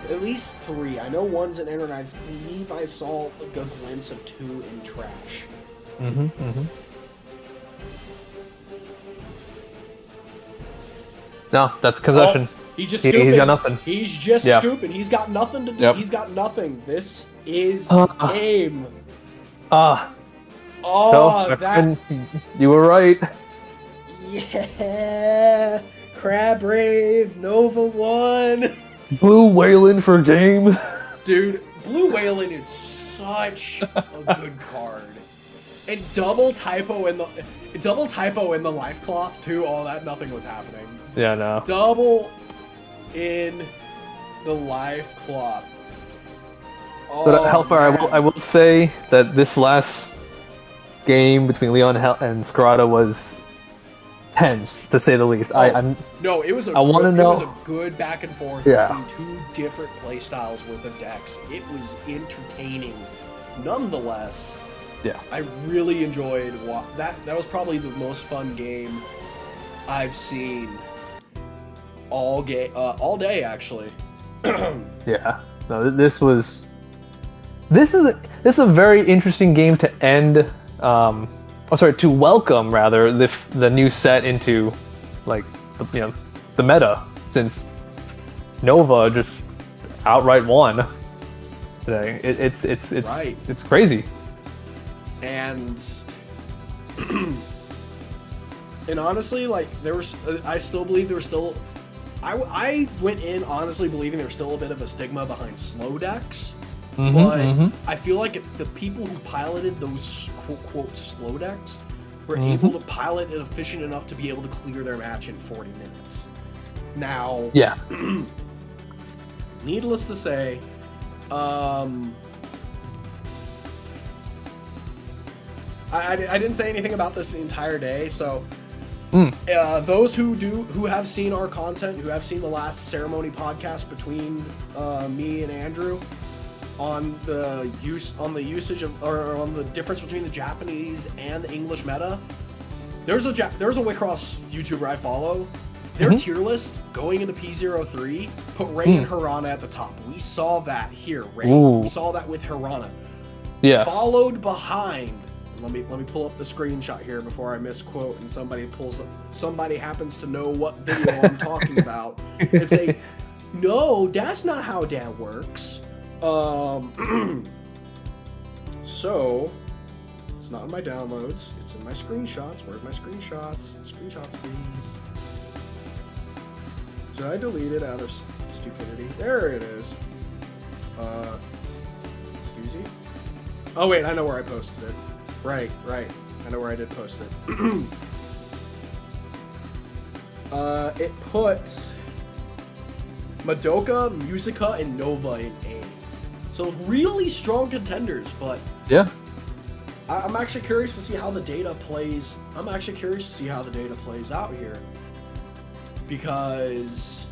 at least 3. I know one's an enter, and I believe I saw a good glimpse of 2 in trash. No, that's concession. He's just scooping. He's got nothing. He's just scooping. He's got nothing to do. He's got nothing. This is game. So, friend, you were right. Yeah. Crab Rave, Nova 1. Blue Whalen for game. Dude, Blue Whalen is such a good card. And double typo in the life cloth too. All that, nothing was happening. Yeah, no. Double in the life cloth. But Hellfire, I will say that this last game between Leon and Scarada was tense, to say the least. No, it was a good back and forth between 2 different playstyles with the decks. It was entertaining nonetheless, Yeah. I really enjoyed that. That was probably the most fun game I've seen all day actually. Yeah. No, this is a very interesting game to end. To welcome rather the new set into, like, the meta, since Nova just outright won today. It's crazy. And honestly, like, I still believe there was still. I went in honestly believing there was still a bit of a stigma behind slow decks, but I feel like the people who piloted those quote slow decks were able to pilot it efficient enough to be able to clear their match in 40 minutes. Now, yeah. Needless to say, I didn't say anything about this the entire day, so those who have seen our content, who have seen the last ceremony podcast between me and Andrew on the usage of, or on the difference between the Japanese and the English meta, there's a Wixoss YouTuber I follow. Their tier list going into P03 put Ray and Hirana at the top. We saw that here, Ray. Ooh. We saw that with Hirana. Yeah. Followed behind. Let me pull up the screenshot here before I misquote and somebody happens to know what video I'm talking about and say, no, that's not how that works. So it's not in my downloads, it's in my screenshots. Where's my screenshots? Screenshots, please. Did I delete it out of stupidity? There it is. Excuse me. Oh wait, I know where I posted it. Right. I know where I did post it. It puts Magica, Musica, and Nova in A. So really strong contenders, but Yeah. I'm actually curious to see how the data plays. I'm actually curious to see how the data plays out here, because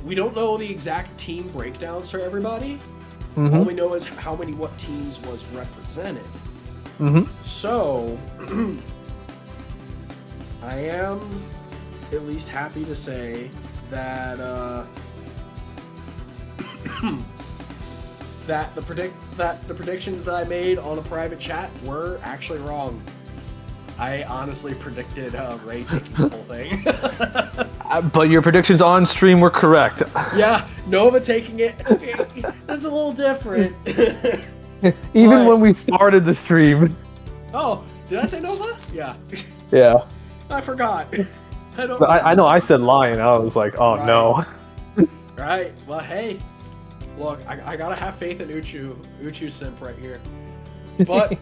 we don't know the exact team breakdowns for everybody. All we know is what teams was represented. So I am at least happy to say that that the predictions that I made on a private chat were actually wrong. I honestly predicted Ray taking the whole thing. But your predictions on stream were correct. Yeah, Nova taking it. That's a little different. Even when we started the stream. Oh, did I say Nova? Yeah. Yeah. I forgot. I know I said Lion. I was like, oh Right. no. Right. Well, hey. Look, I gotta have faith in Uchu. Uchu simp right here. But,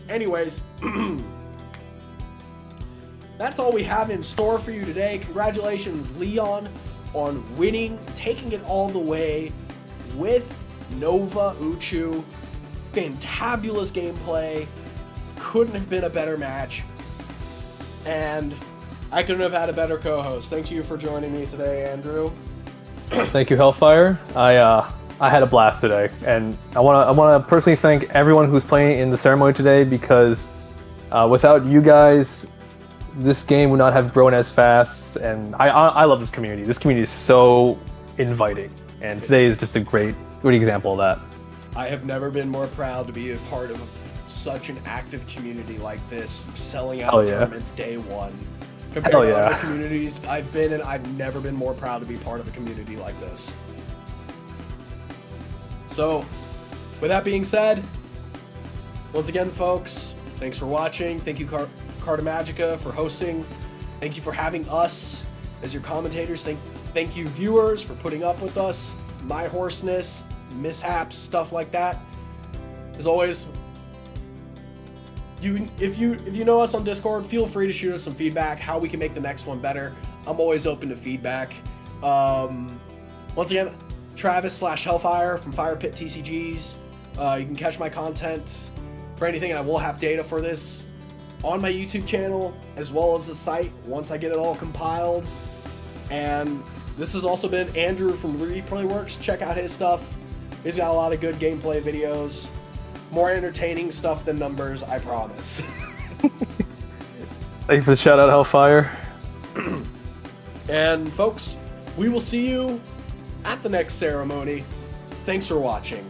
anyways. That's all we have in store for you today. Congratulations, Leon, on winning, taking it all the way with Nova Uchu. Fantabulous gameplay. Couldn't have been a better match. And I couldn't have had a better co-host. Thank you for joining me today, Andrew. Thank you, Hellfire. I had a blast today, and I wanna personally thank everyone who's playing in the ceremony today, because without you guys, this game would not have grown as fast. And I love this community. This community is so inviting, and today is just a great example of that. I have never been more proud to be a part of such an active community like this, selling out tournaments day one. Compared to other communities I've been in, I've never been more proud to be part of a community like this. So, with that being said, once again, folks, thanks for watching. Thank you, Carta Magica, for hosting. Thank you for having us as your commentators. Thank you, viewers, for putting up with us, my hoarseness, mishaps, stuff like that. As always, if you know us on Discord, feel free to shoot us some feedback, how we can make the next one better. I'm always open to feedback. Once again, Travis/Hellfire from Fire Pit TCGs. You can catch my content for anything, and I will have data for this on my YouTube channel as well as the site once I get it all compiled. And this has also been Andrew from Replay Works. Check out his stuff. He's got a lot of good gameplay videos. More entertaining stuff than numbers, I promise. Thank you for the shout out, Hellfire. And folks, we will see you at the next ceremony. Thanks for watching.